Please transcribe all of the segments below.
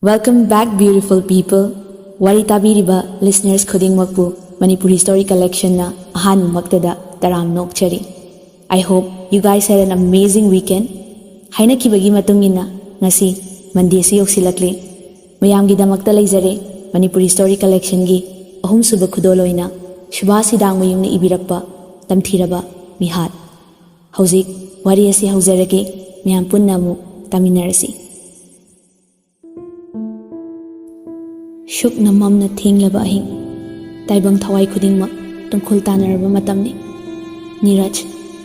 Welcome back, beautiful people. Wari tabiriba listeners khudingmakpu Manipuri Story Collection na ahanmaktada taram nokchari. I hope you guys had an amazing weekend. Haina kibagi matungina ngasi Monday si yoksilakli. Mayamgi damakta laizare Manipuri Story Collection gi ahum suba khudoloina Shubha Sidang mayumna ibirakpa tamthiraba mihat. Hauzik wari asi hauzarage mayam punna mu taminarasi. Shuk namamna thenglaba ahing taibang thawai khudingma tungkhul tanaraba matamni Niraj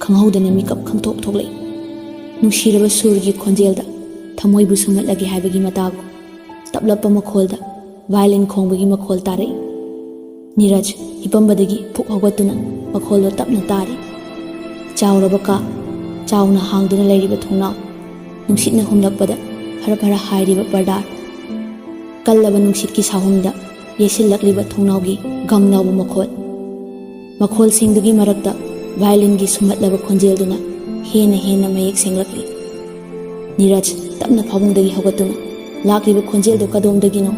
khanghaudana mikap khangthok thoklei nungshiraba surgi khonjelda thamoibu sumatlagi haibagi matago taplapa makholda violin khongbagi makhol tarai Niraj hipambadagi phuk hawatuna makholdo tapna tari chauraba ka chauna hangduna leiriba thongna nungsitna humlakpada phara hairiba pardar Kallaba nungsit ki sahumda yesilakliba thongnawgi gamnabu makhol singdugi marakta violin gi sumatlaba khonjelduna hena mayek senglakli Niraj tapna phabungdagi hagatuna lakliba khonjeldo kadomdagino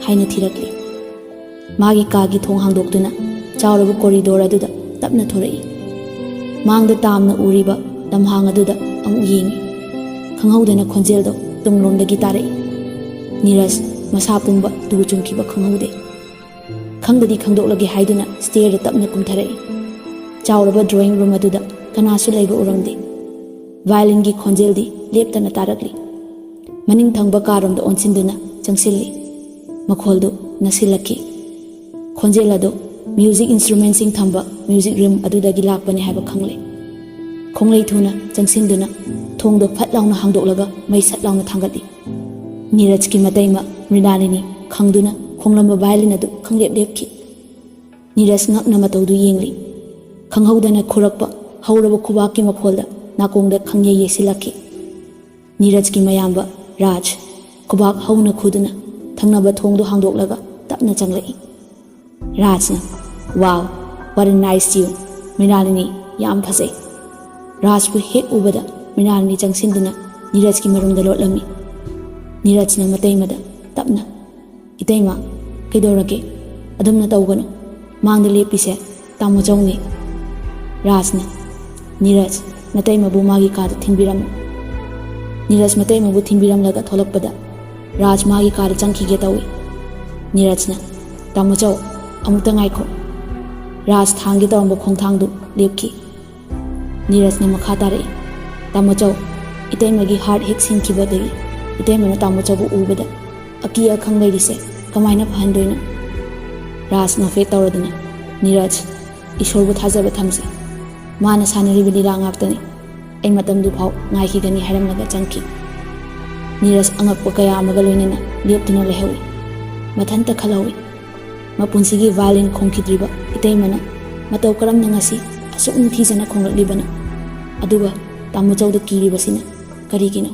haina thirakli magi kagi thong hangdoktuna chawraba corridor aduda tapna thorai mangda tamna uriba lamhang aduda amu yengi khanghaudana khonjeldo tunglomdagi tarai Niraj masa pumba tugu chungkiba khangaude khangdadi khangdoklagi haiduna stair da tapna kumtharai chawraba drawing room aduda kanasu leiba uramde violin gi khonjeldi leptana tarakli maning thangba karomda onsinduna changsilli makholdu nasilaki khonjelado music instrument sing thamba music room adudagi lakpani haiba khangle khonglei thuna changsinduna thongdo phatlawna hangdoklaga mai satlawna thangatli Niraj ki mataima Mrinalini khangduna khonglamba violin adu khanglep lepki Niraj ngakna matawdu yengli khanghaudana khurakpa hauraba khubaki makholda nakongda khangye yesilaki Niraj ki mayamba Raj khubak hauna khuduna thangnaba thongdo hangdoklaga tapna changlai Rajna wow what a nice view Mrinalini yam phasai Rajbu hek ubada Mrinalini changsinduna Niraj ki marumda lotlami Nirajna mataimada tapna itaima kaidorage adumna tawgano mangda lepise tamo chawni Rajna Niraj mataima bu magi kada thingbiram Niraj mataima bu thingbiram laga tholakpada Raj magi kada changkhige tawi Nirajna tamo chaw amukta ngaikho Raj thangi tawamba khongthangdu lepki Nirajna makha tare tamo chaw itaima gi heart hek sinkhibadagi itaimana tamo chaw ubada aki akhang leirise kamaina phandoina Raj nofe tawraduna Niraj ishorbu thajaba thamse mana sanaribi lila ngaktani ai matamdu phau ngaiki gani haramlaga changki Niraj angakpa kaya amaga loinana leptuna lehawi mathanta khalawi mapunsigi violin khongkidriba itaimana mataw karamna ngasi asuk thijana khonglibana aduga tamo chawda kiribasina karigino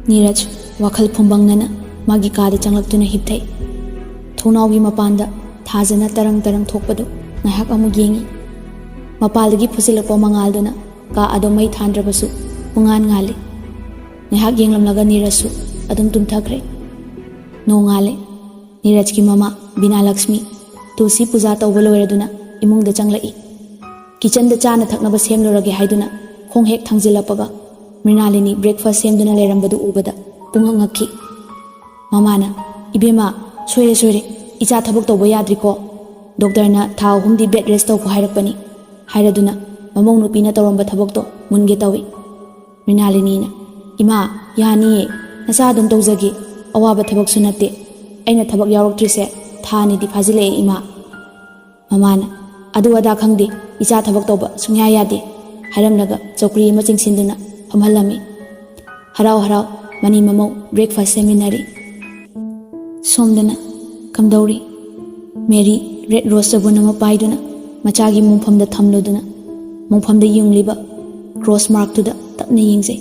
Niraj wakhal phumbangnana magi kada changlaktuna hipthai thonawgi mapanda thajana tarang thokpadu ngahak amu yengi mapaldagi phusilakpa mangalduna ka adomai thandrabasu pungan ngali ngahak yenglamlaga Nirajsu adum tumthakre nongale Niraj ki mama Bina Lakshmi tulsi puja tawba loiraduna imungda changlai kitchen da chana thaknaba semlorage haiduna khong hek thangjilapaga Mrinalini breakfast semduna lerambadu ubada pungangakki mamana ibema soire icha thabuk tawba yadriko doctor na thau humdi bed rest taw ko hairakpani hairaduna mamong nupina tawramba thabuk to munge tawi Mrinalini na ima yani nasa dum tawjagi awaba thabuk sunate aina thabuk yawraktrise thani di phajile ima mamana adu ada khangdi icha thabuk tawba sungya yade hairamlaga chokri ma chingsinduna Hamhalami harau mani mamau breakfast seminary somdana kamdauri Mary red rose sabun ama paiduna machagi mungphamda thamloduna mungphamda yungliba cross mark to da tapna yingse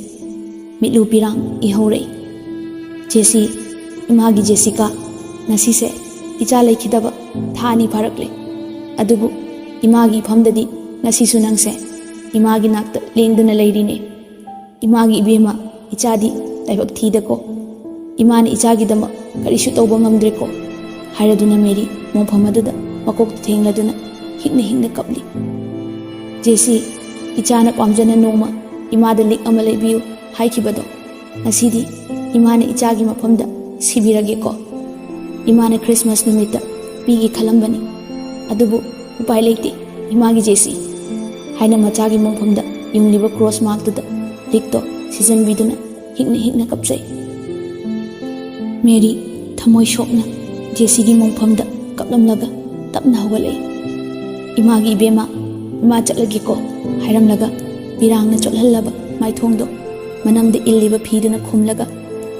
mitlu pirang ihorei Jesse imagi Jessica nasise icha lekhidaba thani pharakle adubu imagi phamdadi nasisu nangse imagi nakta lengduna leirine imagi ibema ichadi taibak thida ko इमाना इचागीदमक करिसु तौबा ngamdreko हाइरदुना मेरी मोंफम अदुदा मकोक्ता थेंगलदुना हिंगना हिंगना कपली जेसी इचाना पामजना नोमा इमादा लिक अमा लेबियु हाइखिबदो नसीदी इमाना इचागी मफमदा सिबिरगेको इमाना Christmas नुमिता piggy खलंबनी अदुबु उपाय लेते Imangi जेसी हाइना मचागी मोंफमदा युंगलिबा cross मार्कतुदा लिकतो season बिदुना Hingna Hingna कपसै मेरी थमोय शोकना जेसीगी मोंफमदा कपलमलगा तपना होगलै Imangi इबेमा इमा चलगेको हाइरमलगा पिरांगना चलहल्लबा माइथोंदो मनंगदे इल्लिबा फीदुना खुमलगा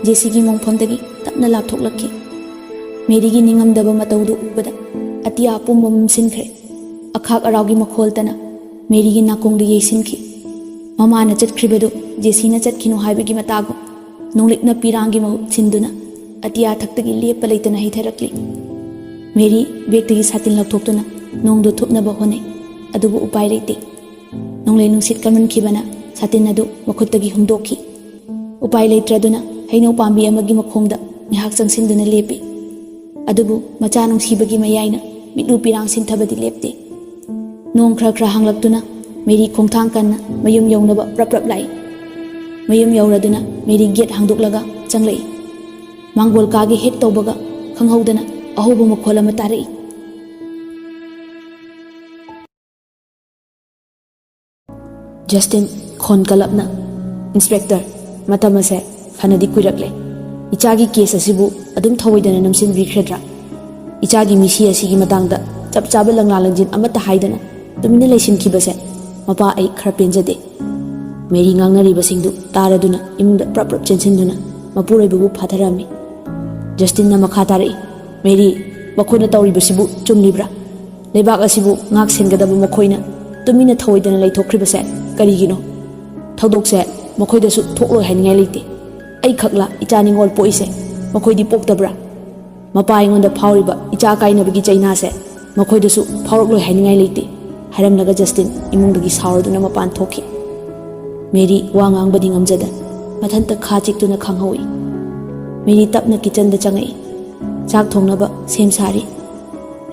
जेसीगी मोंफमदगी तपना लापथोकलक्की मेरीगी निंगमदबा मतौदो उबदा अतिया पुंबा ममसिनख्रे अखाक अरावगी मखोलतना मेरीगी नाकोंगदे येसिनखी ममाना चटख्रिबदो जेसीना चटखिनो हाइबगी मतागो नोंलिकना पिरांगी महु छिंदुना अतिया थक्तगी लेप्पा लेतना हिथरक्ली मेरी बेगतगी सातिन लौथोक्तुना नोंदो थुपनबा होनै अदुबु उपाय लेते नोंले नुसित कमनखिबना सातिन अदु मखुत्तगी हुंदोखी उपाय लेत्रदुना हैनौ पांबी अमगी मखोंगदा निहाक चंगसिनदुना लेपि अदुबु मचा नुंसिबगी मयाइना मिटु पिरांग सिंथबदी लेपते नोंग खरा खरा हांगलक्तुना मेरी खोंथांग कन्ना मयुम यौनबा प्रप प्रप लाई मयुम यौरदुना मेरी गेट हांगदोकलगा चंगलै मांगोल कागे हेक तौबगा खंगहौदना अहोबा मखोल अमा तारई जस्टिन खोन कलपना इंस्पेक्टर मतम असे फनदी कुइरक्ले इचागी केस असिबु अदुम थवैदना नमसिन बिख्रद्रा इचागी मिसी असिगी मतंगदा चप चाबा लंगला लंजिन अमता हाइदना तुमिने लेसिनखिबसे मपा आई खरा पेंजदे मेरी ngangnaribasingdu taraduna imungda prap prap chensinदुना मपुरैबुबु फाथरामि जस्टिन ना मखा तारई मेरी मखोना तौरिबसिबु चुमलिब्रा लेबाक असिबु ngak सेनगदबु मखोइना तुमिना थवैदना लैथोख्रिबसे करिगिनो थौदोकसे मखोइदसु थोक्लोय हाइनिङाइ लेते आई खकला इचानिङोल पोइसे मखोइदि पोक्तब्रा मपा आइङोंदा फाउरिबा इचा काइनबगी चैनासे मखोइदसु फाउरक्लोय हाइनिङाइ लेते हाइरमलगा जस्टिन इमुंगदगी सावरदुना मपान थोखि मेरी वा ngangbadi ngamjada mathanta kha chiktuna khanghawi मेरी तपना किचन द चंगई चाक थोंगनबा सेम सारी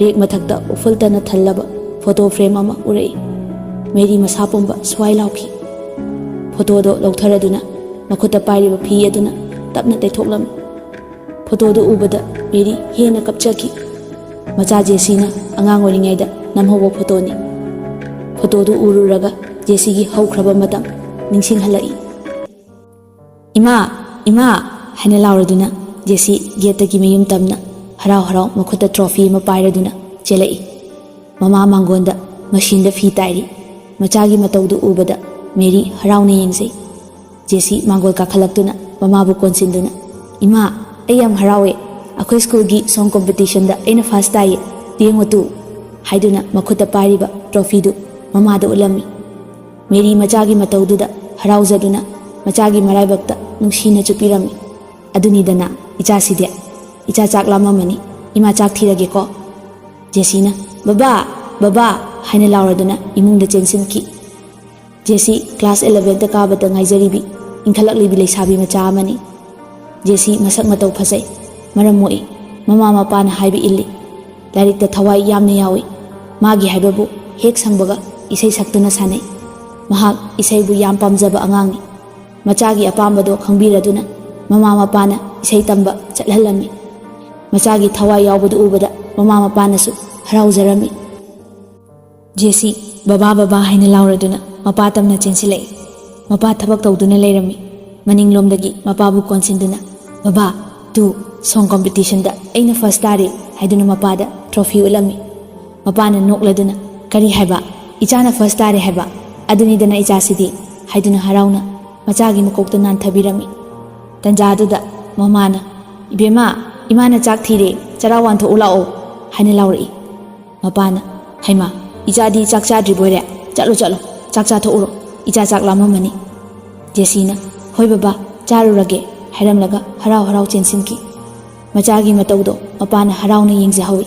रेक मथक्ता उफुलतना थल्लबा फोटो फ्रेम अमा उरई मेरी मसा पुंबा स्वाई लाउखी फोटो दो लौथरदुना मखुता पाइरिबा फी अदुना तपना तैथोकलम फोटो दो उबदा मेरी हेना कपचकी मचा जेसीना अंगांग ओरिङैदा नमहौबा फोटोनी फोटो दो उरुरगा जेसीगी हौख्रबा मतम निंसिंग हलई इमा इमा हाइना लाउरदुना जेसी गेटगी मयुम तमना हराव हराव मखुता ट्रॉफी अमा पाइरदुना चेलई ममा मांगोंदा मशीनदा फी ताइरी मचागी मतौदु उबदा मेरी हरावने येंगसै जेसी मांगोल काखलक्तुना ममाबु कोनसिनदुना इमा आई याम हरावे अखोय स्कूलगी सॉन्ग कॉम्पिटिशन दा एना फर्स्ट ताई येंगोतु हाइदुना मखुता पाइरिबा ट्रॉफीदु ममादा उलम्मी मेरी मचागी मतौदुदा हरावजदुना मचागी मराइबक्ता नुंसीना चुपिरम्मी अदुनीदना इचा सिदे इचा चाक लाममनी इमा चाक थीरगेको जेसीना बाबा बाबा हाइना लाउरदुना इमुंगदा चेंसिनकी जेसी क्लास 11 दा काबदा ngaijaribi इंखलकलिबि लेसाबि मचा अमनी जेसी मसक मतौ फसै मरम मोई ममा मपाना हाइबि इल्ली लाइरिकता थवाई यामना यावी मागी हाइबबु हेक संगबगा इसै सक्तुना सानै महाक इसैबु याम पामजबा अंगांगनी मचागी अपामबदो खंबिरदुना ममा मपाना इसै तंबा चलहलम्मी मचागी थवाई यावबदु उबदा ममा मपानासु हराउजरम्मी जेसी बाबा बाबा हाइना लाउरदुना मपा तमना चेंसिलै मपा थबक तौदुना लेरम्मी मनिंगलोमदगी मपाबु कोनसिनदुना बाबा तू सॉन्ग कॉम्पिटिशन दा अइना फर्स्ट तारे हाइदुना मपादा ट्रॉफी उलम्मी मपाना नोकलदुना करी हाइबा इचाना फर्स्ट तारे हाइबा अदुनीदना इचासिदी हाइदुना हराउना मचागी मकोक्ता नानथबिरम्मी तंजादुदा ममाना इबेमा इमाना चाक थीरे चरा वांथो उलाओ हाइना लाउरई मपाना हाइमा इचादी चाक चाद्रि बोरे चलो चलो चाक चाथोउरो इचा चाक लाममनी जेसीना होय बाबा चारुरगे हाइरमलगा हराव हराव चेंसिनकी मचागी मतौदो मपाना हरावना येंगजहौई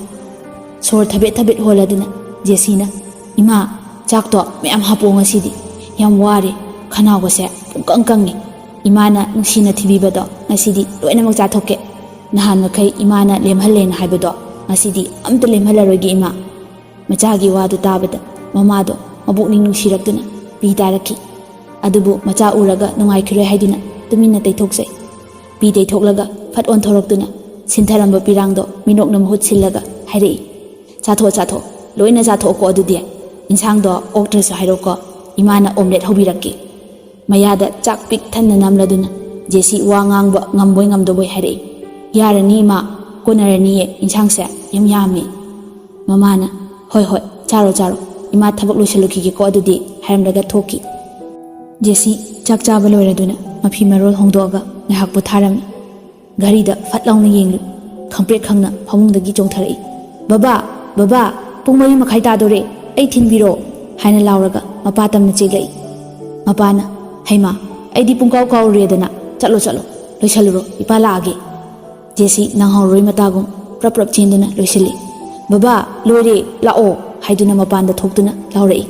सोर थबेट थबेट होलदुना जेसीना इमा चाक तो मैम हापो ngasiदी याम वारे खनावसे पुंकंग कंगी ꯏꯃꯥꯅ ꯅꯨꯡꯁꯤꯅ ꯊꯤꯕꯤꯕꯗꯣ ꯉꯁꯤꯗꯤ ꯂꯣꯏꯅꯃꯛ ꯆꯥꯊꯣꯛꯀꯦ ꯅꯍꯥꯟ ꯃꯈꯩ ꯏꯃꯥꯅ ꯂꯦꯝꯍꯜꯂꯦꯅ ꯍꯥꯏꯕꯗꯣ ꯉꯁꯤꯗꯤ ꯑꯝꯇ ꯂꯦꯝꯍꯜꯂꯔꯣꯏꯒꯦ ꯏꯃꯥ ꯃꯆꯥꯒꯤ ꯋꯥꯗꯨ ꯇꯥꯕꯗ ꯃꯃꯥꯗꯣ ꯃꯕꯨꯛꯅꯤꯡ ꯅꯨꯡꯁꯤꯔꯛꯇꯨꯅ ꯄꯤ ꯇꯥꯔꯛꯈꯤ ꯑꯗꯨꯕꯨ ꯃꯆꯥ ꯎꯔꯒ ꯅꯨꯡꯉꯥꯏꯈꯤꯔꯣꯏ ꯍꯥꯏꯗꯨꯅ ꯇꯨꯃꯤꯟꯅ ꯇꯩꯊꯣꯛꯆꯩ ꯄꯤ ꯇꯩꯊꯣꯛꯂꯒ ꯐꯠ ꯑꯣꯟꯊꯣꯔꯛꯇꯨꯅ ꯁꯤꯟꯊꯔꯝꯕ ꯄꯤꯔꯥꯡꯗꯣ ꯃꯤꯅꯣꯛꯅ ꯃꯍꯨꯠ ꯁꯤꯜꯂꯒ ꯍꯥꯏꯔꯛꯏ ꯆꯥꯊꯣꯛ ꯂꯣꯏꯅ ꯆꯥꯊꯣꯛꯑꯣꯀꯣ ꯑꯗꯨꯗꯤ ꯏꯟꯁꯥꯡꯗꯣ ꯑꯣꯛꯇ꯭ꯔꯁꯨ ꯍꯥꯏꯔꯛꯑꯣꯀꯣ ꯏꯃꯥꯅ ꯑꯣꯝꯂꯦꯠ ꯍꯧꯕꯤꯔꯛꯀꯦ ꯃꯌꯥꯗ ꯆꯥꯛ ꯄꯤꯛ ꯊꯟꯅ ꯅꯝꯂꯗꯨꯅ ꯖꯦꯁꯤ ꯋꯥ ꯉꯥꯡꯕ ꯉꯝꯕꯣꯏ ꯉꯝꯗꯕꯣꯏ ꯍꯥꯏꯔꯛꯏ ꯌꯥꯔꯅꯤ ꯏꯃꯥ ꯀꯣꯟꯅꯔꯅꯤꯌꯦ ꯏꯟꯁꯥꯡꯁꯦ ꯌꯥꯝ ꯌꯥꯝꯃꯤ ꯃꯃꯥꯅ ꯍꯣꯏ ꯆꯥꯔꯣ ꯏꯃꯥ ꯊꯕꯛ ꯂꯣꯏꯁꯤꯜꯂꯨꯈꯤꯒꯦꯀꯣ ꯑꯗꯨꯗꯤ ꯍꯥꯏꯔꯝꯂꯒ ꯊꯣꯛꯈꯤ ꯖꯦꯁꯤ ꯆꯥꯛ ꯆꯥꯕ ꯂꯣꯏꯔꯗꯨꯅ ꯃꯐꯤ ꯃꯔꯣꯜ ꯍꯣꯡꯗꯣꯛꯑꯒ ꯉꯥꯏꯍꯥꯛ ꯄꯣꯊꯥꯔꯝꯃꯤ ꯘꯔꯤꯗ ꯐꯠ ꯂꯥꯎꯅ ꯌꯦꯡꯂꯨ ꯈꯪꯄ꯭ꯔꯦꯛ ꯈꯪꯅ ꯐꯃꯨꯡꯗꯒꯤ ꯆꯣꯡꯊꯔꯛꯏ ꯕꯕꯥ ꯄꯨꯡ 4:30 ꯇꯥꯗꯣꯔꯦ ꯑꯩ ꯊꯤꯟꯕꯤꯔꯣ ꯍꯥꯏꯅ ꯂꯥꯎꯔꯒ ꯃꯄꯥ ꯇꯝꯅ ꯆꯦꯜꯂꯛꯏ ꯃꯄꯥꯅ ꯍꯩꯃꯥ ꯑꯩꯗꯤ ꯄꯨꯡꯀꯥꯎ ꯀꯥꯎꯔꯨꯔꯦꯗꯅ ꯆꯠꯂꯣ ꯂꯣꯏꯁꯜꯂꯨꯔꯣ ꯏꯄꯥ ꯂꯥꯛꯑꯒꯦ ꯖꯦꯁꯤ ꯅꯪꯍꯧꯔꯣꯏ ꯃꯇꯥꯒꯨꯝ ꯄ꯭ꯔꯞ ꯆꯦꯟꯗꯨꯅ ꯂꯣꯏꯁꯤꯜꯂꯤ ꯕꯕꯥ ꯂꯣꯏꯔꯦ ꯂꯥꯛꯑꯣ ꯍꯥꯏꯗꯨꯅ ꯃꯄꯥꯟꯗ ꯊꯣꯛꯇꯨꯅ ꯂꯥꯎꯔꯛꯏ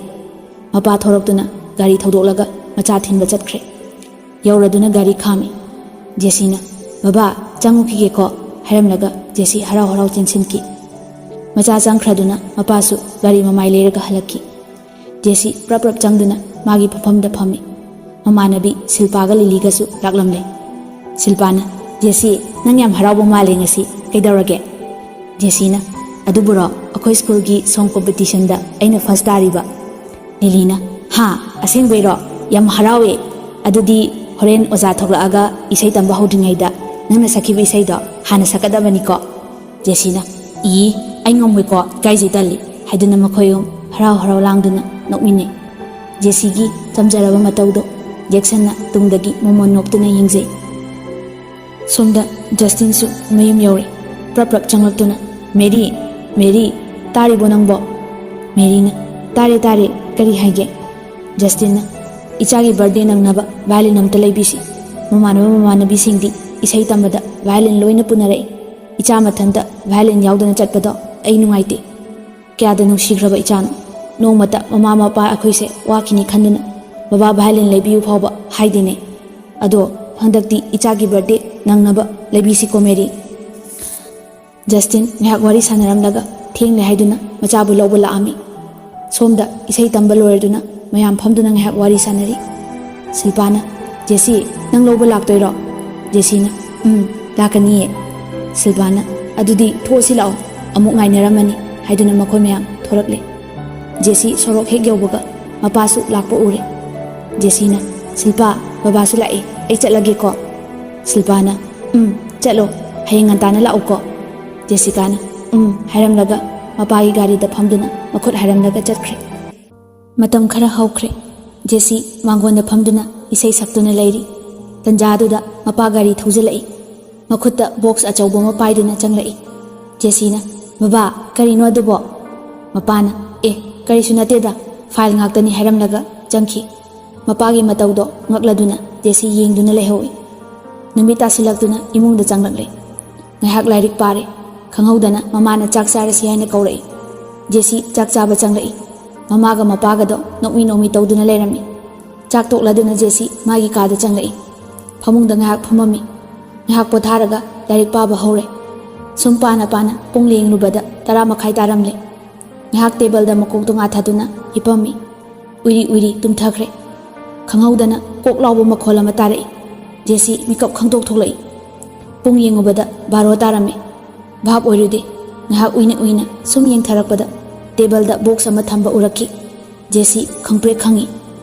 ꯃꯄꯥ ꯊꯣꯔꯛꯇꯨꯅ ꯒꯥꯔꯤ ꯊꯧꯗꯣꯛꯂꯒ ꯃꯆꯥ ꯊꯤꯟꯕ ꯆꯠꯈ꯭ꯔꯦ ꯌꯧꯔꯗꯨꯅ ꯒꯥꯔꯤ ꯈꯥꯝꯃꯤ ꯖꯦꯁꯤꯅ ꯕꯕꯥ ꯆꯪꯉꯨꯈꯤꯒꯦꯀꯣ ꯍꯥꯏꯔꯝꯂꯒ ꯖꯦꯁꯤ ꯍꯔꯥꯎ ꯆꯦꯟꯁꯤꯟꯈꯤ ꯃꯆꯥ ꯆꯪꯈ꯭ꯔꯗꯨꯅ ꯃꯄꯥꯁꯨ ꯒꯥꯔꯤ ꯃꯃꯥꯏ ꯂꯩꯔꯒ ꯍꯜꯂꯛꯈꯤ ꯖꯦꯁꯤ ꯄ꯭ꯔꯞ ꯆꯪꯗꯨꯅ ꯃꯥꯒꯤ ꯐꯝꯐꯝꯗ ꯐꯝꯃꯤ ꯃꯃꯥꯟꯅꯕꯤ ꯁꯤꯜꯄꯥꯒ ꯂꯤꯂꯤꯒꯁꯨ ꯂꯥꯛꯂꯝꯂꯦ ꯁꯤꯜꯄꯥꯅ ꯖꯦꯁꯤ ꯅꯪ ꯌꯥꯝ ꯍꯔꯥꯎꯕ ꯃꯥꯜꯂꯦ ꯉꯁꯤ ꯀꯩꯗꯧꯔꯒꯦ ꯖꯦꯁꯤꯅ ꯑꯗꯨꯕꯨꯔꯣ ꯑꯩꯈꯣꯏ ꯁ꯭ꯀꯨꯜꯒꯤ ꯁꯣꯡ ꯀꯣꯝꯄꯤꯇꯤꯁꯟꯗ ꯑꯩꯅ ꯐꯥꯔꯁ ꯇꯥꯔꯤꯕ ꯂꯤꯂꯤꯅ ꯍꯥ ꯑꯁꯦꯡꯕꯩꯔꯣ ꯌꯥꯝ ꯍꯔꯥꯎꯋꯦ ꯑꯗꯨꯗꯤ ꯍꯣꯔꯦꯟ ꯑꯣꯖꯥ ꯊꯣꯛꯂꯛꯑꯒ ꯏꯁꯩ ꯇꯝꯕ ꯍꯧꯗ꯭ꯔꯤꯉꯩꯗ ꯅꯪꯅ ꯁꯛꯈꯤꯕ ꯏꯁꯩꯗꯣ ꯍꯥꯟꯅ ꯁꯛꯀꯗꯕꯅꯤꯀꯣ ꯖꯦꯁꯤꯅ ꯑꯩ ꯉꯝꯃꯣꯏꯀꯣ ꯏꯀꯥꯏꯖꯩ ꯇꯜꯂꯤ ꯍꯥꯏꯗꯨꯅ ꯃꯈꯣꯏꯍꯨꯝ ꯍꯔꯥꯎ ꯂꯥꯡꯗꯨꯅ ꯅꯣꯛꯃꯤꯟꯅꯩ ꯖꯦꯁꯤꯒꯤ ꯆꯝꯖꯔꯕ ꯃꯇꯧꯗꯣ ꯖꯦꯛꯁꯟꯅ ꯇꯨꯡꯗꯒꯤ ꯃꯣꯃꯣꯟ ꯅꯣꯛꯇꯨꯅ ꯌꯦꯡꯖꯩ ꯁꯣꯝꯗ ꯖꯁꯇꯤꯟꯁꯨ ꯃꯌꯨꯝ ꯌꯧꯔꯦ ꯄ꯭ꯔꯞ ꯆꯪꯂꯛꯇꯨꯅ ꯃꯦꯔꯤ ꯇꯥꯔꯤꯕꯣ ꯅꯪꯕꯣ ꯃꯦꯔꯤꯅ ꯇꯥꯔꯦ ꯀꯔꯤ ꯍꯥꯏꯒꯦ ꯖꯁꯇꯤꯟꯅ ꯏꯆꯥꯒꯤ ꯕꯔꯊꯗꯦ ꯅꯪꯅꯕ ꯚꯥꯏꯂꯤꯟ ꯑꯝꯇ ꯂꯩꯕꯤꯁꯤ ꯃꯃꯥꯟꯅꯕꯤꯁꯤꯡꯗꯤ ꯏꯁꯩ ꯇꯝꯕꯗ ꯚꯥꯏꯂꯤꯟ ꯂꯣꯏꯅ ꯄꯨꯅꯔꯛꯏ ꯏꯆꯥ ꯃꯊꯟꯇ ꯚꯥꯏꯂꯤꯟ ꯌꯥꯎꯗꯅ ꯆꯠꯄꯗꯣ ꯑꯩ ꯅꯨꯡꯉꯥꯏꯇꯦ ꯀꯌꯥꯗ ꯅꯨꯡꯁꯤꯈ꯭ꯔꯕ ꯏꯆꯥꯅꯣ ꯅꯣꯡꯃꯇ ꯃꯃꯥ ꯃꯄꯥ ꯑꯩꯈꯣꯏꯁꯦ ꯋꯥꯈꯤꯅꯤ ꯈꯟꯗꯨꯅ ꯕꯕꯥ ꯚꯥꯏꯂꯤꯟ ꯂꯩꯕꯤꯌꯨ ꯐꯥꯎꯕ ꯍꯥꯏꯗꯦꯅꯦ ꯑꯗꯣ ꯍꯟꯗꯛꯇꯤ ꯏꯆꯥꯒꯤ ꯕꯔꯊꯗꯦ ꯅꯪꯅꯕ ꯂꯩꯕꯤꯁꯤꯀꯣ ꯃꯦꯔꯤ ꯖꯁꯇꯤꯟ ꯉꯥꯏꯍꯥꯛ ꯋꯥꯔꯤ ꯁꯥꯟꯅꯔꯝꯂꯒ ꯊꯦꯡꯂꯦ ꯍꯥꯏꯗꯨꯅ ꯃꯆꯥꯕꯨ ꯂꯧꯕ ꯂꯥꯛꯑꯝꯃꯤ ꯁꯣꯝꯗ ꯏꯁꯩ ꯇꯝꯕ ꯂꯣꯏꯔꯗꯨꯅ ꯃꯌꯥꯝ ꯐꯝꯗꯨꯅ ꯉꯥꯏꯍꯥꯛ ꯋꯥꯔꯤ ꯁꯥꯟꯅꯔꯤ ꯁꯤꯜꯄꯥꯅ ꯖꯦꯁꯤ ꯅꯪ ꯂꯧꯕ ꯂꯥꯛꯇꯣꯏꯔꯣ ꯖꯦꯁꯤꯅ ꯂꯥꯛꯀꯅꯤꯌꯦ ꯁꯤꯜꯄꯥꯅ ꯑꯗꯨꯗꯤ ꯊꯣꯛꯑꯁꯤ ꯂꯥꯛꯑꯣ ꯑꯃꯨꯛ ꯉꯥꯏꯅꯔꯝꯃꯅꯤ ꯍꯥꯏꯗꯨꯅ ꯃꯈꯣꯏ ꯃꯌꯥꯝ ꯊꯣꯔꯛꯂꯦ ꯖꯦꯁꯤ ꯁꯣꯔꯣꯛ ꯍꯦꯛ ꯌꯧꯕꯒ ꯃꯄꯥꯁꯨ ꯂꯥꯛꯄ ꯎꯔꯦ ꯖꯦꯁꯤꯅ ꯁꯤꯜꯄꯥ ꯕꯕꯥꯁꯨ ꯂꯥꯛꯑꯦ ꯑꯩ ꯆꯠꯂꯒꯦꯀꯣ ꯁꯤꯜꯄꯥꯅ ꯆꯠꯂꯣ ꯍꯌꯦꯡ ꯉꯟꯇꯥꯅ ꯂꯥꯛꯎꯀꯣ ꯖꯦꯁꯤꯀꯥꯅ ꯍꯥꯏꯔꯝꯂꯒ ꯃꯄꯥꯒꯤ ꯒꯥꯔꯤꯗ ꯐꯝꯗꯨꯅ ꯃꯈꯨꯠ ꯍꯥꯏꯔꯝꯂꯒ ꯆꯠꯈ꯭ꯔꯦ ꯃꯇꯝ ꯈꯔ ꯍꯧꯈ꯭ꯔꯦ ꯖꯦꯁꯤ ꯃꯥꯡꯒꯣꯟꯗ ꯐꯝꯗꯨꯅ ꯏꯁꯩ ꯁꯛꯇꯨꯅ ꯂꯩꯔꯤ ꯇꯟꯖꯥꯗꯨꯗ ꯃꯄꯥ ꯒꯥꯔꯤ ꯊꯧꯖꯤꯜꯂꯛꯏ ꯃꯈꯨꯠꯇ ꯕꯣꯛꯁ ꯑꯆꯧꯕ ꯑꯃ ꯄꯥꯏꯗꯨꯅ ꯆꯪꯂꯛꯏ ꯖꯦꯁꯤꯅ ꯕꯕꯥ ꯀꯔꯤꯅꯣ ꯑꯗꯨꯕꯣ ꯃꯄꯥꯅ ꯀꯔꯤꯁꯨ ꯅꯠꯇꯦꯗ ꯐꯥꯏꯜ ꯉꯥꯛꯇꯅꯤ ꯍꯥꯏꯔꯝꯂꯒ ꯆꯪꯈꯤ ꯃꯄꯥꯒꯤ ꯃꯇꯧꯗꯣ ꯉꯛꯂꯗꯨꯅ ꯖꯦꯁꯤ ꯌꯦꯡꯗꯨꯅ ꯂꯩꯍꯧꯏ ꯅꯨꯃꯤꯠ ꯇꯥꯁꯤꯜꯂꯛꯇꯨꯅ ꯏꯃꯨꯡꯗ ꯆꯪꯂꯛꯂꯦ ꯉꯥꯏꯍꯥꯛ ꯂꯥꯏꯔꯤꯛ පාꯔꯦ ꯈꯪꯍꯧꯗꯅ ꯃꯃꯥꯅ ꯆꯥꯛ ꯆꯥꯔꯁꯤ ꯍꯥꯏꯅ ꯀꯧꯔꯛꯏ ꯖꯦꯁꯤ ꯆꯥꯛ ꯆꯥꯕ ꯆꯪꯂꯛꯏ ꯃꯃꯥꯒ ꯃꯄꯥꯒꯗꯣ ꯅꯣꯛꯃꯤ ꯇꯧꯗꯨꯅ ꯂꯩꯔꯝꯃꯤ ꯆꯥꯛ ꯇꯣꯛꯂꯗꯨꯅ ꯖꯦꯁꯤ ꯃꯥꯒꯤ ꯀꯥꯗ ꯆꯪꯂꯛꯏ ꯐꯃꯨꯡꯗ ꯉꯥꯏꯍꯥꯛ ꯐꯝꯃꯝꯃꯤ ꯉꯥꯏꯍꯥꯛ ꯄꯣꯊꯥꯔꯒ ꯂꯥꯏꯔꯤꯛ ꯄꯥꯕ ꯍꯧꯔꯦ ꯁꯨꯝ ꯄꯥꯅ ꯄꯨꯡ ꯌꯦꯡꯂꯨꯕꯗ 10:30 ꯇꯥꯔꯝꯂꯦ ꯉꯥꯏꯍꯥꯛ ꯇꯦꯕꯜꯗ ꯃꯀꯣꯛꯇꯣ ꯉꯥꯊꯗꯨꯅ ꯍꯤꯞꯄꯝꯃꯤ ꯎꯏꯔꯤ ꯇꯨꯝꯊꯈ꯭ꯔꯦ ꯈꯪꯍꯧꯗꯅ ꯀꯣꯛ ꯂꯥꯎꯕ ꯃꯈꯣꯜ ꯑꯃ ꯇꯥꯔꯛꯏ ꯖꯦꯁꯤ ꯃꯤꯀꯞ ꯈꯪꯇꯣꯛ ꯊꯣꯛꯂꯛꯏ ꯄꯨꯡ ꯌꯦꯡꯉꯨꯕꯗ 12 ꯇꯥꯔꯝꯃꯦ ꯚꯥꯞ ꯑꯣꯏꯔꯨꯗꯦ ꯉꯥꯏꯍꯥꯛ ꯎꯏꯅ ꯁꯨꯝ ꯌꯦꯡꯊꯔꯛꯄꯗ ꯇꯦꯕꯜꯗ ꯕꯣꯛꯁ ꯑꯃ ꯊꯝꯕ ꯎꯔꯛꯈꯤ ꯖꯦꯁꯤ ꯈꯪꯄ꯭ꯔꯦꯛ ꯈꯪꯉꯤ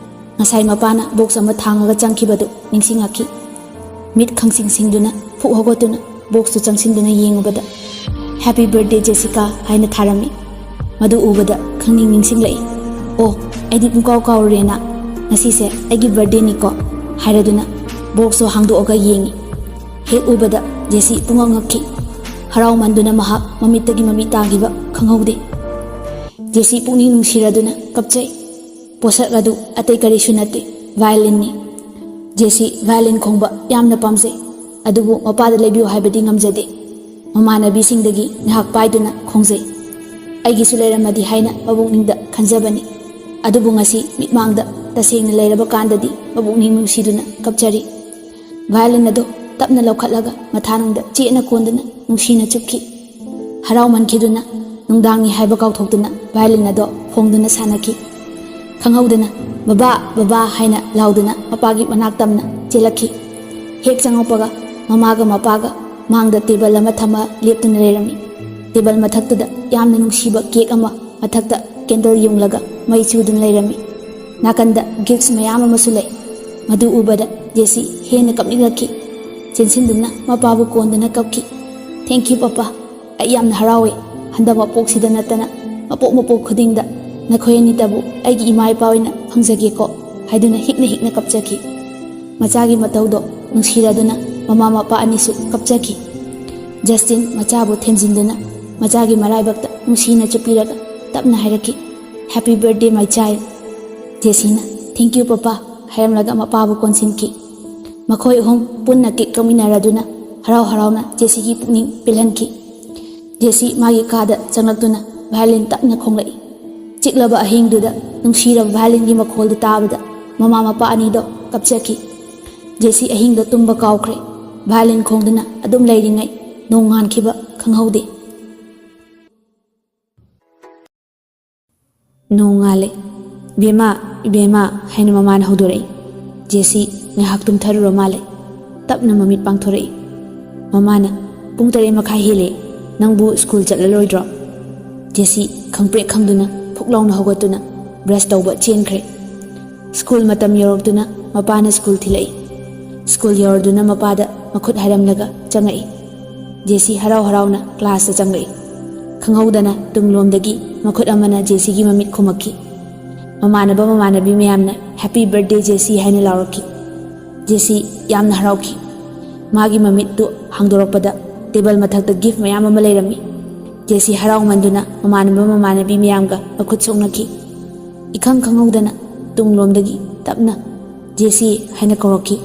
ꯉꯁꯥꯏ ꯃꯄꯥꯅ ꯕꯣꯛꯁ ꯑꯃ ꯊꯥꯡꯉꯒ ꯆꯪꯈꯤꯕꯗꯨ ꯅꯤꯡꯁꯤꯡꯉꯛꯈꯤ ꯃꯤꯠ ꯈꯪꯁꯤꯡꯁꯤꯡꯗꯨꯅ ꯐꯨꯛ ꯍꯧꯒꯠꯇꯨꯅ ꯕꯣꯛꯁꯇꯨ ꯆꯪꯁꯤꯟꯗꯨꯅ ꯌꯦꯡꯉꯨꯕꯗ ꯍꯦꯄꯤ ꯕꯔꯊꯗꯦ ꯖꯦꯁꯤꯀꯥ ꯍꯥꯏꯅ ꯊꯥꯔꯝꯃꯤ ꯃꯗꯨ ꯎꯕꯗ ꯅꯤꯡꯁꯤꯡꯂꯛꯏ ꯑꯩꯗꯤ ꯄꯨꯡꯀꯥꯎ ꯀꯥꯎꯔꯨꯔꯦꯅ ꯉꯁꯤꯁꯦ ꯑꯩꯒꯤ ꯕꯔꯊꯗꯦꯅꯤꯀꯣ ꯍꯥꯏꯔꯗꯨꯅ ꯕꯣꯛꯁꯇꯣ ꯍꯥꯡꯗꯣꯛꯑꯒ ꯌꯦꯡꯉꯤ ꯍꯦꯛ ꯎꯕꯗ ꯖꯦꯁꯤ ꯄꯨꯡꯉꯛ-ꯉꯛꯈꯤ ꯍꯔꯥꯎꯃꯟꯗꯨꯅ ꯃꯍꯥꯛ ꯃꯃꯤꯠꯇꯒꯤ ꯃꯃꯤꯠ ꯇꯥꯈꯤꯕ ꯈꯪꯍꯧꯗꯦ ꯖꯦꯁꯤ ꯄꯨꯛꯅꯤꯡ ꯅꯨꯡꯁꯤꯔꯗꯨꯅ ꯀꯞꯆꯩ ꯄꯣꯠꯁꯛ ꯑꯗꯨ ꯑꯇꯩ ꯀꯔꯤꯁꯨ ꯅꯠꯇꯦ ꯚꯥꯏꯂꯤꯟꯅꯤ ꯖꯦꯁꯤ ꯚꯥꯏꯂꯤꯟ ꯈꯣꯡꯕ ꯌꯥꯝꯅ ꯄꯥꯝꯖꯩ ꯑꯗꯨꯕꯨ ꯃꯄꯥꯗ ꯂꯩꯕꯤꯌꯨ ꯍꯥꯏꯕꯗꯤ ꯉꯝꯖꯗꯦ ꯃꯃꯥꯟꯅꯕꯤꯁꯤꯡꯗꯒꯤ ꯉꯥꯏꯍꯥꯛ ꯄꯥꯏꯗꯨꯅ ꯈꯣꯡꯖꯩ ꯑꯩꯒꯤꯁꯨ ꯂꯩꯔꯝꯃꯗꯤ ꯍꯥꯏꯅ ꯃꯕꯨꯛꯅꯤꯡꯗ ꯈꯟꯖꯕꯅꯤ ꯑꯗꯨꯕꯨ ꯉꯁꯤ ꯃꯤꯠꯃꯥꯡꯗ ꯇꯁꯦꯡꯅ ꯂꯩꯔꯕ ꯀꯥꯟꯗꯗꯤ ꯃꯕꯨꯛꯅꯤꯡ ꯅꯨꯡꯁꯤꯗꯨꯅ ꯀꯞꯆꯔꯤ ꯚꯥꯏꯂꯤꯟ ꯑꯗꯨ ꯇꯞꯅ ꯂꯧꯈꯠꯂꯒ ꯃꯊꯥꯅꯨꯡꯗ ꯆꯦꯠꯅ ꯀꯣꯟꯗꯨꯅ ꯅꯨꯡꯁꯤꯅ ꯆꯨꯞꯈꯤ꯫ ꯍꯔꯥꯎꯃꯟꯈꯤꯗꯨꯅ ꯅꯨꯡꯗꯥꯡꯅꯤ ꯍꯥꯏꯕ ꯀꯥꯎꯊꯣꯛꯇꯨꯅ ꯚꯥꯏꯂꯤꯟ ꯑꯗꯨ ꯈꯣꯡꯗꯨꯅ ꯁꯥꯟꯅꯈꯤ꯫ ꯈꯪꯍꯧꯗꯅ ꯕꯕꯥ ꯕꯕꯥ ꯍꯥꯏꯅ ꯂꯥꯎꯗꯨꯅ ꯃꯄꯥꯒꯤ ꯃꯅꯥꯛ ꯇꯝꯅ ꯆꯦꯜꯂꯛꯈꯤ꯫ ꯍꯦꯛ ꯆꯪꯉꯛꯄꯒ ꯃꯃꯥꯒ ꯃꯄꯥꯒ ꯃꯥꯡꯗ ꯇꯦꯕꯜ ꯑꯃ ꯊꯝꯃ ꯂꯦꯞꯇꯨꯅ ꯂꯩꯔꯝꯃꯤ꯫ ꯇꯦꯕꯜ ꯃꯊꯛꯇꯨꯗ ꯌꯥꯝꯅ ꯅꯨꯡꯁꯤꯕ ꯀꯦꯛ ꯑꯃ ꯃꯊꯛꯇ ꯀꯦꯟꯗꯜ ꯌꯨꯡꯂꯒ ꯃꯩ ꯆꯨꯗꯨꯅ ꯂꯩꯔꯝꯃꯤ꯫ ꯅꯥꯀꯟꯗ ꯒꯤꯐꯠꯁ ꯃꯌꯥꯝ ꯑꯃꯁꯨ ꯂꯩ꯫ ꯃꯗꯨ ꯎꯕꯗ ꯖꯦꯁꯤ ꯍꯦꯟꯅ ꯀꯞꯅꯤꯡꯂꯛꯈꯤ꯫ ꯆꯦꯟꯁꯤꯟꯗꯨꯅ ꯃꯄꯥꯕꯨ ꯀꯣꯟꯗꯨꯅ ꯀꯞꯈꯤ꯫ ꯊꯦꯡꯛ ꯌꯨ ꯄꯄꯥ, ꯑꯩ ꯌꯥꯝꯅ ꯍꯔꯥꯎꯏ꯫ ꯍꯟꯗꯛ ꯃꯄꯣꯛꯁꯤꯗ ꯅꯠꯇꯅ ꯃꯄꯣꯛ ꯈꯨꯗꯤꯡꯗ ꯅꯈꯣꯏ ꯑꯅꯤꯇꯕꯨ ꯑꯩꯒꯤ ꯏꯃꯥ ꯏꯄꯥ ꯑꯣꯏꯅ ꯐꯪꯖꯒꯦꯀꯣ ꯍꯥꯏꯗꯨꯅ ꯍꯤꯛꯅ ꯍꯤꯛꯅ ꯀꯞꯆꯈꯤ꯫ ꯃꯆꯥꯒꯤ ꯃꯇꯧꯗꯣ ꯅꯨꯡꯁꯤꯔꯗꯨꯅ ꯃꯃꯥ ꯃꯄꯥ ꯑꯅꯤꯁꯨ ꯀꯞꯆꯈꯤ꯫ ꯖꯁꯇꯤꯟ ꯃꯆꯥꯕꯨ ꯊꯦꯝꯖꯤꯟꯗꯨꯅ ꯃꯆꯥꯒꯤ ꯃꯔꯥꯏꯕꯛꯇ ꯅꯨꯡꯁꯤꯅ ꯆꯨꯞꯄꯤꯔꯒ ꯇꯞꯅ ꯍꯥꯏꯔꯛꯈꯤ, ꯍꯦꯄꯤ ꯕꯔꯊꯗꯦ ꯃꯥꯏ ꯆꯥꯏꯜ꯫ ꯖꯦꯁꯤꯅ ꯊꯦꯡꯛ ꯌꯨ ꯄꯄꯥ ꯍꯥꯏꯔꯝꯂꯒ ꯃꯄꯥꯕꯨ ꯀꯣꯟꯁꯤꯟꯈꯤ꯫ ꯃꯈꯣꯏ ꯑꯍꯨꯝ ꯄꯨꯟꯅ ꯀꯦꯛ ꯀꯛꯃꯤꯟꯅꯔꯗꯨꯅ ꯍꯔꯥꯎ ꯍꯔꯥꯎꯅ ꯖꯦꯁꯤꯒꯤ ꯄꯨꯛꯅꯤꯡ ꯄꯦꯜꯍꯟꯈꯤ꯫ ꯖꯦꯁꯤ ꯃꯥꯒꯤ ꯀꯥꯗ ꯆꯪꯂꯛꯇꯨꯅ ꯚꯥꯏꯂꯤꯟ ꯇꯞꯅ ꯈꯣꯡꯂꯛꯏ꯫ ꯆꯤꯛꯂꯕ ꯑꯍꯤꯡꯗꯨꯗ ꯅꯨꯡꯁꯤꯔꯕ ꯚꯥꯏꯂꯤꯟꯒꯤ ꯃꯈꯣꯜꯗꯨ ꯇꯥꯕꯗ ꯃꯃꯥ ꯃꯄꯥ ꯑꯅꯤꯗꯣ ꯀꯞꯆꯈꯤ꯫ ꯖꯦꯁꯤ ꯑꯍꯤꯡꯗꯣ ꯇꯨꯝꯕ ꯀꯥꯎꯈ꯭ꯔꯦ꯫ ꯚꯥꯏꯂꯤꯟ ꯈꯣꯡꯗꯨꯅ ꯑꯗꯨꯝ ꯂꯩꯔꯤꯉꯩ ꯅꯣꯡ ꯉꯥꯟꯈꯤꯕ ꯈꯪꯍꯧꯗꯦ꯫ ꯅꯣꯡꯉꯥꯜꯂꯦ꯫ ꯏꯕꯦꯝꯃ ꯏꯕꯦꯝꯃ ꯍꯥꯏꯅ ꯃꯃꯥꯅ ꯍꯧꯗꯣꯔꯛꯏ꯫ ꯖꯦꯁꯤ ꯉꯥꯏꯍꯥꯛ ꯇꯨꯝꯊꯔꯨꯔ ꯃꯥꯜꯂꯦ꯫ ꯇꯞꯅ ꯃꯃꯤꯠ ꯄꯥꯡꯊꯣꯔꯛꯏ꯫ ꯃꯃꯥꯅ ꯄꯨꯡ 7:30 ꯍꯦꯜꯂꯦ, ꯅꯪꯕꯨ ꯁ꯭ꯀꯨꯜ ꯆꯠꯂꯔꯣꯏꯗ꯭ꯔꯣ? ꯖꯦꯁꯤ ꯈꯪꯄ꯭ꯔꯦꯛ ꯈꯪꯗꯨꯅ ꯐꯨꯛ ꯂꯥꯎꯅ ꯍꯧꯒꯠꯇꯨꯅ ꯕ꯭ꯔꯁ ꯇꯧꯕ ꯆꯦꯟꯈ꯭ꯔꯦ꯫ ꯁ꯭ꯀꯨꯜ ꯃꯇꯝ ꯌꯧꯔꯛꯇꯨꯅ ꯃꯄꯥꯅ ꯁ꯭ꯀꯨꯜ ꯊꯤꯜꯂꯛꯏ꯫ ꯁ꯭ꯀꯨꯜ ꯌꯧꯔꯗꯨꯅ ꯃꯄꯥꯗ ꯃꯈꯨꯠ ꯍꯥꯏꯔꯝꯂꯒ ꯆꯪꯉꯛꯏ꯫ ꯖꯦꯁꯤ ꯍꯔꯥꯎ ꯍꯔꯥꯎꯅ ꯀ꯭ꯂꯥꯁꯇ ꯆꯪꯂꯛꯏ꯫ ꯈꯪꯍꯧꯗꯅ ꯇꯨꯡꯂꯣꯝꯗꯒꯤ ꯃꯈꯨꯠ ꯑꯃꯅ ꯖꯦꯁꯤꯒꯤ ꯃꯃꯤꯠ ꯈꯨꯝꯃꯛꯈꯤ꯫ ꯃꯃꯥꯟꯅꯕ ꯃꯃꯥꯟꯅꯕꯤ ꯃꯌꯥꯝꯅ ꯍꯦꯄꯤ ꯕꯔꯊꯗꯦ ꯖꯦꯁꯤ ꯍꯥꯏꯅ ꯂꯥꯎꯔꯛꯈꯤ꯫ ꯖꯦꯁꯤ ꯌꯥꯝꯅ ꯍꯔꯥꯎꯈꯤ꯫ ꯃꯥꯒꯤ ꯃꯃꯤꯠꯇꯨ ꯍꯥꯡꯗꯣꯔꯛꯄꯗ ꯇꯦꯕꯜ ꯃꯊꯛꯇ ꯒꯤꯐꯠ ꯃꯌꯥꯝ ꯑꯃ ꯂꯩꯔꯝꯃꯤ꯫ ꯖꯦꯁꯤ ꯍꯔꯥꯎꯃꯟꯗꯨꯅ ꯃꯃꯥꯟꯅꯕ ꯃꯃꯥꯟꯅꯕꯤ ꯃꯌꯥꯝꯒ ꯃꯈꯨꯠ ꯁꯣꯛꯅꯈꯤ꯫ ꯏꯈꯪ ꯈꯪꯍꯧꯗꯅ ꯇꯨꯡꯂꯣꯝꯗꯒꯤ ꯇꯞꯅ ꯖꯦꯁꯤ ꯍꯥꯏꯅ ꯀꯧꯔꯛꯈꯤ꯫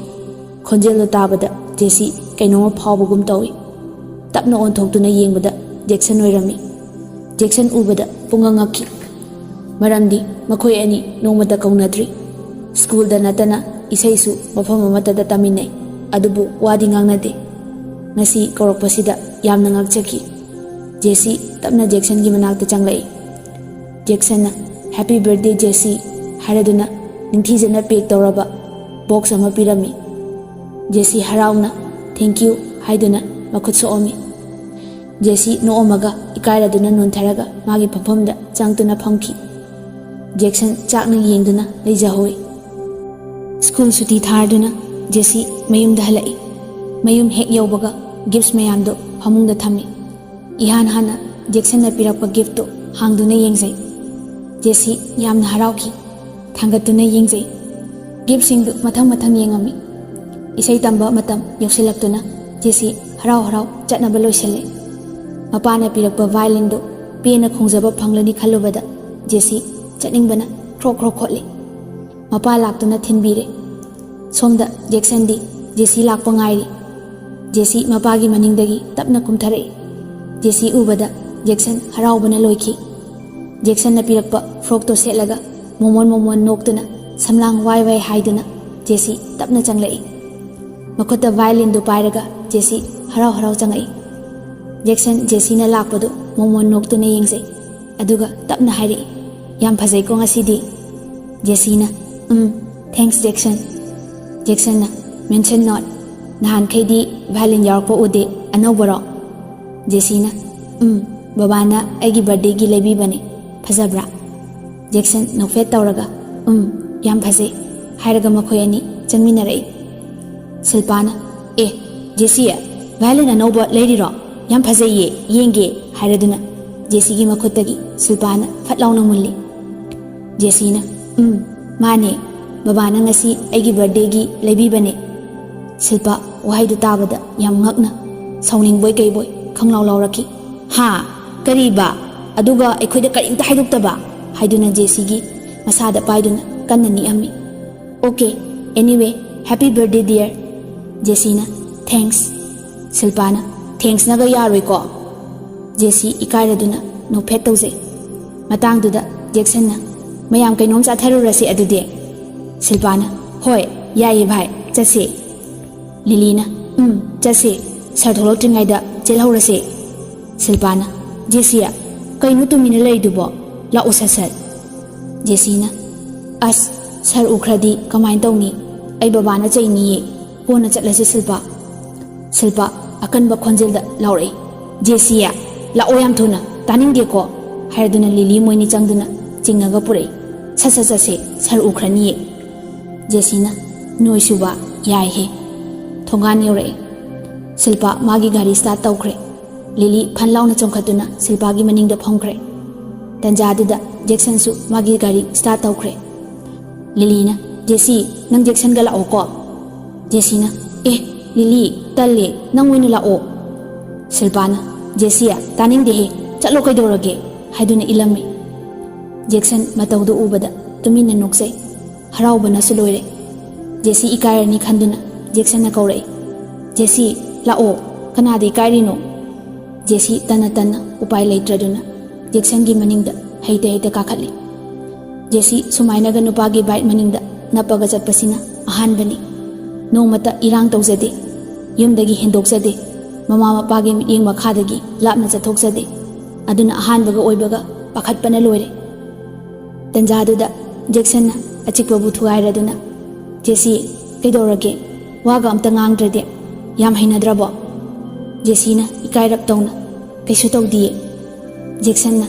ꯈꯣꯟꯖꯦꯜꯗꯨ ꯇꯥꯕꯗ ꯖꯦꯁꯤ ꯀꯩꯅꯣꯝꯃ ꯐꯥꯎꯕꯒꯨꯝ ꯇꯧꯏ꯫ ꯇꯞꯅ ꯑꯣꯟꯊꯣꯛꯇꯨꯅ ꯌꯦꯡꯕꯗ ꯖꯦꯛꯁꯟ ꯑꯣꯏꯔꯝꯃꯤ꯫ ꯖꯦꯛꯁꯟ ꯎꯕꯗ ꯄꯨꯡꯉꯛ ꯉꯛꯈꯤ꯫ ꯃꯔꯝꯗꯤ ꯃꯈꯣꯏ ꯑꯅꯤ ꯅꯣꯡꯃꯇ ꯀꯧꯅꯗ꯭ꯔꯤ꯫ ꯁ꯭ꯀꯨꯜꯗ ꯅꯠꯇꯅ ꯏꯁꯩꯁꯨ ꯃꯐꯝ ꯑꯃꯠꯇꯗ ꯇꯝꯃꯤꯟꯅꯩ, ꯑꯗꯨꯕꯨ ꯋꯥꯗꯤ ꯉꯥꯡꯅꯗꯦ꯫ ꯉꯁꯤ ꯀꯧꯔꯛꯄꯁꯤꯗ ꯌꯥꯝꯅ ꯉꯛꯆꯈꯤ꯫ ꯖꯦꯁꯤ ꯇꯞꯅ ꯖꯦꯛꯁꯟꯒꯤ ꯃꯅꯥꯛꯇ ꯆꯪꯂꯛꯏ꯫ ꯖꯦꯛꯁꯟꯅ ꯍꯦꯄꯤ ꯕꯔꯊꯗꯦ ꯖꯦꯁꯤ ꯍꯥꯏꯔꯗꯨꯅ ꯅꯤꯡꯊꯤꯖꯅ ꯄꯦꯛ ꯇꯧꯔꯕ ꯕꯣꯛꯁ ꯑꯃ ꯄꯤꯔꯝꯃꯤ꯫ ꯖꯦꯁꯤ ꯍꯔꯥꯎꯅ ꯊꯦꯡꯛ ꯌꯨ ꯍꯥꯏꯗꯨꯅ ꯃꯈꯨꯠ ꯁꯣꯛꯑꯝꯃꯤ꯫ ꯖꯦꯁꯤ ꯅꯣꯛꯑꯝꯃꯒ ꯏꯀꯥꯏꯔꯗꯨꯅ ꯅꯣꯟꯊꯔꯒ ꯃꯥꯒꯤ ꯐꯝꯐꯝꯗ ꯆꯪꯗꯨꯅ ꯐꯝꯈꯤ꯫ ꯖꯦꯛꯁꯟ ꯆꯥꯛꯅ ꯌꯦꯡꯗꯨꯅ ꯂꯩꯖꯍꯧꯏ꯫ ꯁ꯭ꯀꯨꯜ ꯁꯨꯇꯤ ꯊꯥꯔꯗꯨꯅ ꯖꯦꯁꯤ ꯃꯌꯨꯝꯗ ꯍꯜꯂꯛꯏ꯫ ꯃꯌꯨꯝ ꯍꯦꯛ ꯌꯧꯕꯒ ꯒꯤꯐꯠꯁ ꯃꯌꯥꯝꯗꯣ ꯐꯃꯨꯡꯗ ꯊꯝꯃꯤ꯫ ꯏꯍꯥꯟ ꯍꯥꯟꯅ ꯖꯦꯛꯁꯟꯅ ꯄꯤꯔꯛꯄ ꯒꯤꯐꯠꯇꯨ ꯍꯥꯡꯗꯨꯅ ꯌꯦꯡꯖꯩ꯫ ꯖꯦꯁꯤ ꯌꯥꯝꯅ ꯍꯔꯥꯎꯈꯤ꯫ ꯊꯥꯡꯒꯠꯇꯨꯅ ꯌꯦꯡꯖꯩ꯫ ꯒꯤꯐꯠꯁꯤꯡꯗꯨ ꯃꯊꯪ ꯃꯊꯪ ꯌꯦꯡꯉꯝꯃꯤ꯫ ꯏꯁꯩ ꯇꯝꯕ ꯃꯇꯝ ꯌꯧꯁꯤꯜꯂꯛꯇꯨꯅ ꯖꯦꯁꯤ ꯍꯔꯥꯎ ꯍꯔꯥꯎ ꯆꯠꯅꯕ ꯂꯣꯏꯁꯤꯜꯂꯦ꯫ ꯃꯄꯥꯅ ꯄꯤꯔꯛꯄ ꯚꯥꯏꯂꯤꯟꯗꯨ ꯄꯦꯟꯅ ꯈꯣꯡꯖꯕ ꯐꯪꯂꯅꯤ ꯈꯜꯂꯨꯕꯗ ꯖꯦꯁꯤ ꯆꯠꯅꯤꯡꯕꯅ ꯈ꯭ꯔꯣꯛ ꯈ꯭ꯔꯣꯛ ꯈꯣꯠꯂꯤ꯫ ꯃꯄꯥ ꯂꯥꯛꯇꯨꯅ ꯊꯤꯟꯕꯤꯔꯦ꯫ ꯁꯣꯝꯗ ꯖꯦꯛꯁꯟꯗꯤ ꯖꯦꯁꯤ ꯂꯥꯛꯄ ꯉꯥꯏꯔꯤ꯫ ꯖꯦꯁꯤ ꯃꯄꯥꯒꯤ ꯃꯅꯤꯡꯗꯒꯤ ꯇꯞꯅ ꯀꯨꯝꯊꯔꯛꯏ꯫ ꯖꯦꯁꯤ ꯎꯕꯗ ꯖꯦꯛꯁꯟ ꯍꯔꯥꯎꯕꯅ ꯂꯣꯏꯈꯤ꯫ ꯖꯦꯛꯁꯟꯅ ꯄꯤꯔꯛꯄ ꯐ꯭ꯔꯣꯛꯇꯣ ꯁꯦꯠꯂꯒ ꯃꯣꯃꯣꯟ ꯃꯣꯃꯣꯟ ꯅꯣꯛꯇꯨꯅ ꯁꯝꯂꯥꯡ ꯋꯥꯏ ꯋꯥꯏ ꯍꯥꯏꯗꯨꯅ ꯖꯦꯁꯤ ꯇꯞꯅ ꯆꯪꯂꯛꯏ꯫ ꯃꯈꯨꯠꯇ ꯚꯥꯏꯂꯤꯟꯗꯨ ꯄꯥꯏꯔꯒ ꯖꯦꯁꯤ ꯍꯔꯥꯎ ꯍꯔꯥꯎ ꯆꯪꯉꯛꯏ꯫ ꯖꯦꯛꯁꯟ ꯖꯦꯁꯤꯅ ꯂꯥꯛꯄꯗꯨ ꯃꯣꯃꯣꯟ ꯅꯣꯛꯇꯨꯅ ꯌꯦꯡꯖꯩ꯫ ꯑꯗꯨꯒ ꯇꯞꯅ ꯍꯥꯏꯔꯛꯏ, ꯌꯥꯝ ꯐꯖꯩꯀꯣ ꯉꯁꯤꯗꯤ꯫ ꯖꯦꯁꯤꯅ ꯊꯦꯡꯛꯁ ꯖꯦꯛꯁꯟ꯫ ꯖꯦꯛꯁꯟꯅ ꯃꯦꯟꯁꯟ ꯅꯣꯠ, ꯅꯍꯥꯟꯈꯩꯗꯤ ꯚꯥꯏꯂꯤꯟ ꯌꯥꯎꯔꯛꯄ ꯎꯗꯦ, ꯑꯅꯧꯕꯔꯣ? ꯖꯦꯁꯤꯅ ꯕꯕꯥꯅ ꯑꯩꯒꯤ ꯕꯔꯊꯗꯦꯒꯤ ꯂꯩꯕꯤꯕꯅꯦ, ꯐꯖꯕ꯭ꯔꯥ? ꯖꯦꯛꯁꯟ ꯅꯣꯛꯐꯦꯠ ꯇꯧꯔꯒ ꯌꯥꯝ ꯐꯖꯩ ꯍꯥꯏꯔꯒ ꯃꯈꯣꯏ ꯑꯅꯤ ꯆꯪꯃꯤꯟꯅꯔꯛꯏ꯫ ꯁꯤꯜꯄꯥꯅ ꯖꯦꯁꯤ ꯚꯥꯏꯂꯤꯟ ꯑꯅꯧꯕ ꯂꯩꯔꯤꯔꯣ? ꯌꯥꯝ ꯐꯖꯩꯌꯦ, ꯌꯦꯡꯒꯦ ꯍꯥꯏꯔꯗꯨꯅ ꯖꯦꯁꯤꯒꯤ ꯃꯈꯨꯠꯇꯒꯤ ꯁꯤꯜꯄꯥꯅ ꯐꯠ ꯂꯥꯎꯅ ꯃꯨꯜꯂꯤ꯫ ꯖꯦꯁꯤꯅ ꯃꯥꯅꯦ, ꯕꯕꯥꯅ ꯉꯁꯤ ꯑꯩꯒꯤ ꯕꯔꯊꯗꯦꯒꯤ ꯂꯩꯕꯤꯕꯅꯦ꯫ ꯁꯤꯜꯄꯥ ꯋꯥꯍꯩꯗꯨ ꯇꯥꯕꯗ ꯌꯥꯝ ꯉꯛꯅ ꯁꯥꯎꯅꯤꯡꯕꯣꯏ ꯀꯩꯕꯣꯏ ꯈꯪꯂꯥꯎ ꯂꯥꯎꯔꯛꯈꯤ꯫ ꯍꯥ ꯀꯔꯤꯕ? ꯑꯗꯨꯒ ꯑꯩꯈꯣꯏꯗ ꯀꯔꯤꯝꯇ ꯍꯥꯏꯗꯣꯛꯇꯕ ꯍꯥꯏꯗꯨꯅ ꯖꯦꯁꯤꯒꯤ ꯃꯁꯥꯗ ꯄꯥꯏꯗꯨꯅ ꯀꯟꯅ ꯅꯤꯛꯑꯝꯃꯤ꯫ Okay, anyway happy birthday dear. ꯖꯦꯁꯤꯅ ꯊꯦꯡꯛꯁ꯫ ꯁꯤꯜꯄꯥꯅ ꯊꯦꯡꯛꯁꯅꯒ ꯌꯥꯔꯣꯏꯀꯣ꯫ ꯖꯦꯁꯤ ꯏꯀꯥꯏꯔꯗꯨꯅ ꯅꯣꯛꯐꯦꯠ ꯇꯧꯖꯩ꯫ ꯃꯇꯥꯡꯗꯨꯗ ꯖꯦꯛꯁꯟꯅ ꯃꯌꯥꯝ ꯀꯩꯅꯣꯝ ꯆꯥꯊꯔꯨꯔꯁꯦ ꯑꯗꯨꯗꯤ꯫ ꯁꯤꯜꯄꯥꯅ ꯍꯣꯏ ꯌꯥꯏꯌꯦ ꯚꯥꯏ, ꯆꯠꯁꯦ꯫ ꯂꯤꯂꯤꯅ ꯆꯠꯁꯦ ꯁꯔ ꯊꯣꯛꯂꯛꯇ꯭ꯔꯤꯉꯩꯗ ꯆꯦꯜꯍꯧꯔꯁꯦ ꯁꯤꯜꯄꯥꯅ ꯖꯦꯁꯤꯌꯥ ꯀꯩꯅꯣ ꯇꯨꯃꯤꯟꯅ ꯂꯩꯔꯤꯗꯨꯕꯣ ꯂꯥꯛꯑꯣ ꯁꯠ ꯁꯠ ꯖꯦꯁꯤꯅ ꯑꯁ ꯁꯔ ꯎꯈ꯭ꯔꯗꯤ ꯀꯃꯥꯏꯅ ꯇꯧꯅꯤ ꯑꯩ ꯕꯕꯥꯅ ꯆꯩꯅꯤꯌꯦ ꯀꯣꯟꯅ ꯆꯠꯂꯁꯤ ꯁꯤꯜꯄꯥ ꯑꯀꯟꯕ ꯈꯣꯟꯖꯦꯜꯗ ꯂꯥꯎꯔꯛꯏ ꯖꯦꯁꯤꯌꯥ ꯂꯥꯛꯑꯣ ꯌꯥꯝ ꯊꯨꯅ ꯇꯥꯅꯤꯡꯗꯦꯀꯣ ꯍꯥꯏꯔꯗꯨꯅ ꯂꯤꯂꯤ ꯃꯣꯏꯅꯤ ꯆꯪꯗꯨꯅ ꯆꯤꯡꯉꯒ ꯄꯨꯔꯛꯏ ꯁꯠ ꯁꯠ ꯆꯠꯁꯦ ꯁꯔ ꯎꯈ꯭ꯔꯅꯤꯌꯦ ꯖꯦꯁꯤꯅ ꯅꯣꯏꯁꯨꯕ ꯌꯥꯏꯍꯦ ꯊꯣꯡꯒꯥꯟ ꯌꯧꯔꯛꯑꯦ ꯁꯤꯜꯄꯥ ꯃꯥꯒꯤ ꯒꯥꯔꯤ ꯁ꯭ꯇꯥꯔꯠ ꯇꯧꯈ꯭ꯔꯦ ꯂꯤꯂꯤ ꯐꯟ ꯂꯥꯎꯅ ꯆꯣꯡꯈꯠꯇꯨꯅ ꯁꯤꯜꯄꯥꯒꯤ ꯃꯅꯤꯡꯗ ꯐꯝꯈ꯭ꯔꯦ ꯇꯟꯖꯥꯗꯨꯗ ꯖꯦꯛꯁꯟꯁꯨ ꯃꯥꯒꯤ ꯒꯥꯔꯤ ꯁ꯭ꯇꯥꯔꯠ ꯇꯧꯈ꯭ꯔꯦ ꯂꯤꯂꯤꯅ ꯖꯦꯁꯤ ꯅꯪ ꯖꯦꯛꯁꯟꯒ ꯂꯥꯛꯑꯣꯀꯣ ꯖꯦꯁꯤꯅ ꯂꯤꯂꯤ ꯇꯜꯂꯦ ꯅꯪ ꯑꯣꯏꯅ ꯂꯥꯛꯑꯣ ꯁꯤꯜꯄꯥꯅ ꯖꯦꯁꯤꯌꯥ ꯇꯥꯅꯤꯡꯗꯦꯍꯦ ꯆꯠꯂꯣ ꯀꯩꯗꯧꯔꯒꯦ ꯍꯥꯏꯗꯨꯅ ꯏꯜꯂꯝꯃꯤ ꯖꯦꯛꯁꯟ ꯃꯇꯧꯗꯨ ꯎꯕꯗ ꯇꯨꯃꯤꯟꯅ ꯅꯣꯛꯆꯩ ꯍꯔꯥꯎꯕꯅꯁꯨ ꯂꯣꯏꯔꯦ ꯖꯦꯁꯤ ꯏꯀꯥꯏꯔꯅꯤ ꯈꯟꯗꯨꯅ ꯖꯦꯛꯁꯟꯅ ꯀꯧꯔꯛꯏ ꯖꯦꯁꯤ ꯂꯥꯛꯑꯣ ꯀꯅꯥꯗ ꯏꯀꯥꯏꯔꯤꯅꯣ ꯖꯦꯁꯤ ꯇꯟꯅ ꯎꯄꯥꯏ ꯂꯩꯇ꯭ꯔꯗꯨꯅ ꯖꯦꯛꯁꯟꯒꯤ ꯃꯅꯤꯡꯗ ꯍꯩꯇ ꯀꯥꯈꯠꯂꯤ ꯖꯦꯁꯤ ꯁꯨꯃꯥꯏꯅꯒ ꯅꯨꯄꯥꯒꯤ ꯕꯥꯏꯛ ꯃꯅꯤꯡꯗ ꯅꯞꯄꯒ ꯆꯠꯄꯁꯤꯅ ꯑꯍꯥꯟꯕꯅꯤ ꯅꯣꯡꯃꯇ ꯏꯔꯥꯡ ꯇꯧꯖꯗꯦ ꯌꯨꯝꯗꯒꯤ ꯍꯦꯟꯗꯣꯛꯆꯗꯦ ꯃꯃꯥ ꯃꯄꯥꯒꯤ ꯃꯤꯠꯌꯦꯡ ꯃꯈꯥꯗꯒꯤ ꯂꯥꯞꯅ ꯆꯠꯊꯣꯛꯆꯗꯦ ꯑꯗꯨꯅ ꯑꯍꯥꯟꯕꯒ ꯑꯣꯏꯕꯒ ꯄꯥꯈꯠꯄꯅ ꯂꯣꯏꯔꯦ ꯇꯟꯖꯥꯗꯨꯗ ꯖꯦꯛꯁꯟꯅ ꯑꯆꯤꯛꯄꯕꯨ ꯊꯨꯒꯥꯏꯔꯗꯨꯅ ꯖꯦꯁꯤ ꯀꯩꯗꯧꯔꯒꯦ ꯋꯥꯒ ꯑꯝꯇ ꯉꯥꯡꯗ꯭ꯔꯗꯤ ꯌꯥꯝ ꯍꯩꯅꯗ꯭ꯔꯕꯣ ꯖꯦꯁꯤꯅ ꯏꯀꯥꯏꯔꯞ ꯇꯧꯅ ꯀꯩꯁꯨ ꯇꯧꯗꯤꯌꯦ ꯖꯦꯛꯁꯟꯅ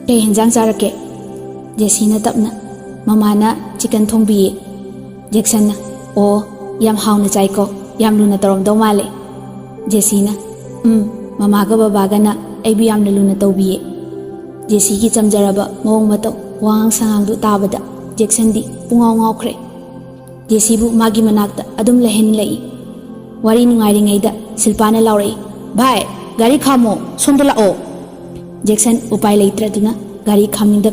ꯀꯩ ꯍꯦꯟꯖꯥꯡ ꯆꯥꯔꯛꯀꯦ ꯖꯦꯁꯤꯅ ꯇꯞꯅ ꯃꯃꯥꯅ ꯆꯤꯀꯟ ꯊꯣꯡꯕꯤꯌꯦ ꯖꯦꯛꯁꯟꯅ ꯑꯣ ꯌꯥꯝ ꯍꯥꯎꯅ ꯆꯥꯏꯀꯣ ꯌꯥꯝ ꯂꯨꯅ ꯇꯧꯔꯝꯗꯧ ꯃꯥꯜꯂꯦ ꯖꯦꯁꯤꯅ ꯃꯃꯥꯒ ꯕꯕꯥꯒꯅ ꯑꯩꯕꯨ ꯌꯥꯝꯅ ꯂꯨꯅ ꯇꯧꯕꯤꯌꯦ ꯖꯦꯁꯤꯒꯤ ꯆꯝꯖꯔꯕ ꯃꯑꯣꯡ ꯃꯇꯧ ꯋꯥꯉꯥꯡ ꯁꯉꯥꯡꯗꯨ ꯇꯥꯕꯗ ꯖꯦꯛꯁꯟꯗꯤ ꯄꯨꯡꯉꯥꯎ ꯉꯥꯎꯈ꯭ꯔꯦ ꯖꯦꯁꯤꯕꯨ ꯃꯥꯒꯤ ꯃꯅꯥꯛꯇ ꯑꯗꯨꯝ ꯂꯩꯍꯟꯂꯛꯏ ꯋꯥꯔꯤ ꯅꯨꯡꯉꯥꯏꯔꯤꯉꯩꯗ ꯁꯤꯜꯄꯥꯅ ꯂꯥꯎꯔꯛꯏ ꯚꯥꯏ ꯒꯥꯔꯤ ꯈꯥꯝꯃꯣ ꯁꯣꯝꯗ ꯂꯥꯛꯑꯣ ꯖꯦꯛꯁꯟ ꯎꯄꯥꯏ ꯂꯩꯇ꯭ꯔꯗꯨꯅ ꯒꯥꯔꯤ ꯈꯥꯝꯅꯤꯡꯗ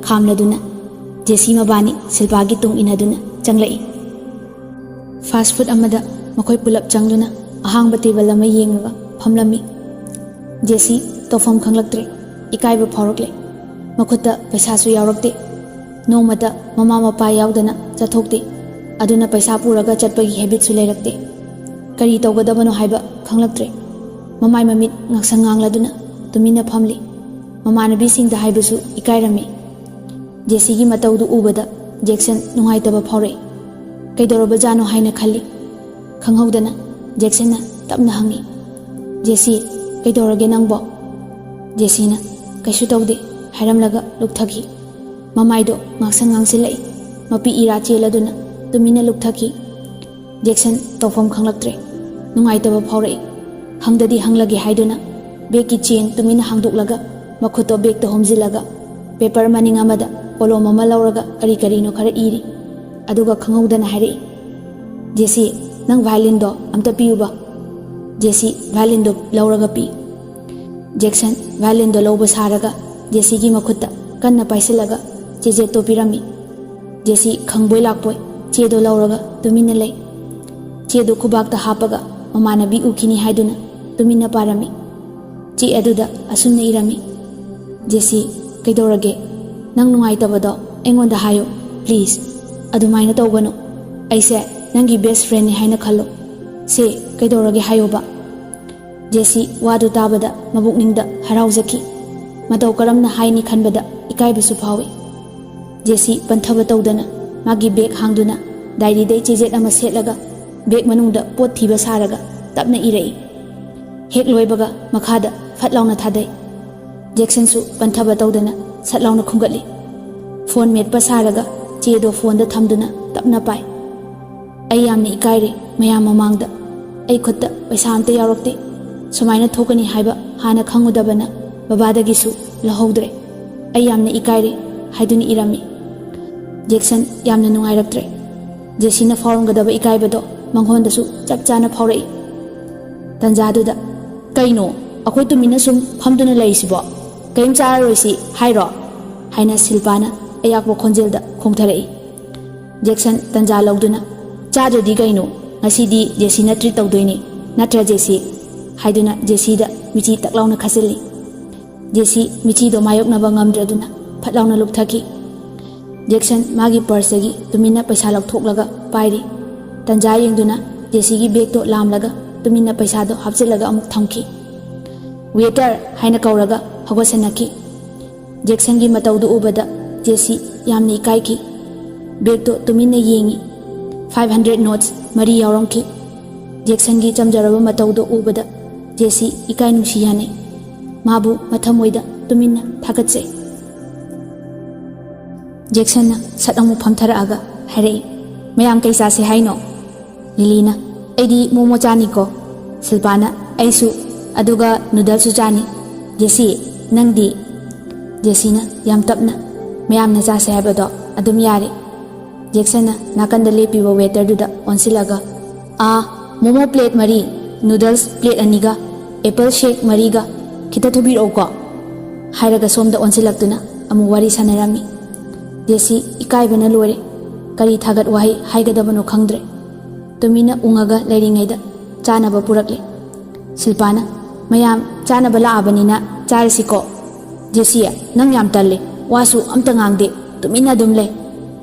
ꯈꯥꯝꯂꯗꯨꯅ ꯖꯦꯁꯤ ꯃꯕꯥꯅꯤ ꯁꯤꯜꯄꯥꯒꯤ ꯇꯨꯡ ꯏꯟꯅꯗꯨꯅ ꯆꯪꯂꯛꯏ ꯐꯥꯁ ꯐꯨꯗ ꯑꯃꯗ ꯃꯈꯣꯏ ꯄꯨꯂꯞ ꯆꯪꯗꯨꯅ ꯑꯍꯥꯡꯕ ꯇꯦꯕꯜ ꯑꯃ ꯌꯦꯡꯂꯒ ꯐꯝꯂꯝꯃꯤ ꯖꯦꯁꯤ ꯇꯧꯐꯝ ꯈꯪꯂꯛꯇ꯭ꯔꯦ ꯏꯀꯥꯏꯕ ꯐꯥꯎꯔꯛꯂꯦ ꯃꯈꯨꯠꯇ ꯄꯩꯁꯥꯁꯨ ꯌꯥꯎꯔꯛꯇꯦ ꯅꯣꯡꯃꯇ ꯃꯃꯥ ꯃꯄꯥ ꯌꯥꯎꯗꯅ ꯆꯠꯊꯣꯛꯇꯦ ꯑꯗꯨꯅ ꯄꯩꯁꯥ ꯄꯨꯔꯒ ꯆꯠꯄꯒꯤ ꯍꯦꯕꯤꯠꯁꯨ ꯂꯩꯔꯛꯇꯦ ꯀꯔꯤ ꯇꯧꯒꯗꯕꯅꯣ ꯍꯥꯏꯕ ꯈꯪꯂꯛꯇ꯭ꯔꯦ ꯃꯃꯥꯏ ꯃꯃꯤꯠ ꯉꯥꯡꯁꯪ ꯉꯥꯡꯂꯗꯨꯅ ꯇꯨꯃꯤꯟꯅ ꯐꯝꯂꯤ ꯃꯃꯥꯟꯅꯕꯤꯁꯤꯡꯗ ꯍꯥꯏꯕꯁꯨ ꯏꯀꯥꯏꯔꯝꯃꯤ ꯖꯦꯁꯤꯒꯤ ꯃꯇꯧꯗꯨ ꯎꯕꯗ ꯖꯦꯛꯁꯟ ꯅꯨꯡꯉꯥꯏꯇꯕ ꯐꯥꯎꯔꯛꯏ ꯀꯩꯗꯧꯔꯕꯖꯥꯠꯅꯣ ꯍꯥꯏꯅ ꯈꯜꯂꯤ ꯈꯪꯍꯧꯗꯅ ꯖꯦꯛꯁꯟꯅ ꯇꯞꯅ ꯍꯪꯉꯤ ꯖꯦꯁꯤ ꯀꯩꯗꯧꯔꯒꯦ ꯅꯪꯕꯣ ꯖꯦꯁꯤꯅ ꯀꯩꯁꯨ ꯇꯧꯗꯦ ꯍꯥꯏꯔꯝꯂꯒ ꯂꯨꯛꯊꯈꯤ ꯃꯃꯥꯏꯗꯣ ꯉꯥꯡꯁꯪ ꯉꯥꯡꯁꯤꯜꯂꯛꯏ ꯃꯄꯤ ꯏꯔꯥ ꯆꯦꯜꯂꯗꯨꯅ ꯇꯨꯃꯤꯟꯅ ꯂꯨꯛꯊꯈꯤ ꯖꯦꯛꯁꯟ ꯇꯧꯐꯝ ꯈꯪꯂꯛꯇ꯭ꯔꯦ ꯅꯨꯡꯉꯥꯏꯇꯕ ꯐꯥꯎꯔꯛꯏ ꯍꯪꯗꯗꯤ ꯍꯪꯂꯒꯦ ꯍꯥꯏꯗꯨꯅ ꯕꯦꯒꯀꯤ ꯆꯦꯟ ꯇꯨꯃꯤꯟꯅ ꯍꯥꯡꯗꯣꯛꯂꯒ ꯃꯈꯨꯠꯇꯣ ꯕꯦꯒꯇ ꯍꯣꯝꯖꯤꯜꯂꯒ ꯄꯦꯄꯔ ꯃꯅꯤꯡ ꯑꯃꯗ ꯀꯣꯂꯣꯝ ꯑꯃ ꯂꯧꯔꯒ ꯀꯔꯤꯅꯣ ꯈꯔ ꯏꯔꯤ ꯑꯗꯨꯒ ꯈꯪꯍꯧꯗꯅ ꯍꯥꯏꯔꯛꯏ ꯖꯦꯁꯤ ꯅꯪ ꯚꯥꯏꯂꯤꯟꯗꯣ ꯑꯝꯇ ꯄꯤꯌꯨꯕ ꯖꯦꯁꯤ ꯚꯥꯏꯂꯤꯟꯗꯣ ꯂꯧꯔꯒ ꯄꯤ ꯖꯦꯛꯁꯟ ꯚꯥꯏꯂꯤꯟꯗꯣ ꯂꯧꯕ ꯁꯥꯔꯒ ꯖꯦꯁꯤꯒꯤ ꯃꯈꯨꯠꯇ ꯀꯟꯅ ꯄꯥꯏꯁꯤꯜꯂꯒ ꯆꯦꯖꯦꯠꯇꯣ ꯄꯤꯔꯝꯃꯤ ꯖꯦꯁꯤ ꯈꯪꯕꯣꯏ ꯂꯥꯛꯄꯣꯏ ꯆꯦꯗꯣ ꯂꯧꯔꯒ ꯇꯨꯃꯤꯟꯅ ꯂꯩ ꯆꯦꯗꯣ ꯈꯨꯕꯥꯛꯇ ꯍꯥꯞꯄꯒ ꯃꯃꯥꯟꯅꯕꯤ ꯎꯈꯤꯅꯤ ꯍꯥꯏꯗꯨꯅ ꯇꯨꯃꯤꯟꯅ ꯄꯥꯔꯝꯃꯤ ꯆꯦ ꯑꯗꯨꯗ ꯑꯁꯨꯝꯅ ꯏꯔꯝꯃꯤ ꯖꯦꯁꯤ ꯀꯩꯗꯧꯔꯒꯦ ꯅꯪ ꯅꯨꯡꯉꯥꯏꯇꯕꯗꯣ ꯑꯩꯉꯣꯟꯗ ꯍꯥꯏꯌꯨ ꯄ꯭ꯂꯤꯖ ꯑꯗꯨꯃꯥꯏꯅ ꯇꯧꯒꯅꯨ ꯑꯩꯁꯦ ꯅꯪꯒꯤ ꯕꯦꯁ ꯐ꯭ꯔꯦꯟꯅꯤ ꯍꯥꯏꯅ ꯈꯜꯂꯣ ꯁꯦ ꯀꯩꯗꯧꯔꯒꯦ ꯍꯥꯏꯌꯣꯕ ꯖꯦꯁꯤ ꯋꯥꯗꯨ ꯇꯥꯕꯗ ꯃꯕꯨꯛꯅꯤꯡꯗ ꯍꯔꯥꯎꯖꯈꯤ ꯃꯇꯧ ꯀꯔꯝꯅ ꯍꯥꯏꯅꯤ ꯈꯟꯕꯗ ꯏꯀꯥꯏꯕꯁꯨ ꯐꯥꯎꯏ ꯖꯦꯁꯤ ꯄꯟꯊꯕ ꯇꯧꯗꯅ ꯃꯥꯒꯤ ꯕꯦꯒ ꯍꯥꯡꯗꯨꯅ ꯗꯥꯏꯔꯤꯗꯩ ꯆꯦꯖꯦꯠ ꯑꯃ ꯁꯦꯠꯂꯒ ꯕꯦꯒ ꯃꯅꯨꯡꯗ ꯄꯣꯠ ꯊꯤꯕ ꯁꯥꯔꯒ ꯇꯞꯅ ꯏꯔꯛꯏ ꯍꯦꯛ ꯂꯣꯏꯕꯒ ꯃꯈꯥꯗ ꯐꯠ ꯂꯥꯎꯅ ꯊꯥꯗꯩ ꯖꯦꯛꯁꯟꯁꯨ ꯄꯟꯊꯕ ꯇꯧꯗꯅ ꯁꯠ ꯂꯥꯎꯅ ꯈꯨꯝꯒꯠꯂꯤ ꯐꯣꯟ ꯃꯦꯠꯄ ꯁꯥꯔꯒ ꯆꯦꯗꯣ ꯐꯣꯟꯗ ꯊꯝꯗꯨꯅ ꯇꯞꯅ ꯄꯥꯏ ꯑꯩ ꯌꯥꯝꯅ ꯏꯀꯥꯏꯔꯦ ꯃꯌꯥꯝ ꯃꯃꯥꯡꯗ ꯑꯩ ꯈꯨꯠꯇ ꯄꯩꯁꯥ ꯑꯝꯇ ꯌꯥꯎꯔꯛꯇꯦ ꯁꯨꯃꯥꯏꯅ ꯊꯣꯛꯀꯅꯤ ꯍꯥꯏꯕ ꯍꯥꯟꯅ ꯈꯪꯉꯨꯗꯕꯅ ꯕꯕꯥꯗꯒꯤꯁꯨ ꯂꯧꯍꯧꯗ꯭ꯔꯦ ꯑꯩ ꯌꯥꯝꯅ ꯏꯀꯥꯏꯔꯦ ꯍꯥꯏꯗꯨꯅ ꯏꯔꯝꯃꯤ ꯖꯦꯛꯁꯟ ꯌꯥꯝꯅ ꯅꯨꯡꯉꯥꯏꯔꯛꯇ꯭ꯔꯦ ꯖꯦꯁꯤꯅ ꯐꯥꯎꯔꯝꯒꯗꯕ ꯏꯀꯥꯏꯕꯗꯣ ꯃꯉꯣꯟꯗꯁꯨ ꯆꯞ ꯆꯥꯅ ꯐꯥꯎꯔꯛꯏ ꯇꯟꯖꯥꯗꯨꯗ ꯀꯩꯅꯣ ꯑꯩꯈꯣꯏ ꯇꯨꯃꯤꯟꯅ ꯁꯨꯝ ꯐꯝꯗꯨꯅ ꯂꯩꯔꯤꯁꯤꯕꯣ ꯀꯔꯤꯝ ꯆꯥꯔꯔꯣꯏꯁꯤ ꯍꯥꯏꯔꯣ ꯍꯥꯏꯅ ꯁꯤꯜꯄꯥꯅ ꯑꯌꯥꯛꯄ ꯈꯣꯟꯖꯦꯜꯗ ꯈꯣꯡꯊꯔꯛꯏ ꯖꯦꯛꯁꯟ ꯇꯟꯖꯥ ꯂꯧꯗꯨꯅ ꯆꯥꯗ꯭ꯔꯗꯤ ꯀꯩꯅꯣ ꯉꯁꯤꯗꯤ ꯖꯦꯁꯤꯅ ꯇ꯭ꯔꯤꯠ ꯇꯧꯗꯣꯏꯅꯤ ꯅꯠꯇ꯭ꯔ ꯖꯦꯁꯤ ꯍꯥꯏꯗꯨꯅ ꯖꯦꯁꯤꯗ ꯃꯤꯆꯤ ꯇꯛ ꯂꯥꯎꯅ ꯈꯥꯁꯤꯜꯂꯤ ꯖꯦꯁꯤ ꯃꯤꯆꯤꯗꯣ ꯃꯥꯌꯣꯛꯅꯕ ꯉꯝꯗ꯭ꯔꯗꯨꯅ ꯐꯠ ꯂꯥꯎꯅ ꯂꯨꯞꯊꯈꯤ ꯖꯦꯛꯁꯟ ꯃꯥꯒꯤ ꯄꯔꯁꯇꯒꯤ ꯇꯨꯃꯤꯟꯅ ꯄꯩꯁꯥ ꯂꯧꯊꯣꯛꯂꯒ ꯄꯥꯏꯔꯤ ꯇꯟꯖꯥ ꯌꯦꯡꯗꯨꯅ जेसीगी बैग तो लामलगा तुमिन्ना पैसादो हापचिलगा अमुक थमखी वेटर हाइना कौरगा हगसनकी जैक्सन की मतौदो उबदा जेसी यामनी इकाइकी बैग तो तुमिन्ना येंगी 500 नोट्स मरी यावरमकी जैक्सन की चमजरबा मतौदो उबदा जेसी इकाई नुसी याने माबू मथमोइदा तुमिन्ना थागतसे जैक्सन सट अमुक फमथरअगा हरे मैम कैसा से हाइनो लिलीना एदी मोमो चानीको शिल्पाना ऐसु अदुगा नूडल्सु चानी जेसी नंगदी जेसीना याम तपना मैम ना चासे हाइबदो अदुम यारे जैक्सन नाकंद लेपीबो वेटर दुदा ओनसिलगा आ मोमो प्लेट मरी नूडल्स प्लेट अनिगा एप्पल शेक मरीगा खिता थुबिरोको हाइरगा सोमदा ओनसिलक्तुना अमु वारी सानरामी जेसी इकाइबना लोरे करी थागत वाही हाइगदबनो खंगद्रे तुमिना उंगागा लेरिंगैदा चानबा पुरकले शिल्पाना मयाम चानबा लाबनिना चारसिको जेसिया नंग याम तल्ले वासु अमता ngang तुमिना दुमले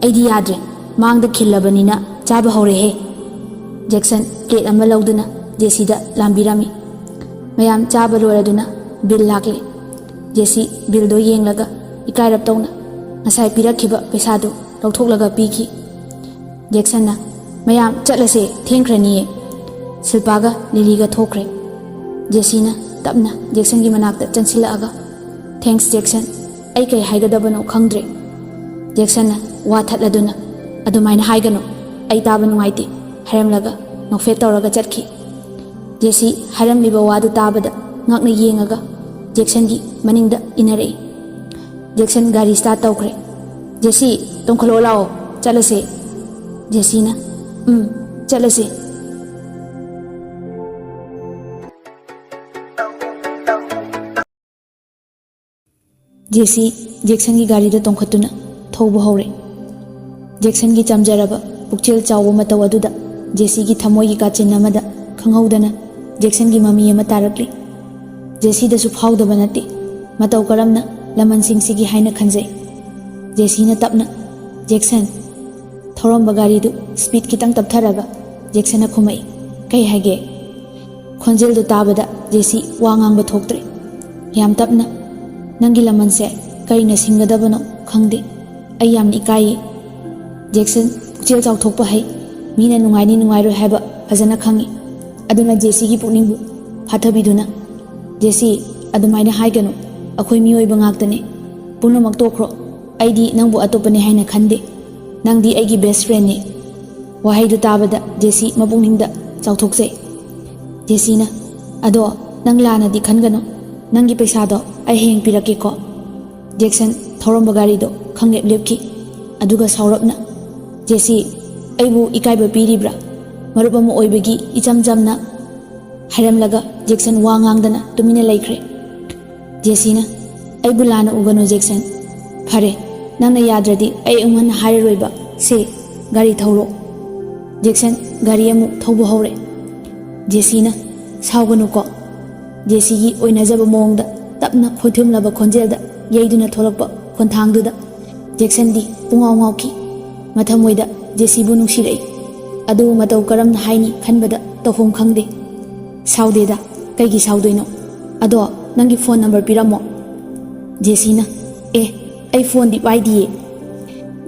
ऐदी याद्रे मांगदा खिल्लबनिना चाबा हौरे हे जैक्सन प्लेट अमा लौदुना जेसीदा लांबिरामी मयाम चाबा लोरदुना बिल लाकले जेसी बिलदो येंगलगा इकाइरब तौना ngasai pirakhiba paisadu lawthoklaga piki Jackson ma'am चलसे थेंख्रनी शिल्पागा लिलीगा थोख्रे जेसीना तपना जैक्सन की मनाक्ता चंसिलगा थैंक्स जैक्सन आई कई हाइगदबनो खंगद्रे जैक्सन वा थटलदुना अदुमाइना हाइगनो आई ताबा नुंगाइते हरमलगा नोफेट तौरगा चटखी जेसी हरमलिबा वादु ताबदा ngakna yengaga जैक्सन की मनिंगदा इनरे जैक्सन गाड़ी स्टार्ट तौख्रे जेसी तोंखलो लाओ चलसे जेसीना चलसे जेसी जैक्सन की गाड़ी तोंखतुना थौब हौरे जैक्सन की चमजरब पुक्चेल चाव मतौ अदुदा जेसी की थमोई की काचिन अमदा खंगौदना जैक्सन की ममी अमा तारकली जेसी दसु फाउदब नते मतौ करमना लमन सिंगसिगी हाइना खंजै जेसीना तपना जैक्सन थौरंब गाड़ी स्पीड खितंग तपथरगा जैक्सन खुमई कई हाइगे खोंजेल ताबदा जेसी वा ngang थोक्त्रे याम तपना नंगी लमन से कई सिंगदबनो खंगदे आई याम इकाई जैक्सन पुक्चेल चाउथोकपा है मीना नुंगाइनी नुंगाइरो हाइबा फजना खंगी अदुना जेसी की पुनिंगबु फाथबिदुना जेसी अदुमाइना हाइगनो अखोई मियोइबा ngakतने पुनमक तोखरो आईदी नंबु अतोपने हाइना खंदे नंगदी आईगी बेस्ट फ्रेंड ने वाहाइदु ताबदा जेसी मबुंगनिंगदा चाउथोकसे जेसीना अदो नंग लानादी खनगनो नंगी पैसादो आई हेंग पिरकेको जैक्सन थौरंब गाड़ीदो खंगेब लेपकी अदुगा सौरपना जेसी आइबु इकाइबा पीरिब्रा मरुप अमा ओइबगी इचमजमना हाइरमलगा जैक्सन वा ngang तुमिना लैख्रे जेसीना आइबु लाना उगनो जैक्सन फरे नंगना याद्रदी आई उमन हाइरोइबा से गाड़ी थौरो जैक्सन गाड़ी अमु थौबो हौरे जेसीना साउगनुको जेसी की ओइनजब मोंगदा तपना खोथुमलबा खोंजेलदा येइदुना थोलकपा खोंथांगदुदा जैक्सन दी पुंगाव ngawki मथमोइदा जेसीबु नुंसिरई अदु मतौ करमना हाइनी खनबदा तोफोम खंगदे साउदेदा कईगी साउदोइनो अदो नंगी फोन नंबर पिरमो जेसीना ए आई फोन दी पाइदिए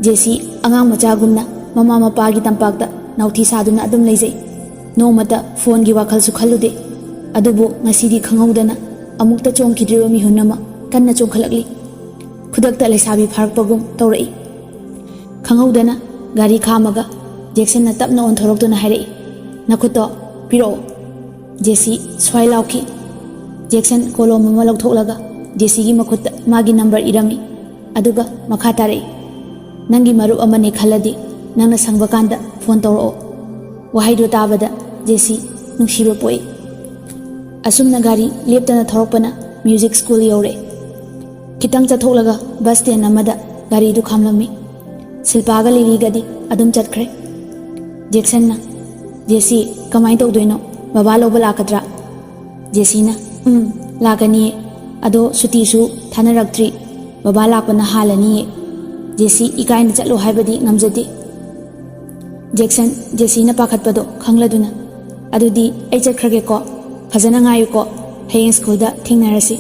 जेसी अंगांग मचागुमना ममा मपागी तंपाकता नाउथी सादुना अदुम लेजै नोमता फोन की वाखलसु खल्लुदे अदुबु ngasiदी खंगौदना अमुक्ता चोंखिद्रिबा मिहुनमा कन्ना चोंखलकली खुदक्ता लेसाबी फारकपगुम तौरई खंगौदना गाड़ी खामगा जैक्सन तपना ओंथोरक्तुना हाइरई नखुतो पिरो जेसी स्वाई लाउकी जैक्सन कोलोम अमा लौथोकलगा जेसी की मखुत मागी नंबर इरमी अदुगा मखा तारई नंगी मरुप अमने खल्लदी नंगना संगबा कांदा फोन तौरओ वाहाइदो ताबदा जेसी नुंसिबा पोई असुमना गाड़ी लेपतना थौरकपना music school you're खितंग चथोकलगा bus stand अमदा गाड़ी दु खामलमी शिल्पागा लिलीगदी अदुम चटख्रे जैक्सनना जेसी कमाई तौदोइनो बाबा लोबा लाकद्रा जेसीना लाकनिए अदो सुतीसु थानरक्त्रि बाबा लाकपना हालनिए जेसी इकाइना चलो हाइबदी ngamjade जैक्सन जेसीना पाखतपदो खंगलदुना ꯑꯗꯨꯗꯤ ꯑꯩ ꯆꯠꯈ꯭ꯔꯒꯦꯀꯣ ꯐꯖꯅ ꯉꯥꯏꯌꯨꯀꯣ ꯍꯌꯦꯡ ꯁ꯭ꯀꯨꯜꯗ ꯊꯦꯡꯅꯔꯁꯤ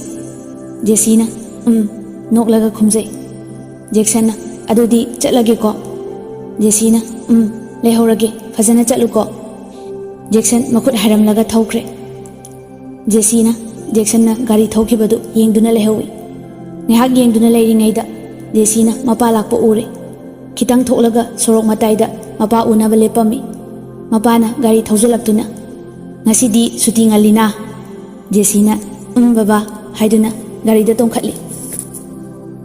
ꯖꯦꯁꯤꯅ ꯅꯣꯛꯂꯒ ꯈꯨꯝꯖꯩ ꯖꯦꯛꯁꯟꯅ ꯑꯗꯨꯗꯤ ꯆꯠꯂꯒꯦꯀꯣ ꯖꯦꯁꯤꯅ ꯂꯩꯍꯧꯔꯒꯦ ꯐꯖꯅ ꯆꯠꯂꯨꯀꯣ ꯖꯦꯛꯁꯟ ꯃꯈꯨꯠ ꯍꯥꯏꯔꯝꯂꯒ ꯊꯧꯈ꯭ꯔꯦ ꯖꯦꯁꯤꯅ ꯖꯦꯛꯁꯟꯅ ꯒꯥꯔꯤ ꯊꯧꯈꯤꯕꯗꯨ ꯌꯦꯡꯗꯨꯅ ꯂꯩꯍꯧꯏ ꯉꯥꯏꯍꯥꯛ ꯌꯦꯡꯗꯨꯅ ꯂꯩꯔꯤꯉꯩꯗ ꯖꯦꯁꯤꯅ ꯃꯄꯥ ꯂꯥꯛꯄ ꯎꯔꯦ ꯈꯤꯇꯪ ꯊꯣꯛꯂꯒ ꯁꯣꯔꯣꯛ ꯃꯇꯥꯏꯗ ꯃꯄꯥ ꯎꯅꯕ ꯂꯦꯞꯄꯝꯃꯤ ꯃꯄꯥꯅ ꯒꯥꯔꯤ ꯊꯧꯖꯤꯜꯂꯛꯇꯨꯅ ꯉꯁꯤꯗꯤ ꯁꯨꯇꯤ ꯉꯜꯂꯤꯅ ꯖꯦꯁꯤꯅ ꯕꯕꯥ ꯍꯥꯏꯗꯨꯅ ꯒꯥꯔꯤꯗ ꯇꯣꯡꯈꯠꯂꯤ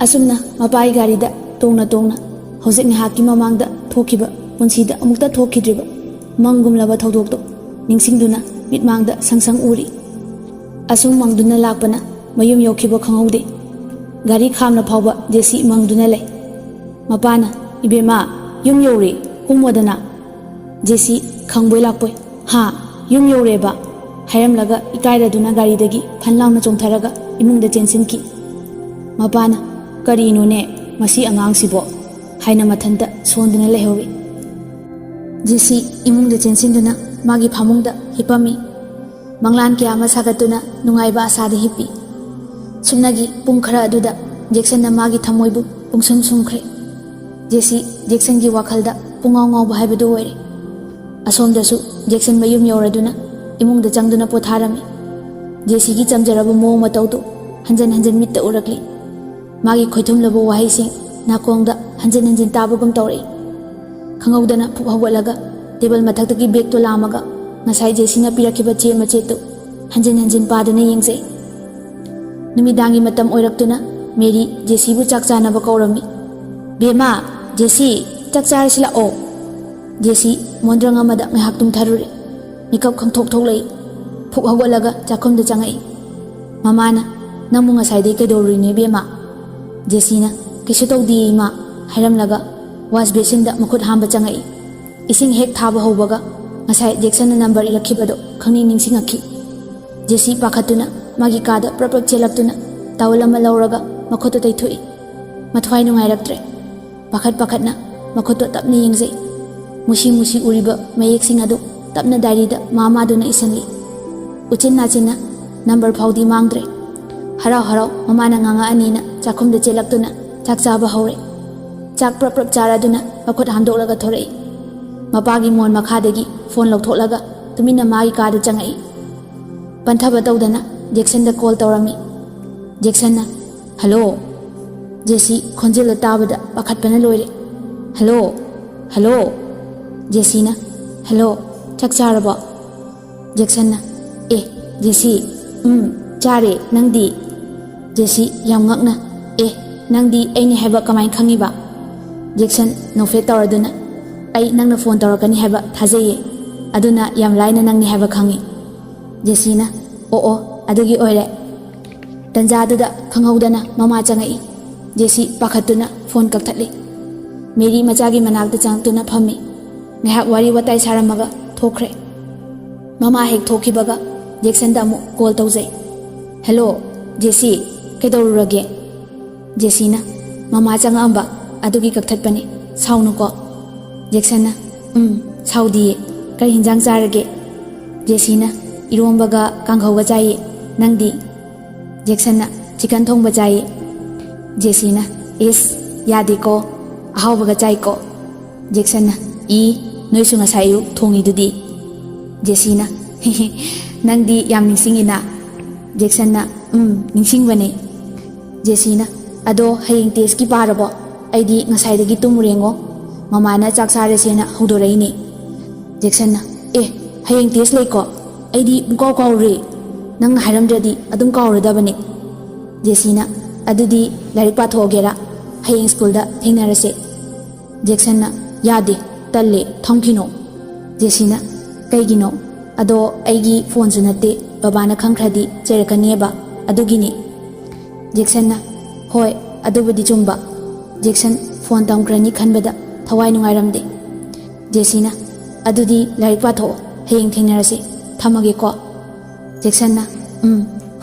ꯑꯁꯨꯝꯅ ꯃꯄꯥꯒꯤ ꯒꯥꯔꯤꯗ ꯇꯣꯡꯅ ꯇꯣꯡꯅ ꯍꯧꯖꯤꯛ ꯉꯥꯏꯍꯥꯛꯀꯤ ꯃꯃꯥꯡꯗ ꯊꯣꯛꯈꯤꯕ ꯄꯨꯟꯁꯤꯗ ꯑꯃꯨꯛꯇ ꯊꯣꯛꯈꯤꯗ꯭ꯔꯤꯕ ꯃꯪꯒꯨꯝꯂꯕ ꯊꯧꯗꯣꯛꯇꯣ ꯅꯤꯡꯁꯤꯡꯗꯨꯅ ꯃꯤꯠꯃꯥꯡꯗ ꯁꯪꯁꯪ ꯎꯔꯤ ꯑꯁꯨꯝ ꯃꯪꯗꯨꯅ ꯂꯥꯛꯄꯅ ꯃꯌꯨꯝ ꯌꯧꯈꯤꯕ ꯈꯪꯍꯧꯗꯦ ꯒꯥꯔꯤ ꯈꯥꯝꯅ ꯐꯥꯎꯕ ꯖꯦꯁꯤ ꯃꯪꯗꯨꯅ ꯂꯩ ꯃꯄꯥꯅ ꯏꯕꯦꯝꯃ ꯌꯨꯝ ꯌꯧꯔꯦ ꯀꯨꯝꯃꯣꯗꯅ ꯖꯦꯁꯤ ꯈꯪꯕꯣꯏ ꯂꯥꯛꯄꯣꯏ ꯍꯥ ꯌꯨꯝ ꯌꯧꯔꯦꯕ ꯍꯥꯏꯔꯝꯂꯒ ꯏꯀꯥꯏꯔꯗꯨꯅ ꯒꯥꯔꯤꯗꯒꯤ ꯐꯟ ꯂꯥꯎꯅ ꯆꯣꯡꯊꯔꯒ ꯏꯃꯨꯡꯗ ꯆꯦꯟꯁꯤꯟꯈꯤ ꯃꯄꯥꯅ ꯀꯔꯤꯅꯣꯅꯦ ꯃꯁꯤ ꯑꯉꯥꯡꯁꯤꯕꯣ ꯍꯥꯏꯅ ꯃꯊꯟꯇ ꯁꯣꯟꯗꯨꯅ ꯂꯩꯍꯧꯏ ꯖꯦꯁꯤ ꯏꯃꯨꯡꯗ ꯆꯦꯟꯁꯤꯟꯗꯨꯅ ꯃꯥꯒꯤ ꯐꯃꯨꯡꯗ ꯍꯤꯞꯄꯝꯃꯤ ꯃꯪꯂꯥꯟ ꯀꯌꯥ ꯑꯃ ꯁꯥꯒꯠꯇꯨꯅ ꯅꯨꯡꯉꯥꯏꯕ ꯑꯁꯥꯗ ꯍꯤꯞꯄꯤ ꯁꯨꯞꯅꯒꯤ ꯄꯨꯡ ꯈꯔ ꯑꯗꯨꯗ ꯖꯦꯛꯁꯟꯅ ꯃꯥꯒꯤ ꯊꯃꯣꯏꯕꯨ ꯄꯨꯡꯁꯨꯝ ꯁꯨꯝꯈ꯭ꯔꯦ ꯖꯦꯁꯤ ꯖꯦꯛꯁꯟꯒꯤ ꯋꯥꯈꯜꯗ ꯄꯨꯡꯉꯥꯎ ꯉꯥꯎꯕ ꯍꯥꯏꯕꯗꯨ ꯑꯣꯏꯔꯦ ꯑꯁꯣꯝꯗꯁꯨ ꯖꯦꯛꯁꯟ ꯃꯌꯨꯝ ꯌꯧꯔꯗꯨꯅ ꯏꯃꯨꯡꯗ ꯆꯪꯗꯨꯅ ꯄꯣꯊꯥꯔꯝꯃꯤ ꯖꯦꯁꯤꯒꯤ ꯆꯝꯖꯔꯕ ꯃꯑꯣꯡ ꯃꯇꯧꯗꯨ ꯍꯟꯖꯟ ꯍꯟꯖꯟ ꯃꯤꯠꯇ ꯎꯔꯛꯂꯤ ꯃꯥꯒꯤ ꯈꯣꯏꯊꯨꯝꯂꯕ ꯋꯥꯍꯩꯁꯤꯡ ꯅꯥꯀꯣꯡꯗ ꯍꯟꯖꯟ ꯍꯟꯖꯟ ꯇꯥꯕꯒꯨꯝ ꯇꯧꯔꯛꯏ ꯈꯪꯍꯧꯗꯅ ꯄꯨꯛ ꯍꯧꯒꯠꯂꯒ ꯇꯦꯕꯜ ꯃꯊꯛꯇꯒꯤ ꯕꯦꯒꯇꯨ ꯂꯥꯝꯃꯒ ꯉꯁꯥꯏ ꯖꯦꯁꯤꯅ ꯄꯤꯔꯛꯈꯤꯕ ꯆꯦ ꯃꯆꯦꯠꯇꯨ ꯍꯟꯖꯟ ꯍꯟꯖꯟ ꯄꯥꯗꯨꯅ ꯌꯦꯡꯖꯩ ꯅꯨꯃꯤꯗꯥꯡꯒꯤ ꯃꯇꯝ ꯑꯣꯏꯔꯛꯇꯨꯅ ꯃꯦꯔꯤ ꯖꯦꯁꯤꯕꯨ ꯆꯥꯛ ꯆꯥꯅꯕ ꯀꯧꯔꯝꯃꯤ ꯕꯦꯃꯥ ꯖꯦꯁꯤ ꯆꯥꯛ ꯆꯥꯔꯁꯤ ꯂꯥꯛꯑꯣ ꯖꯦꯁꯤ ꯃꯣꯟꯗ꯭ꯔꯪ ꯑꯃꯗ ꯉꯥꯏꯍꯥꯛ ꯇꯨꯝꯊꯔꯨꯔꯦ ꯃꯤꯀꯞ ꯈꯪꯊꯣꯛ ꯊꯣꯛꯂꯛꯏ ꯐꯨꯛ ꯍꯧꯒꯠꯂꯒ ꯆꯥꯛꯈꯨꯝꯗ ꯆꯪꯉꯛꯏ ꯃꯃꯥꯅ ꯅꯪꯕꯨ ꯉꯁꯥꯏꯗꯩ ꯀꯩꯗꯧꯔꯨꯔꯤꯅꯦ ꯕꯦꯃꯥ ꯖꯦꯁꯤꯅ ꯀꯩꯁꯨ ꯇꯧꯗꯤꯌꯦ ꯏꯃꯥ ꯍꯥꯏꯔꯝꯂꯒ ꯋꯥꯁ ꯕꯦꯁꯤꯟꯗ ꯃꯈꯨꯠ ꯍꯥꯝꯕ ꯆꯪꯉꯛꯏ ꯏꯁꯤꯡ ꯍꯦꯛ ꯊꯥꯕ ꯍꯧꯕꯒ ꯉꯁꯥꯏ ꯖꯦꯛꯁꯟꯅ ꯅꯝꯕꯔ ꯏꯔꯛꯈꯤꯕꯗꯣ ꯈꯪꯅꯤꯡ ꯅꯤꯡꯁꯤꯡꯉꯛꯈꯤ ꯖꯦꯁꯤ ꯄꯥꯈꯠꯇꯨꯅ ꯃꯥꯒꯤ ꯀꯥꯗ ꯄ꯭ꯔꯞ ꯄ꯭ꯔꯞ ꯆꯦꯜꯂꯛꯇꯨꯅ ꯇꯥꯋꯜ ꯑꯃ ꯂꯧꯔꯒ ꯃꯈꯨꯠꯇꯨ ꯇꯩꯊꯣꯛꯏ ꯃꯊ꯭ꯋꯥꯏ ꯅꯨꯡꯉꯥꯏꯔꯛꯇ꯭ꯔꯦ ꯄꯥꯈꯠꯅ ꯃꯈꯨꯠꯇꯨ ꯇꯞꯅ ꯌꯦꯡꯖꯩ ꯃꯨꯁꯤ ꯃꯨꯁꯤ ꯎꯔꯤꯕ ꯃꯌꯦꯛꯁꯤꯡ ꯑꯗꯨ ꯇꯞꯅ ꯗꯥꯏꯔꯤꯗ ꯃꯥꯗꯨꯅ ꯏꯁꯤꯟꯂꯤ ꯎꯆꯤꯟ ꯅꯥꯆꯤꯟꯅ ꯅꯝꯕꯔ ꯐꯥꯎꯗꯤ ꯃꯥꯡꯗ꯭ꯔꯦ ꯍꯔꯥꯎ ꯍꯔꯥꯎ ꯃꯃꯥꯅ ꯉꯥꯡꯉꯛꯑꯅꯤꯅ ꯆꯥꯛꯈꯨꯝꯗ ꯆꯦꯜꯂꯛꯇꯨꯅ ꯆꯥꯛ ꯆꯥꯕ ꯍꯧꯔꯦ ꯆꯥꯛ ꯄ꯭ꯔꯞ ꯄ꯭ꯔꯞ ꯆꯥꯔꯗꯨꯅ ꯃꯈꯨꯠ ꯍꯥꯝꯗꯣꯛꯂꯒ ꯊꯣꯔꯛꯏ ꯃꯄꯥꯒꯤ ꯃꯣꯟ ꯃꯈꯥꯗꯒꯤ ꯐꯣꯟ ꯂꯧꯊꯣꯛꯂꯒ ꯇꯨꯃꯤꯟꯅ ꯃꯥꯒꯤ ꯀꯥꯗ ꯆꯪꯉꯛꯏ ꯄꯟꯊꯕ ꯇꯧꯗꯅ ꯖꯦꯛꯁꯟꯗ ꯀꯣꯜ ꯇꯧꯔꯝꯃꯤ ꯖꯦꯛꯁꯟꯅ ꯍꯜꯂꯣ ꯖꯦꯁꯤ ꯈꯣꯟꯖꯦꯜꯗ ꯇꯥꯕꯗ ꯄꯥꯈꯠꯄꯅ ꯂꯣꯏꯔꯦ ꯍꯜꯂꯣ ꯍꯜꯂꯣ ꯖꯦꯁꯤꯅ ꯍꯜꯂꯣ ꯆꯥꯛ ꯆꯥꯔꯕꯣ ꯖꯦꯛꯁꯟꯅ ꯖꯦꯁꯤ ꯆꯥꯔꯦ ꯅꯪꯗꯤ ꯖꯦꯁꯤ ꯌꯥꯝ ꯉꯛꯅ ꯅꯪꯗꯤ ꯑꯩꯅꯦ ꯍꯥꯏꯕ ꯀꯃꯥꯏꯅ ꯈꯪꯉꯤꯕ ꯖꯦꯛꯁꯟ ꯅꯣꯛꯐꯦꯠ ꯇꯧꯔꯗꯨꯅ ꯑꯩ ꯅꯪꯅ ꯐꯣꯟ ꯇꯧꯔꯛꯀꯅꯤ ꯍꯥꯏꯕ ꯊꯥꯖꯩꯌꯦ ꯑꯗꯨꯅ ꯌꯥꯝ ꯂꯥꯏꯅ ꯅꯪꯅꯤ ꯍꯥꯏꯕ ꯈꯪꯉꯤ ꯖꯦꯁꯤꯅ ꯑꯣ ꯑꯗꯨꯒꯤ ꯑꯣꯏꯔꯦ ꯇꯟꯖꯥꯗꯨꯗ ꯈꯪꯍꯧꯗꯅ ꯃꯃꯥ ꯆꯪꯉꯛꯏ ꯖꯦꯁꯤ ꯄꯥꯈꯠꯇꯨꯅ ꯐꯣꯟ ꯀꯛꯊꯠꯂꯤ ꯃꯦꯔꯤ ꯃꯆꯥꯒꯤ ꯃꯅꯥꯛꯇ ꯆꯪꯉꯛꯇꯨꯅ ꯐꯝꯃꯤ ꯉꯥꯏꯍꯥꯛ ꯋꯥꯔꯤ ꯋꯥꯇꯥꯏ ꯁꯥꯔꯝꯃꯒ ꯊꯣꯛꯈ꯭ꯔꯦ ꯃꯃꯥ ꯍꯦꯛ ꯊꯣꯛꯈꯤꯕꯒ ꯖꯦꯛꯁꯟꯗ ꯑꯃꯨꯛ ꯀꯣꯜ ꯇꯧꯖꯩ ꯍꯦꯜꯂꯣ ꯖꯦꯁꯤ ꯀꯩꯗꯧꯔꯨꯔꯒꯦ ꯖꯦꯁꯤꯅ ꯃꯃꯥ ꯆꯪꯉꯛꯑꯝꯕ ꯑꯗꯨꯒꯤ ꯀꯛꯊꯠꯄꯅꯤ ꯁꯥꯎꯅꯨꯀꯣ ꯖꯦꯛꯁꯟꯅ ꯁꯥꯎꯗꯤꯌꯦ ꯀꯔꯤ ꯍꯤꯟꯖꯥꯡ ꯆꯥꯔꯒꯦ ꯖꯦꯁꯤꯅ ꯏꯔꯣꯝꯕꯒ ꯀꯥꯡꯍꯧꯒ ꯆꯥꯏꯌꯦ ꯅꯪꯗꯤ ꯖꯦꯛꯁꯟꯅ ꯆꯤꯀꯟ ꯊꯣꯡꯕ ꯆꯥꯏꯌꯦ ꯖꯦꯁꯤꯅ ꯏꯁ ꯌꯥꯗꯦꯀꯣ ꯑꯍꯥꯎꯕꯒ ꯆꯥꯏꯀꯣ ꯖꯦꯛꯁꯟꯅ ꯅꯣꯏꯁꯨ ꯉꯁꯥꯏ ꯑꯌꯨꯛ ꯊꯣꯡꯉꯤꯗꯨꯗꯤ ꯖꯦꯁꯤꯅ ꯅꯪꯗꯤ ꯌꯥꯝ ꯅꯤꯡꯁꯤꯡꯉꯤꯅ ꯖꯦꯛꯁꯟꯅ ꯅꯤꯡꯁꯤꯡꯕꯅꯦ ꯖꯦꯁꯤꯅ ꯑꯗꯣ ꯍꯌꯦꯡ ꯇꯦꯁꯀꯤ ꯄꯥꯔꯕꯣ ꯑꯩꯗꯤ ꯉꯁꯥꯏꯗꯒꯤ ꯇꯨꯝꯃꯨꯔꯦꯉꯣ ꯃꯃꯥꯅ ꯆꯥꯛ ꯆꯥꯔꯁꯦꯅ ꯍꯧꯗꯣꯔꯛꯏꯅꯦ ꯖꯦꯛꯁꯟꯅ ꯍꯌꯦꯡ ꯇꯦꯁ ꯂꯩꯀꯣ ꯑꯩꯗꯤ ꯄꯨꯡꯀꯥꯎ ꯀꯥꯎꯔꯦ ꯅꯪꯅ ꯍꯥꯏꯔꯝꯗ꯭ꯔꯗꯤ ꯑꯗꯨꯝ ꯀꯥꯎꯔꯗꯕꯅꯦ ꯖꯦꯁꯤꯅ ꯑꯗꯨꯗꯤ ꯂꯥꯏꯔꯤꯛ ꯄꯥꯊꯣꯛꯑꯒꯦꯔꯥ ꯍꯌꯦꯡ ꯁ꯭ꯀꯨꯜꯗ ꯊꯦꯡꯅꯔꯁꯦ ꯖꯦꯛꯁꯟꯅ ꯌꯥꯗꯦ ꯇꯜꯂꯦ ꯊꯝꯈꯤꯅꯣ ꯖꯦꯁꯤꯅ ꯀꯩꯒꯤꯅꯣ ꯑꯗꯣ ꯑꯩꯒꯤ ꯐꯣꯟꯁꯨ ꯅꯠꯇꯦ ꯕꯕꯥꯅ ꯈꯪꯈ꯭ꯔꯗꯤ ꯆꯩꯔꯛꯀꯅꯤꯕ ꯑꯗꯨꯒꯤꯅꯤ ꯖꯦꯛꯁꯟꯅ ꯍꯣꯏ ꯑꯗꯨꯕꯨꯗꯤ ꯆꯨꯝꯕ ꯖꯦꯛꯁꯟ ꯐꯣꯟ ꯇꯝꯈ꯭ꯔꯅꯤ ꯈꯟꯕꯗ ꯊꯋꯥꯏ ꯅꯨꯡꯉꯥꯏꯔꯝꯗꯦ ꯖꯦꯁꯤꯅ ꯑꯗꯨꯗꯤ ꯂꯥꯏꯔꯤꯛ ꯄꯥꯊꯣꯛꯑꯣ ꯍꯌꯦꯡ ꯊꯦꯡꯅꯔꯁꯤ ꯊꯝꯃꯒꯦꯀꯣ ꯖꯦꯛꯁꯟꯅ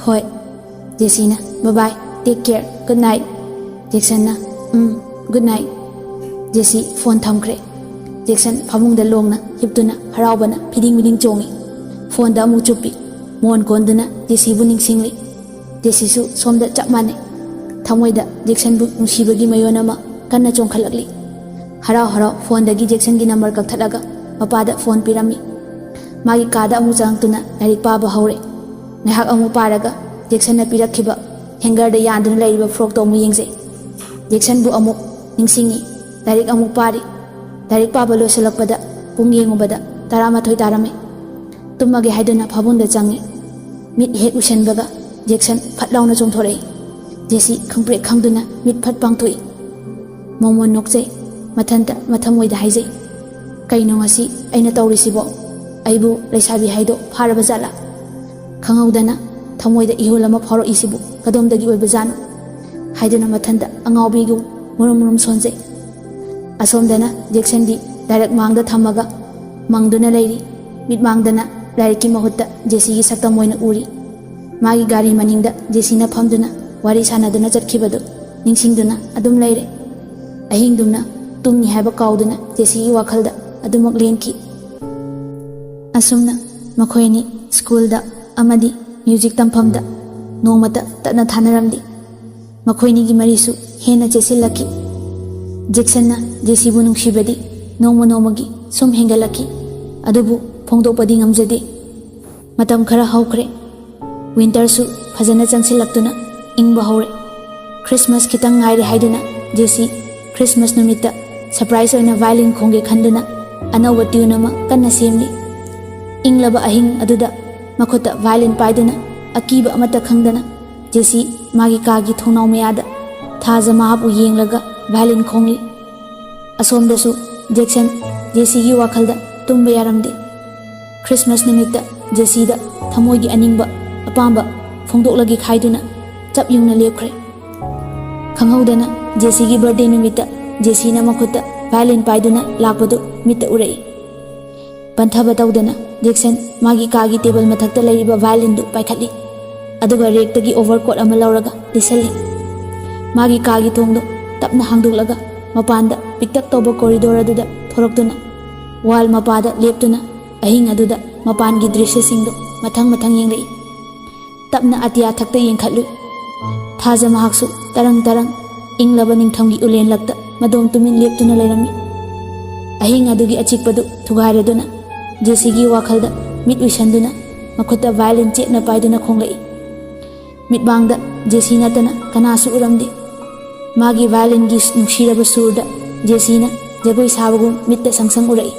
ꯍꯣꯏ ꯖꯦꯁꯤꯅ bye take care good night ꯖꯦꯛꯁꯟꯅ ꯒꯨꯗ ꯅꯥꯏꯠ ꯖꯦꯁꯤ ꯐꯣꯟ ꯊꯝꯈ꯭ꯔꯦ ꯖꯦꯛꯁꯟ ꯐꯃꯨꯡꯗ ꯂꯣꯡꯅ ꯍꯤꯞꯇꯨꯅ ꯍꯔꯥꯎꯕꯅ ꯐꯤꯗꯤꯡ ꯆꯣꯡꯉꯤ फोन अमु चुप्पी मोन कोंदना जेसीबु निंगसिंगली जेसीसु सोमदा चप माने थमोइदा जेक्सनबु नुसीबगी मयोन अमा कन्ना चोंखलकली हराव हराव फोन दगी जेक्सन की नंबर कक्थलगा मपादा फोन पिरमी मागी कादा अमु चांगतुना लाइरिक पाबा हौरे नेहाक अमु पारगा जेक्सन पिरखिबा हेंगर दा यादुना लैरिबा फ्रॉक तो अमु येंगजे जेक्सन बु अमु निंगसिंगी लाइरिक अमु पारी लाइरिक पाबा लोसलकपदा पुंग येंगुबदा 11 तारमे तुमगे हाइदुना फाबुंदा चंगी मिट हेक उशनबगा जेक्सन फटलाउना चोंथोरे जेसी खंप्रे खंगदुना मिट फट पांगथोई मोमोन नोकजे मथंता मथमोइदा हाइजे कइनो ngasi aina tawrisibo aibu leisabi haido pharaba jala khangawdana thamoida ihol ama pharo isibu kadomdagi oiba janu haiduna mathanda angawbigu murum sonje asomdana jection di direct mangda thamaga mangduna leiri mit mangdana lairiki mahutta jesi gi sakta moina uri magi gari maningda jesi na phamduna wari sanaduna chatkibadu ningsingduna adum leire ahingduna tumni haiba kauduna jesi gi wakhalda adumak lenki asumna makoini school da amadi music tamfamda nomata tana thanaramdi makoini gi marisu hena chesilaki Jackson na jesi bu nungshibadi nomagi sum hengalaki adubu phongdopadi ngamjade matam khara hawkhre winter su phajana changsilaktuna ingba hore Christmas kitang ngaire haiduna jesi Christmas numita surprise oina violin khonge khanduna anawba tune ama kanna semli inglaba ahing aduda makhota violin paiduna akiba amata khangdana jesi magi kagi thonau mayada thaja mahabu yenglaga violin khongli asomdasu Jackson jesi gi wakhalda tumba yaramde Christmas nimita jesi da thamoigi aningba apamba phongdoklagi khaiduna chap yungna lepkhre khanghaudana jesi gi birthday nimita jesi na makhota violin paiduna lakpadu mita urei panthaba tawdana Jackson magi kagi table mathakta laiba violin du paikhatli aduga rek tagi overcoat ama lauraga disali magi kagi thongdo tapna hangduklaga mapanda piktak toba corridor aduda thoroktuna wall mapada leptuna ahing aduda mapan gi drisya singdo mathang yenglei tapna atia thakta yengkhatlu thaja mahaksu tarang inglaba ningthamgi ulen lakta madom tumin leptuna leirami ahing adugi achikpadu thugairaduna jesi gi wakhalda mit wisanduna makhota violin chetna paiduna khonglei mitbangda jesi natana kanasu uramdi magi violin gi nushiraba surda jesi na jagoi sabagum mitta sangsang urai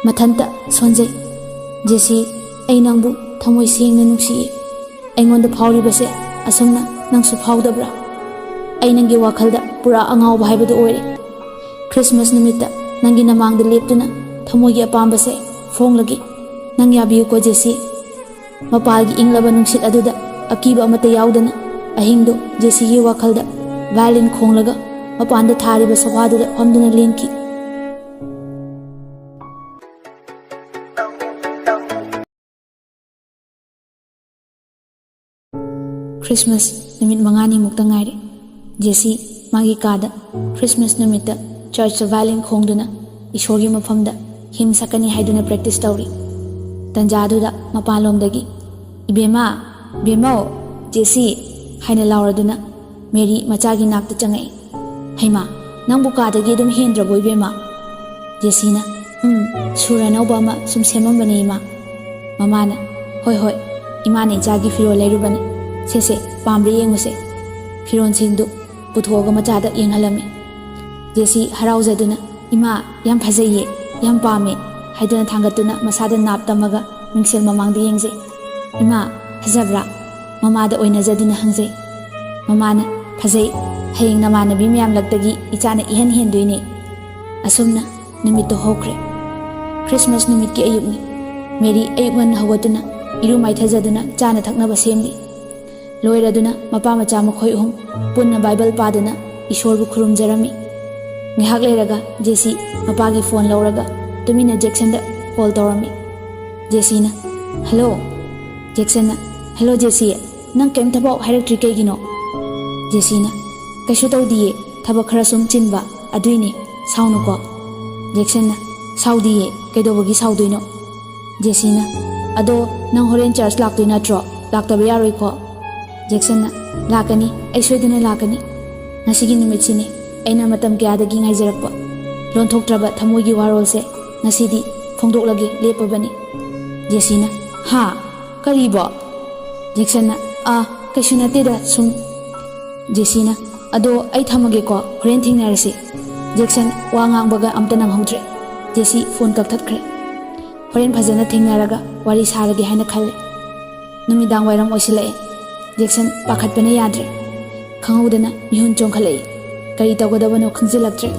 mathanta sonjai jesi ai nangbu thamoi sengna nungsi aingonda phawri base asumna nangsu phawdabra ai nangi wakhalda pura angau bhaibadu oire Christmas nimita nangi namangda leptuna thamogi apambase fonglagi nang yabiu ko jesi mapalgi inglaba nungsit aduda akiba amata yaudana ahingdo jesi gi wakhalda violin khonglaga mapanda thariba sawaduda famduna lenki Christmas nimit mangani mukta ngaire jesi magi kada Christmas nimita church violin khongduna ishorgi mafamda him sakani haiduna practice tawri tanjaduda mapalomdagi ibema bemao jesi haina lauraduna Mary machagi nakta changai haima nangbu kadagi dum hendraboi bema jesina surana obama sum semambane ima mamana hoi imane jagi firo leirubane sese pamri yenguse firon singdu puthoga machada yenghalame jesi haraujaduna ima yam phajaye yam pame haiduna thangatuna masada nap tamaga mingsel mamangda yengje ima hajabra mamada oina jaduna hangje mamana phajai hayeng namanabi miyam lagdagi ichana ihan henduine asumna nimito hokre Christmas nimit ki ayukni Mary ayukman hawatuna iru maithajaduna chana thaknaba semli loiraduna mapa macha makhoi hum punna Bible paduna ishorbu khurumjarami ngihak leiraga jesi mapagi phone lauraga tumina Jackson da call tawrami jesi na hello Jackson na hello jesi nang kem thabau hairakri kaigino jesi na kaishu tawdiye thabak khara sum chinba aduine saunuko Jackson na saudiye kaidobagi sauduino jesi na अदो नंग होरेन church लाक्तोय नत्रो लाक्तबा यारोइको Jackson लाकनी अई सोइदना लाकनी नसिगी नुमितसिनी अैना मतम कयादगी ngaijरक्प लोनथोक्त्रबा थमोइगी वारोलसे नसिदी फोंदोक्लगे लेपबनी जेसीना हा करीबो Jackson कैसु नतेदा सुम जेसीना अदो अई थमगेको होरेन थिंगनारसी Jackson वा ngangbगा अमता नंगहौद्रे जेसी phone कक्थत्ख्रे होरेन फजना थिंगनारगा वारी सारगे हाइना खल्ले नुमिदांग वाइरम ओइसिलए Jackson पाखतपना याद्रे खंगौदना मिहुन चोंखलए करी तौगदबनो खंजिलक्त्रे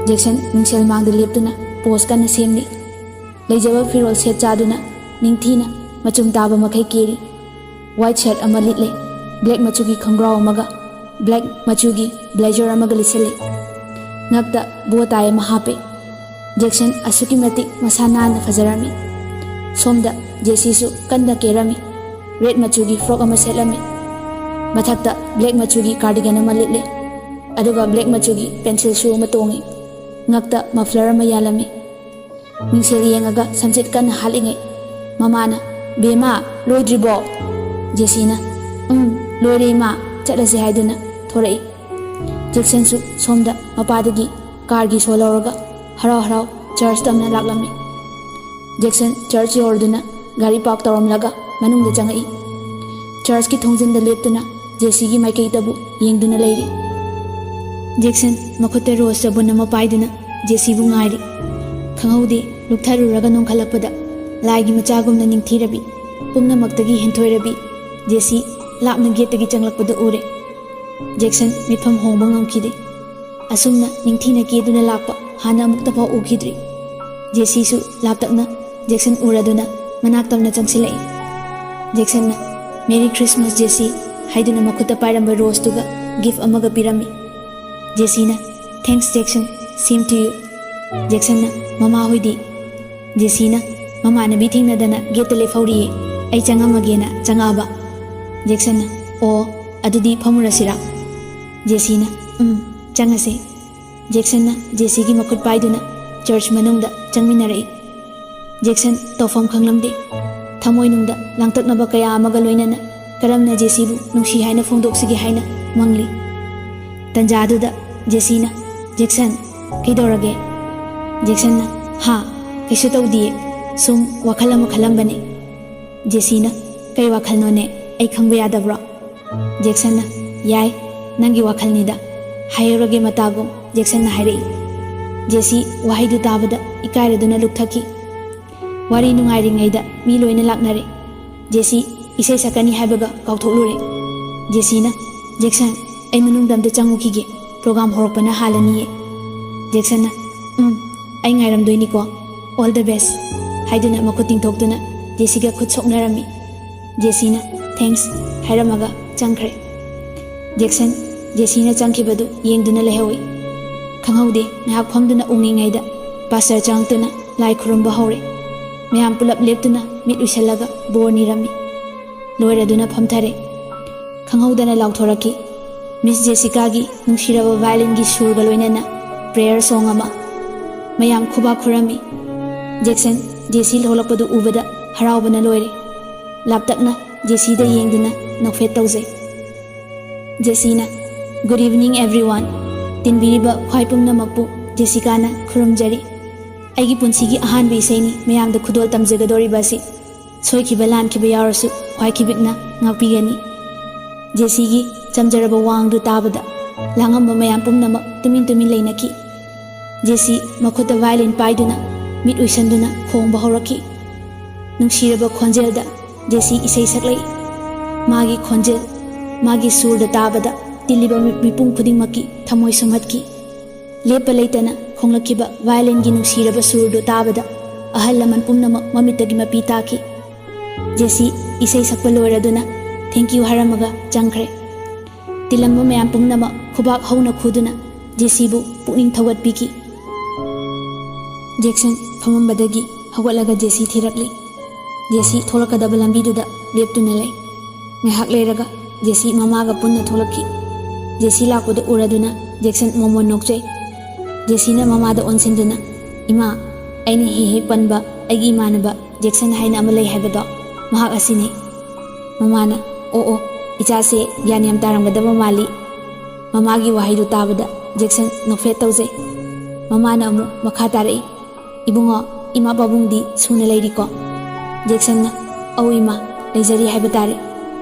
जैक्सन मिंगसेल मांगद लेप्तुना पोस कन्ना सेमली लेजबा फिरोल सेट चादुना निंगथीना मचुम ताबा मखै केरी व्हाइट शर्ट अमा लिटले ब्लैक मचुगी खंग्राव अमगा ब्लैक मचुगी ब्लेजर अमगा लिसले ngakta botai mahape जैक्सन असुकी मतिक मसानान फजरामी सोमदा जेसी सु कंदा केरामी रेड मचुगी फ्रॉक अमा सेलामी मथक्ता ब्लैक मचुगी कार्डिगन अमा लिटले अदुगा ब्लैक मचुगी पेंसिल शू अमा तोंगी ngakta मफलर अमा यालामी मिंगसेल येंगागा सनसेट कन हालिंगे ममाना बेमा लोइद्रिबो जेसीना लोइरे मा चटलसे हाइदुना थोरई जैक्सन सु सोमदा मपादगी कारगी सोलौरगा हराव हराव चर्च तमना लाक्लमी जैक्सन चर्च योरदुना गाड़ी पार्क तौरमलगा मनुंगदा चंगई चर्च की थोंजिंदा लेप्तुना जेसी की माइकई तबु येंगदुना लेरी जैक्सन मखुते रोज सबुन अमा पाइदुना जेसी बु ngairi खंगौदे लुक्थारुरगा नोंखलपदा लाइगी मचागुमना निंगथीरबी पुंगनमक्तगी हेंथोइरबी जेसी लापना गेटतगी चंगलकपदा उरे जैक्सन मिफम होंबा ngamkhide असुमना निंगथीना केदुना लाकपा हाना मुक्तफा उखिद्री जेसी सु लापतकना जैक्सन उरदुना मनाक्तमना चंगसिलई जैक्सन मेरी क्रिसमस जेसी हाइदुना मखुता पाइरंबा रोज तुगा गिफ्ट अमगा पिरमी जेसीना thanks Jackson same to you Jackson ममा होइदी जेसीना ममा नबी थिंगनदना गेट लेफौरिए आई चंगमगेना चंगाबा जैक्सन ओ अदुदी फमुरसिरा जेसीना चंगसे जैक्सन जेसी की मखुत पाइदुना चर्च मनुंगदा चंगमिनरई जैक्सन तौफम खंगलमदे थमोइनुंगदा लांगतकनबा कया अमगा लोइनना करमना जेसीबु नुंसी हाइना फोंदोक्सिगे हाइना मंगली तंजादुदा जेसीना जैक्सन कइदौरगे जैक्सन हा कैसु तौदिए सुम वखल अमा खलमबने जेसीना कई वखलनोने आई खंगबा यादब्रो जैक्सन याय नंगी वखलनिदा हायरगे मतागुम जैक्सन हायरई जेसी वाहिदु ताबदा इकायरदुना लुकथकी वारी नुंगाइरिङैदा मी लोइना लाक्नरे जेसी इसै सकनी हाइबगा काउथोक्लुरे जेसीना जैक्सन आई मनुंगदमदा चंगुखिगे प्रोग्राम होरकपना हालनिए जैक्सन आई ngaइरमदोइनिको ऑल द बेस्ट हाइदुना मखुत तिंथोक्तुना जेसीगा खुद सोक्नरमी जेसीना थैंक्स हाइरमगा चंखरे जैक्सन जेसीना चंखिबदु येंगदुना लेहौई खंगौदे नाक फमदुना उंगिङैदा पास्टर चांगतुना लाई खुरुंबा हौरे मैम पुलप लेप्तुना मिट उइसलगा bore निरमी लोइरदुना फमथरे खंगौदना लाउथोरकी miss जेसिकागी नुंसिरबा वायलिनगी Surga लोइनना prayer song अमा मैम खुबा खुरमी जैक्सन जेसी लोलकपदु उबदा हरावबना लोइरे लापतकना जेसीदा येंगदुना नोफेट तौजे जेसीना good evening everyone तिनबिरिबा ख्वाइ पुंगनमकपु जेसिकाना खुरुमजरी आइगी पुंसिगी अहानबा इसैनी मयामदा खुदोल तमजगदोरिबासी सोइखिबा लानखिबा यारसु ख्वाइखिबिकना ngakpigani जेसीगी चमजरबा वांगदु ताबदा लांगamba मयाम पुंगनमक Tumin Tumin लेनकी जेसी मखुता वायलिन पाइदुना मिट उइसंदुना खोंबा हौरकी नुंसिरबा खोंजेलदा जेसी इसै सकलै मागी खोंजेल मागी सुरदा ताबदा तिलिबा मिपुंग खुदिंगमकी थमोय सुमहतकी लेपा लेतना खोंगलकिबा वायलिनगी नुंसिरबा सुरदु ताबदा अहल लमन पुंगनमक ममितगी मपी ताकी जेसी इसै सकपा लोइरदुना थैंक यू हारमगा चंखरे तिलंबा मयाम पुंगनमक खुबाक हौना खुदुना जेसीबु पुनिंग थौगतपिकी जैक्सन फमंबदगी हौगतलगा जेसी थिरकली जेसी थोलकदबा लंबीदुदा लेप्तुना लै ngahak leiraga जेसी ममागा पुन्ना थोलकी जेसी लापदु उरदुना जैक्सन मोमो नोक्चै जेसीना ममादा ओनसिंदुना इमा आइने हे हे पनबा ꯑꯩꯒꯤ ꯏꯃꯥꯟꯅꯕ ꯖꯦꯛꯁꯟ ꯍꯥꯏꯅ ꯑꯃ ꯂꯩ ꯍꯥꯏꯕꯗꯣ ꯃꯍꯥꯛ ꯑꯁꯤꯅꯤ꯫ ꯃꯃꯥꯅ ꯑꯣ ꯏꯆꯥꯁꯦ ꯒ꯭ꯌꯥꯟ ꯌꯥꯝ ꯇꯥꯔꯝꯒꯗꯕ ꯃꯥꯜꯂꯤ꯫ ꯃꯃꯥꯒꯤ ꯋꯥꯍꯩꯗꯨ ꯇꯥꯕꯗ ꯖꯦꯛꯁꯟ ꯅꯣꯛꯐꯦꯠ ꯇꯧꯖꯩ꯫ ꯃꯃꯥꯅ ꯑꯃꯨꯛ ꯃꯈꯥ ꯇꯥꯔꯛꯏ, ꯏꯕꯨꯡꯉꯣ ꯏꯃꯥ ꯄꯥꯕꯨꯡꯗꯤ ꯁꯨꯅ ꯂꯩꯔꯤꯀꯣ? ꯖꯦꯛꯁꯟꯅ ꯑꯧ ꯏꯃꯥ ꯂꯩꯖꯔꯤ ꯍꯥꯏꯕ ꯇꯥꯔꯦ꯫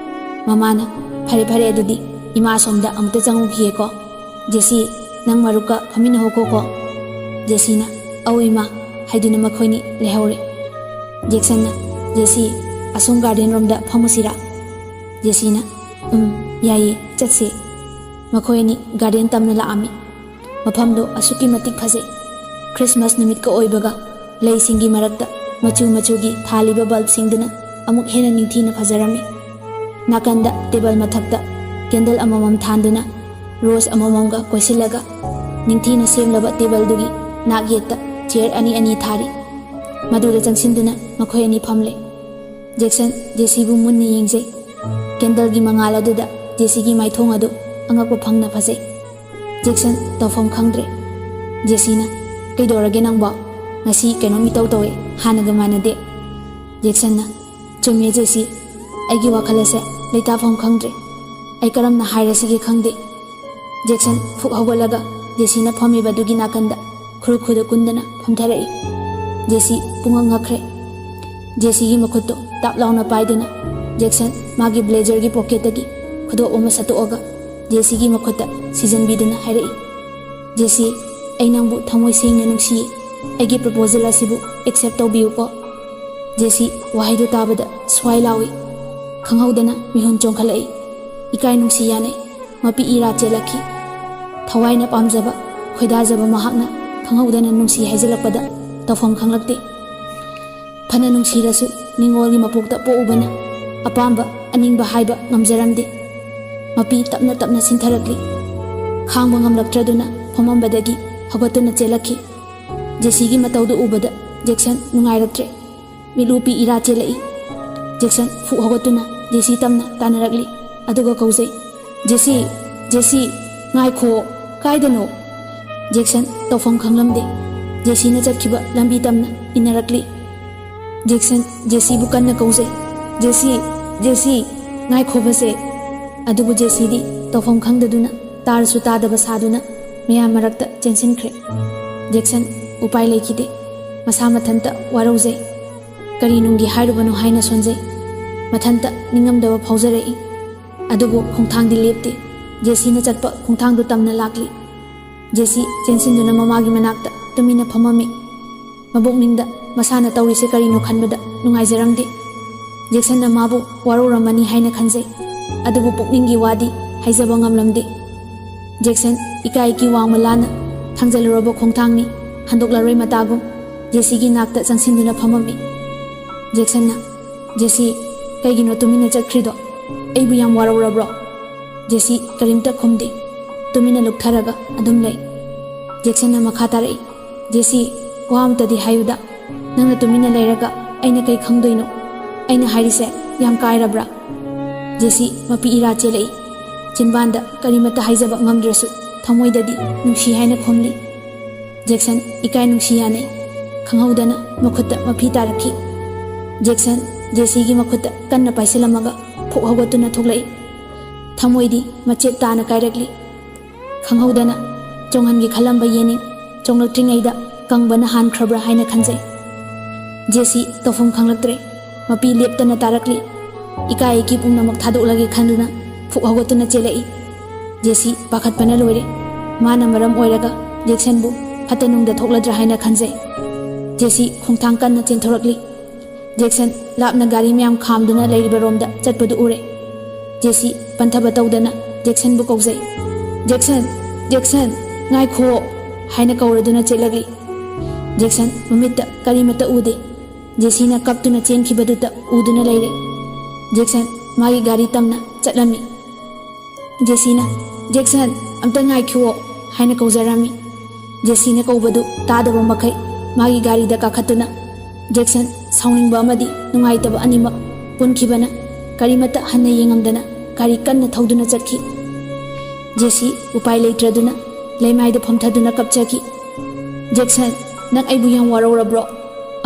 ꯃꯃꯥꯅ ꯐꯔꯦ ꯐꯔꯦ ꯑꯗꯨꯗꯤ ꯏꯃꯥ ꯑꯁꯣꯝꯗ ꯑꯃꯨꯛꯇ ꯆꯪꯉꯨꯈꯤꯒꯦꯀꯣ꯫ ꯖꯦꯁꯤ ꯅꯪ ꯃꯔꯨꯞꯀ ꯐꯝꯃꯤꯟꯅꯍꯧꯀꯣ꯫ ꯖꯦꯁꯤꯅ ꯑꯧ ꯏꯃꯥ ꯍꯥꯏꯗꯨꯅ ꯃꯈꯣꯏꯅꯤ ꯂꯩꯍꯧꯔꯦ꯫ ꯖꯦꯛꯁꯟꯅ ꯖꯦꯁꯤ ꯑꯁꯣꯝ ꯒꯥꯔꯗꯦꯟ ꯔꯣꯝꯗ ꯐꯝꯃꯨꯁꯤꯔꯥ? ꯖꯦꯁꯤꯅ ꯌꯥꯏꯌꯦ ꯆꯠꯁꯦ꯫ ꯃꯈꯣꯏ ꯑꯅꯤ ꯒꯥꯔꯗꯦꯟ ꯇꯝꯅ ꯂꯥꯛꯑꯝꯃꯤ꯫ ꯃꯐꯝꯗꯣ ꯑꯁꯨꯛꯀꯤ ꯃꯇꯤꯛ ꯐꯖꯩ꯫ ꯈ꯭ꯔꯤꯁꯃꯥꯁ ꯅꯨꯃꯤꯠꯀ ꯑꯣꯏꯕꯒ ꯂꯩꯁꯤꯡꯒꯤ ꯃꯔꯛꯇ ꯃꯆꯨ ꯃꯆꯨꯒꯤ ꯊꯥꯜꯂꯤꯕ ꯕꯜꯕꯁꯤꯡꯗꯨꯅ ꯑꯃꯨꯛ ꯍꯦꯟꯅ ꯅꯤꯡꯊꯤꯅ ꯐꯖꯔꯝꯃꯤ꯫ ꯅꯥꯀꯟꯗ ꯇꯦꯕꯜ ꯃꯊꯛꯇ ꯀꯦꯟꯗꯜ ꯑꯃꯃꯝ ꯊꯥꯟꯗꯨꯅ ꯔꯣꯁ ꯑꯃꯃꯝꯒ ꯀꯣꯏꯁꯤꯜꯂꯒ ꯅꯤꯡꯊꯤꯅ ꯁꯦꯝꯂꯕ ꯇꯦꯕꯜꯗꯨꯒꯤ ꯅꯥꯛ ꯌꯦꯠꯇ ꯆꯤꯌꯔ ꯑꯅꯤ ꯊꯥꯔꯤ꯫ ꯃꯗꯨꯗ ꯆꯪꯁꯤꯟꯗꯨꯅ ꯃꯈꯣꯏ ꯑꯅꯤ ꯐꯝꯂꯦ꯫ ꯖꯦꯛꯁꯟ ꯖꯦꯁꯤꯕꯨ ꯃꯨꯟꯅ ꯌꯦꯡꯖꯩ꯫ ꯀꯦꯟꯗꯜꯒꯤ ꯃꯉꯥꯜ ꯑꯗꯨꯗ ꯖꯦꯁꯤꯒꯤ ꯃꯥꯏꯊꯣꯡ ꯑꯗꯨ ꯑꯉꯛꯄ ꯐꯪꯅ ꯐꯖꯩ꯫ ꯖꯦꯛꯁꯟ ꯇꯧꯐꯝ ꯈꯪꯗ꯭ꯔꯦ꯫ ꯖꯦꯁꯤꯅ ꯀꯩꯗꯧꯔꯒꯦ ꯅꯪꯕꯣ? ꯉꯁꯤ ꯀꯩꯅꯣꯝ ꯏꯇꯧ ꯇꯧꯋꯦ, ꯍꯥꯟꯅꯒ ꯃꯥꯟꯅꯗꯦ꯫ ꯖꯦꯛꯁꯟꯅ ꯆꯨꯝꯃꯦ ꯖꯦꯁꯤ, ꯑꯩꯒꯤ ꯋꯥꯈꯜ ꯑꯁꯦ ꯂꯩꯇꯥꯐꯝ ꯈꯪꯗ꯭ꯔꯦ꯫ ꯑꯩ ꯀꯔꯝꯅ ꯍꯥꯏꯔꯁꯤꯒꯦ ꯈꯪꯗꯦ꯫ ꯖꯦꯛꯁꯟ ꯐꯨꯛ ꯍꯧꯒꯠꯂꯒ ꯖꯦꯁꯤꯅ ꯐꯝꯃꯤꯕꯗꯨꯒꯤ ꯅꯥꯀꯟꯗ ꯈꯨꯔꯈꯨꯗ ꯀꯨꯟꯗꯅ ꯐꯝꯊꯔꯛꯏ꯫ ꯖꯦꯁꯤ ꯄꯨꯡꯉꯛ ꯉꯛꯈ꯭ꯔꯦ꯫ ꯖꯦꯁꯤꯒꯤ ꯃꯈꯨꯠꯇꯣ ꯇꯥꯞ ꯂꯥꯎꯅ ꯄꯥꯏꯗꯨꯅ ꯖꯦꯛꯁꯟ ꯃꯥꯒꯤ ꯕ꯭ꯂꯦꯖꯔꯒꯤ ꯄꯣꯀꯦꯠꯇꯒꯤ ꯈꯨꯗꯣꯞ ꯑꯃ ꯁꯠꯇꯣꯛꯑꯒ ꯖꯦꯁꯤꯒꯤ ꯃꯈꯨꯠꯇ ꯁꯤꯖꯟꯕꯤꯗꯨꯅ ꯍꯥꯏꯔꯛꯏ, ꯖꯦꯁꯤ ꯑꯩ ꯅꯪꯕꯨ ꯊꯃꯣꯏ ꯁꯦꯡꯅ ꯅꯨꯡꯁꯤꯌꯦ, ꯑꯩꯒꯤ ꯄ꯭ꯔꯄꯣꯖꯦꯜ ꯑꯁꯤꯕꯨ ꯑꯦꯛꯁꯦꯞ ꯇꯧꯕꯤꯌꯨꯀꯣ꯫ ꯖꯦꯁꯤ ꯋꯥꯍꯩꯗꯨ ꯇꯥꯕꯗ ꯁ꯭ꯋꯥꯏ ꯂꯥꯎꯏ꯫ ꯈꯪꯍꯧꯗꯅ ꯃꯤꯍꯨꯟ ꯆꯣꯡꯈꯠꯂꯛꯏ꯫ ꯏꯀꯥꯏ ꯅꯨꯡꯁꯤ ꯌꯥꯅꯩ ꯃꯄꯤ ꯏꯔꯥ ꯆꯦꯜꯂꯛꯈꯤ꯫ ꯊꯋꯥꯏꯅ ꯄꯥꯝꯖꯕ ꯈꯣꯏꯗꯥꯖꯕ ꯃꯍꯥꯛꯅ ꯈꯪꯍꯧꯗꯅ ꯅꯨꯡꯁꯤ ꯍꯥꯏꯖꯤꯜꯂꯛꯄꯗ ꯇꯧꯐꯝ ꯈꯪꯂꯛꯇꯦ꯫ ꯐꯅ ꯅꯨꯡꯁꯤꯔꯁꯨ ꯅꯤꯡꯉꯣꯜꯒꯤ ꯃꯄꯣꯛꯇ ꯄꯣꯛꯎꯕꯅ ꯑꯄꯥꯝꯕ ꯑꯅꯤꯡꯕ ꯍꯥꯏꯕ ꯉꯝꯖꯔꯝꯗꯦ꯫ ꯃꯄꯤ ꯇꯞꯅ ꯇꯞꯅ ꯁꯤꯟꯊꯔꯛꯂꯤ꯫ ꯈꯥꯡꯕ ꯉꯝꯂꯛꯇ꯭ꯔꯗꯨꯅ ꯐꯝꯃꯝꯕꯗꯒꯤ ꯍꯧꯒꯠꯇꯨꯅ ꯆꯦꯜꯂꯛꯈꯤ꯫ ꯖꯦꯁꯤꯒꯤ ꯃꯇꯧꯗꯨ ꯎꯕꯗ ꯖꯦꯛꯁꯟ ꯅꯨꯡꯉꯥꯏꯔꯛꯇ꯭ꯔꯦ꯫ ꯃꯤꯠꯂꯨ ꯄꯤ ꯏꯔꯥ ꯆꯦꯜꯂꯛꯏ꯫ ꯖꯦꯛꯁꯟ ꯐꯨꯛ ꯍꯧꯒꯠꯇꯨꯅ ꯖꯦꯁꯤ ꯇꯝꯅ ꯇꯥꯟꯅꯔꯛꯂꯤ꯫ ꯑꯗꯨꯒ ꯀꯧꯖꯩ, ꯖꯦꯁꯤ ꯖꯦꯁꯤ ꯉꯥꯏꯈꯣ, ꯀꯥꯏꯗꯅꯣ? ꯖꯦꯛꯁꯟ ꯇꯧꯐꯝ ꯈꯪꯂꯝꯗꯦ꯫ ꯖꯦꯁꯤꯅ ꯆꯠꯈꯤꯕ ꯂꯝꯕꯤ ꯇꯝꯅ ꯏꯟꯅꯔꯛꯂꯤ꯫ ꯖꯦꯛꯁꯟ ꯖꯦꯁꯤꯕꯨ ꯀꯟꯅ ꯀꯧꯖꯩ, ꯖꯦꯁꯤ ꯖꯦꯁꯤ ꯉꯥꯏꯈꯣꯕꯁꯦ꯫ ꯑꯗꯨꯕꯨ ꯖꯦꯁꯤꯗꯤ ꯇꯧꯐꯝ ꯈꯪꯗꯗꯨꯅ ꯇꯥꯔꯁꯨ ꯇꯥꯗꯕ ꯁꯥꯗꯨꯅ ꯃꯌꯥꯝ ꯃꯔꯛꯇ ꯆꯦꯟꯁꯤꯟꯈ꯭ꯔꯦ꯫ ꯖꯦꯛꯁꯟ ꯎꯄꯥꯏ ꯂꯩꯈꯤꯗꯦ꯫ ꯃꯁꯥ ꯃꯊꯟꯇ ꯋꯥꯔꯧꯖꯩ꯫ ꯀꯔꯤ ꯅꯨꯡꯒꯤ ꯍꯥꯏꯔꯨꯕꯅꯣ ꯍꯥꯏꯅ ꯁꯣꯟꯖꯩ꯫ ꯃꯊꯟꯇ ꯅꯤꯡꯉꯝꯗꯕ ꯐꯥꯎꯖꯔꯛꯏ꯫ ꯑꯗꯨꯕꯨ ꯈꯣꯡꯊꯥꯡꯗꯤ ꯂꯦꯞꯇꯦ꯫ ꯖꯦꯁꯤꯅ ꯆꯠꯄ ꯈꯣꯡꯊꯥꯡꯗꯨ ꯇꯝꯅ ꯂꯥꯛꯂꯤ꯫ ꯖꯦꯁꯤ ꯆꯦꯟꯁꯤꯟꯗꯨꯅ ꯃꯃꯥꯒꯤ ꯃꯅꯥꯛꯇ ꯇꯨꯃꯤꯟꯅ ꯐꯝꯃꯝꯃꯤ꯫ ꯃꯕꯨꯛꯅꯤꯡꯗ ꯃꯁꯥꯅ ꯇꯧꯔꯤꯁꯦ ꯀꯔꯤꯅꯣ ꯈꯟꯕꯗ ꯅꯨꯡꯉꯥꯏꯖꯔꯝꯗꯦ꯫ ꯖꯦꯛꯁꯟꯅ ꯃꯥꯕꯨ ꯋꯥꯔꯧꯔꯝꯃꯅꯤ ꯍꯥꯏꯅ ꯈꯟꯖꯩ꯫ ꯑꯗꯨꯕꯨ ꯄꯨꯛꯅꯤꯡꯒꯤ ꯋꯥꯗꯤ ꯍꯥꯏꯖꯕ ꯉꯝꯂꯝꯗꯦ꯫ ꯖꯦꯛꯁꯟ ꯏꯀꯥꯏꯒꯤ ꯋꯥꯡꯃ ꯂꯥꯟꯅ ꯊꯥꯡꯖꯜꯂꯨꯔꯕ ꯈꯣꯡꯊꯥꯡꯅꯤ ꯍꯟꯗꯣꯛꯂꯔꯣꯏ ꯃꯇꯥꯒꯨꯝ ꯖꯦꯁꯤꯒꯤ ꯅꯥꯛꯇ ꯆꯪꯁꯤꯟꯗꯨꯅ ꯐꯝꯃꯝꯃꯤ꯫ ꯖꯦꯛꯁꯟꯅ ꯖꯦꯁꯤ ꯀꯩꯒꯤꯅꯣ ꯇꯨꯃꯤꯟꯅ ꯆꯠꯈ꯭ꯔꯤꯗꯣ? ꯑꯩꯕꯨ ꯌꯥꯝ ꯋꯥꯔꯧꯔꯕ꯭ꯔꯣ? ꯖꯦꯁꯤ ꯀꯔꯤꯝꯇ ꯈꯨꯝꯗꯦ꯫ ꯇꯨꯃꯤꯟꯅ ꯂꯨꯞꯊꯔꯒ ꯑꯗꯨꯝ ꯂꯩ꯫ ꯖꯦꯛꯁꯟꯅ ꯃꯈꯥ ꯇꯥꯔꯛꯏ, ꯖꯦꯁꯤ ꯋꯥ ꯑꯃꯇꯗꯤ ꯍꯥꯏꯌꯨꯗ, ꯅꯪꯅ ꯇꯨꯃꯤꯟꯅ ꯂꯩꯔꯒ ꯑꯩꯅ ꯀꯩ ꯈꯪꯗꯣꯏꯅꯣ? ꯑꯩꯅ ꯍꯥꯏꯔꯤꯁꯦ ꯌꯥꯝ ꯀꯥꯏꯔꯕ꯭ꯔꯥ? ꯖꯦꯁꯤ ꯃꯄꯤ ꯏꯔꯥ ꯆꯦꯜꯂꯛꯏ꯫ ꯆꯤꯟꯕꯥꯟꯗ ꯀꯔꯤꯃꯠꯇ ꯍꯥꯏꯖꯕ ꯉꯝꯗ꯭ꯔꯁꯨ ꯊꯃꯣꯏꯗꯗꯤ ꯅꯨꯡꯁꯤ ꯍꯥꯏꯅ ꯈꯨꯝꯂꯤ꯫ ꯖꯦꯛꯁꯟ ꯏꯀꯥꯏ ꯅꯨꯡꯁꯤ ꯌꯥꯅꯩ꯫ ꯈꯪꯍꯧꯗꯅ ꯃꯈꯨꯠꯇ ꯃꯐꯤ ꯇꯥꯔꯛꯈꯤ꯫ ꯖꯦꯛꯁꯟ ꯖꯦꯁꯤꯒꯤ ꯃꯈꯨꯠꯇ ꯀꯟꯅ ꯄꯥꯏꯁꯤꯜꯂꯝꯃꯒ ꯐꯨꯛ ꯍꯧꯒꯠꯇꯨꯅ ꯊꯣꯛꯂꯛꯏ꯫ ꯊꯃꯣꯏꯗꯤ ꯃꯆꯦꯠ ꯇꯥꯅ ꯀꯥꯏꯔꯛꯂꯤ꯫ ꯈꯪꯍꯧꯗꯅ ꯆꯣꯡꯍꯟꯒꯦ ꯈꯜꯂꯝꯕ ꯌꯦꯅꯤꯡ ꯆꯣꯡꯂꯛꯇ꯭ꯔꯤꯉꯩꯗ ꯀꯪꯕꯅ ꯍꯥꯟꯈ꯭ꯔꯕ꯭ꯔꯥ ꯍꯥꯏꯅ ꯈꯟꯖꯩ꯫ ꯖꯦꯁꯤ ꯇꯧꯐꯝ ꯈꯪꯂꯛꯇ꯭ꯔꯦ꯫ ꯃꯄꯤ ꯂꯦꯞꯇꯅ ꯇꯥꯔꯛꯂꯤ꯫ ꯏꯀꯥꯏ ꯏꯀꯤ ꯄꯨꯝꯅꯃꯛ ꯊꯥꯗꯣꯛꯂꯒꯦ ꯈꯟꯗꯨꯅ ꯐꯨꯛ ꯍꯧꯒꯠꯇꯨꯅ ꯆꯦꯜꯂꯛꯏ꯫ ꯖꯦꯁꯤ ꯄꯥꯈꯠꯄꯅ ꯂꯣꯏꯔꯦ꯫ ꯃꯥꯅ ꯃꯔꯝ ꯑꯣꯏꯔꯒ ꯖꯦꯛꯁꯟꯕꯨ ꯐꯠꯇ ꯅꯨꯡꯗ ꯊꯣꯛꯂꯗ꯭ꯔꯥ ꯍꯥꯏꯅ ꯈꯟꯖꯩ꯫ ꯖꯦꯁꯤ ꯈꯣꯡꯊꯥꯡ ꯀꯟꯅ ꯆꯦꯟꯊꯣꯔꯛꯂꯤ꯫ ꯖꯦꯛꯁꯟ ꯂꯥꯞꯅ ꯒꯥꯔꯤ ꯃꯌꯥꯝ ꯈꯥꯝꯗꯨꯅ ꯂꯩꯔꯤꯕ ꯔꯣꯝꯗ ꯆꯠꯄꯗꯨ ꯎꯔꯦ꯫ ꯖꯦꯁꯤ ꯄꯟꯊꯕ ꯇꯧꯗꯅ ꯖꯦꯛꯁꯟꯕꯨ ꯀꯧꯖꯩ, ꯖꯦꯛꯁꯟ ꯖꯦꯛꯁꯟ ꯉꯥꯏꯈꯣ ꯍꯥꯏꯅ ꯀꯧꯔꯗꯨꯅ ꯆꯦꯜꯂꯛꯂꯤ꯫ ꯖꯦꯛꯁꯟ ꯃꯃꯤꯠꯇ ꯀꯔꯤꯃꯠꯇ ꯎꯗꯦ꯫ ꯖꯦꯁꯤꯅ ꯀꯞꯇꯨꯅ ꯆꯦꯟꯈꯤꯕꯗꯨꯇ ꯎꯗꯨꯅ ꯂꯩꯔꯦ꯫ ꯖꯦꯛꯁꯟ ꯃꯥꯒꯤ ꯒꯥꯔꯤ ꯇꯝꯅ ꯆꯠꯂꯝꯃꯤ꯫ ꯖꯦꯁꯤꯅ ꯖꯦꯛꯁꯟ ꯑꯝꯇ ꯉꯥꯏꯈꯨꯋꯣ ꯍꯥꯏꯅ ꯀꯧꯖꯔꯝꯃꯤ꯫ ꯖꯦꯁꯤꯅ ꯀꯧꯕꯗꯨ ꯇꯥꯗꯕ ꯃꯈꯩ ꯃꯥꯒꯤ ꯒꯥꯔꯤꯗ ꯀꯥꯈꯠꯇꯨꯅ ꯖꯦꯛꯁꯟ ꯁꯥꯎꯅꯤꯡꯕ ꯑꯃꯗꯤ ꯅꯨꯡꯉꯥꯏꯇꯕ ꯑꯅꯤꯃꯛ ꯄꯨꯟꯈꯤꯕꯅ ꯀꯔꯤꯃꯠꯇ ꯍꯟꯅ ꯌꯦꯡꯉꯝꯗꯅ ꯒꯥꯔꯤ ꯀꯟꯅ ꯊꯧꯗꯨꯅ ꯆꯠꯈꯤ꯫ ꯖꯦꯁꯤ ꯎꯄꯥꯏ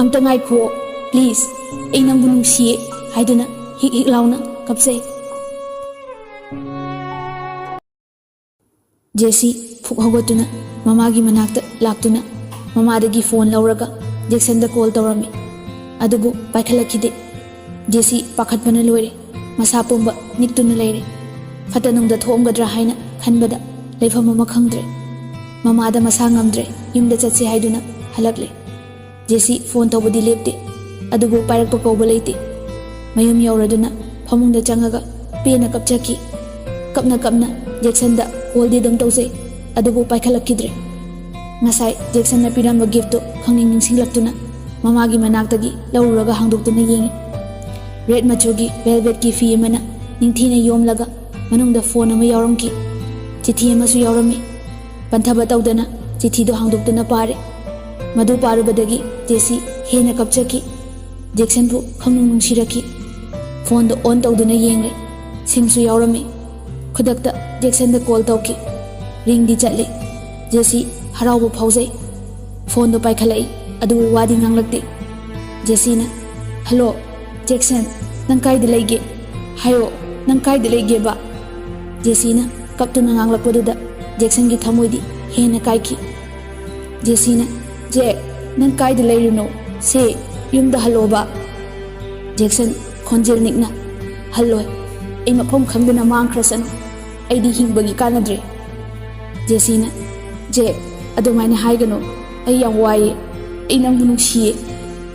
amta ngai kho please ai nang bunung sie haiduna hik hik launa kapsei Jesse phuk hogotuna mamagi manakta laktuna mamadagi phone lauraga Jackson da call tawrami adubu paikhalakide Jesse pakhatpana loire masa pomba niktuna leire fatanungda thomgadra haina khanbada leifam ama khangdre mamada masa ngamdre yumda chatse haiduna halakle Jesse phone tawbadi lepte adubu pairakpa kawba leite mayum yauraduna phamungda changaga pena kapchaki kapna Jackson da call di dam tawse adubu paikhalakidre ngasai Jackson na piramba gift to khangning ningsinglaktuna mamagi manaktagi lauraga hangdoktuna yengi red machugi velvet ki fi mana ningthina yomlaga manungda phone ama yauramki chithi amasu yaurami panthaba tawdana chithi do hangdoktuna pare madu parubadagi Jesse hena kapchaki Jackson bu khangning nungsiraki phone do on tawduna yengre simsu yaurami khudakta Jackson da call tawki ring di chatli Jesse harauba phauzai phone do paikhalai adu wadi nganglakte Jesse na hello Jackson nang kai de lege hayo nang kai de lege ba Jesse na kaptuna nganglakpoduda Jackson gi thamoidi hena kai ki Jesse na Jack nang kai de leirino se yumda hello ba Jackson khonjel nikna hello ai mafam khangduna mangkhrasan aidi hingbagi kanadre Jesse na Jack adumaina haigano ai yang waye ai nang bunung sie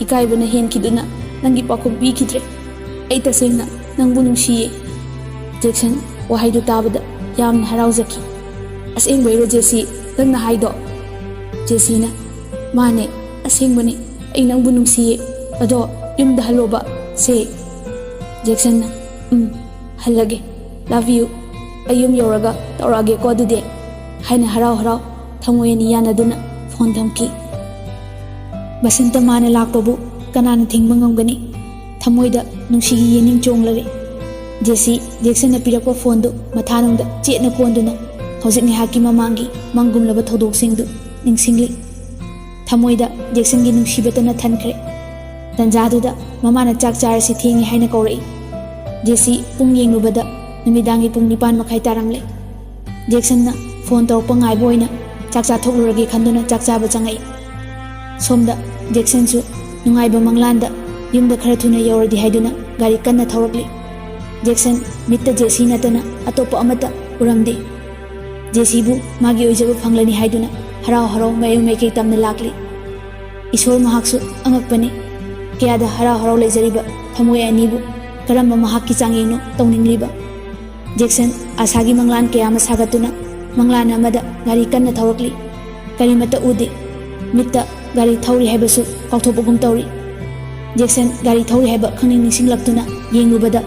ikai bana hen kiduna nangi pakhum bi khidre ai tasengna nang bunung sie Jackson wahai du tabada yam harau zaki aseng bairo Jesse nang na haido Jesse na mane aseng bani ai nang bunung sie ado yum da haloba se Jackson na halage love you ayum yoraga tawrage ko dude haina harau thamoyani yanaduna phone thamki basinta mana lakpabu kanana thingba ngamgani thamoida nungsigi yening chonglare Jesse Jackson na pirakpa phone do mathanungda chena konduna hojik ni haki mamangi mangumlaba thodok singdu ningsingli thamoida Jackson gi nungsibetana thankhre tanjaduda mamana chak charasi thingi haina kaurai Jesse pung yenglubada numidangi pung 9 makhai taramle Jackson na phone tawpa ngai boina chakcha thokluragi khanduna chakcha ba changai somda Jackson su nungaiba manglanda yumda khara thuna yauradi haiduna gari kanna thawrakli Jackson mitta Jesse natana atopa amata uramde Jesse bu magi oijabu phanglani haiduna harau mayu meke tamna lakli Isor mahaksu angakpani kayada harau lejariba thamoy anibu karamba mahakki changyengno tawningliba Jackson asagi manglan kaya masagatuna manglan amada gari kanna thawrakli karimata ude mitta gari thauri haibasu kauthopagum tawri Jackson gari thauri haiba khangning ningsinglaktuna yenglubada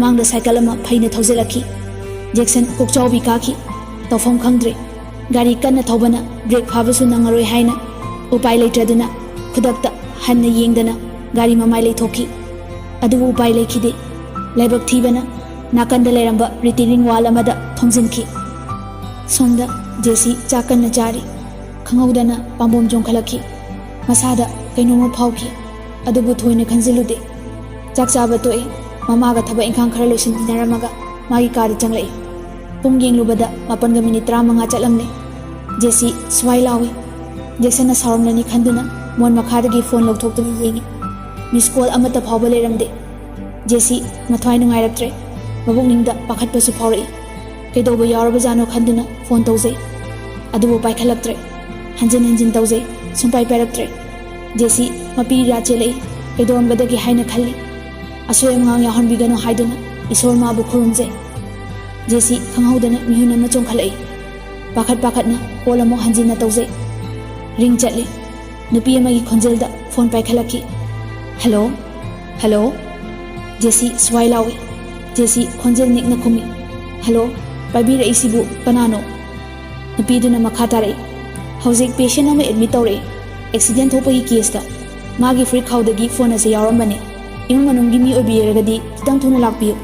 mangda cycle ama phaina thaujelaki Jackson kokchaubi kaki tawfam khangdre gari kanna thawbana break phabasu nangaroi haina upai leitraduna khudakta hanna yengdana gari mamai leithoki adubu upai lekhide laibak thibana nakanda leramba retaining wall amada thomjinki somda Jesse chakanna jari khanghaudana pambom jongkhalaki masada kainoma phauki adubu thoina khanjilude chakchaba toe mamaga thaba ingkhang khara losin dinaramaga magi kari changlai pung yenglubada 8 minute 35 chatlamne Jesse swai lawi Jackson na saramlani khanduna mon makhadagi phone lokthoktu yengi miss call amata phawba leramde Jesse mathwai nungairaktre mabukningda pakhatpasu phawrai kaidoba yauraba jano khanduna phone tawjai adubu paikhalaktre hanjin tawjai sumpai pairaktre Jesse mapi rachelei kaidomgadagi haina khalli asoy ngang yahonbigano haiduna isor mabu khurumjai Jesse khanghaudana mihuna ma chongkhalai pakhatna call amo hanjin tawjai ring chatli nupi amagi khonjelda phone paikhalaki hello Jesse swai lawi Jesse khonjel nikna khumi hello pabira isibu kanano nupiduna makha tarai hojik patient ama admit tawre accident thopagi case ta magi free khawdagi phone ase yaurambane imung manungi mi obiragadi kitang thuna lakpiyo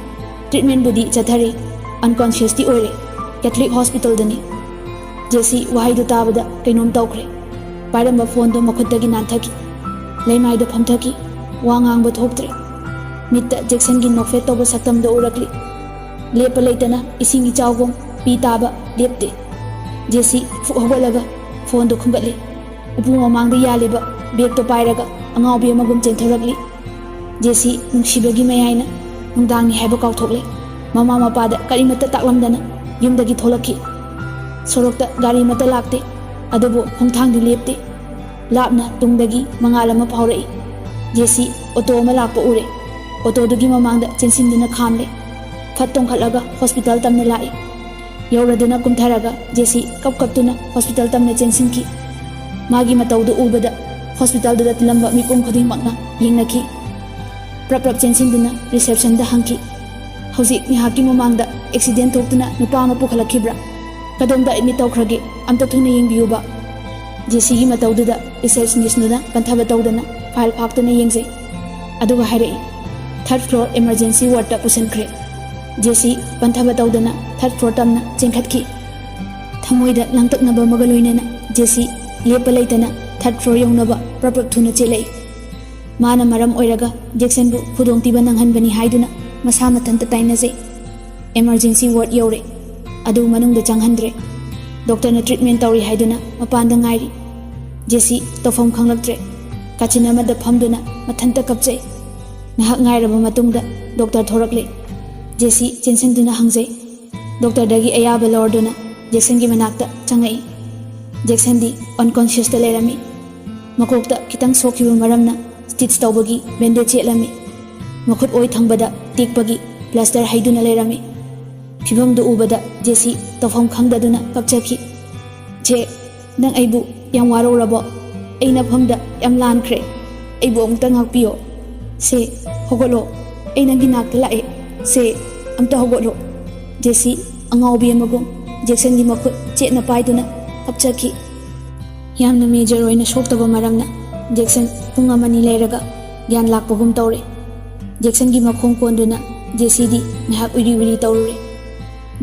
treatment budi chathare unconscious ti oire Catholic hospital dani Jesse wahai du tabada kainom tawkhre paramba phone do makhutagi nanthaki leimaida phamthaki wa ngang ba thoktre mitta Jackson gi nofet to ba saktam do urakli lepa leitana isingi chawgom pi taba lepte jesi fu hogolaga phone do khumbatli upu mamang da yaliba bag to pairaga angau bi amagum chenthorakli jesi nungsibagi mayaina nungdang ni haiba kauthokle mama mapa da karimata taklamdana yumdagi tholakki sorokta gari mata lakte adubo hongthang di lepte lapna tungdagi mangal ama phaurai jesi auto ma lakpa ure auto dugi mamangda chensindina khamle phattong khalaga hospital tamna lai yauraduna kumtharaga jesi kaptuna hospital tamna chensinki magi mataudu ubada hospital da tilamba mikum khuding makna yengnaki prap chensindina reception da hangki hausi ni haki mamangda accident thoktuna nupa ama pukhalakibra kadonda admit tawkhrage amta thuna yengbiyuba jesi gi matauda receptionist nuna panthaba tawdana file phaktuna yengse aduga haire third floor emergency ward ta pusankhre jesi panthaba tawdana third floor tamna chengkhatki thamoida langtaknaba magaloinana jesi lepa leitana third floor yongnaba prap thuna chelei mana maram oiraga Jackson bu khudong tiba nanghanbani haiduna masa mathanta tainase emergency ward yore adu manungda changhandre doctor na treatment tawri haiduna mapanda ngairi jesi tofam khanglaktre kachina ma da phamduna mathanta kapchai nahak ngairaba matungda doctor thorakle jesi chensinduna hangjai doctor dagi ayaba lorduna Jackson gi manakta changai Jackson di unconscious ta lerami makokta kitang sokhiba maramna stitch tawbagi bandage chelami makhut oi thangbada tikpagi plaster haiduna lerami phibam do ubada jesi tofam khangdaduna kapchaki je nang aibu yang waro rabo aina phamda yam lankhre aibu amta ngakpiyo se hogolo aina ginak lae se amta hogolo jesi angaubi amagum Jackson gi makhut chena paiduna kapchaki yamna major oina shoktaba maramna Jackson pung amani leiraga gyan lakpagum tawre Jackson gi makhong konduna jesi di ngahak uri uri tawre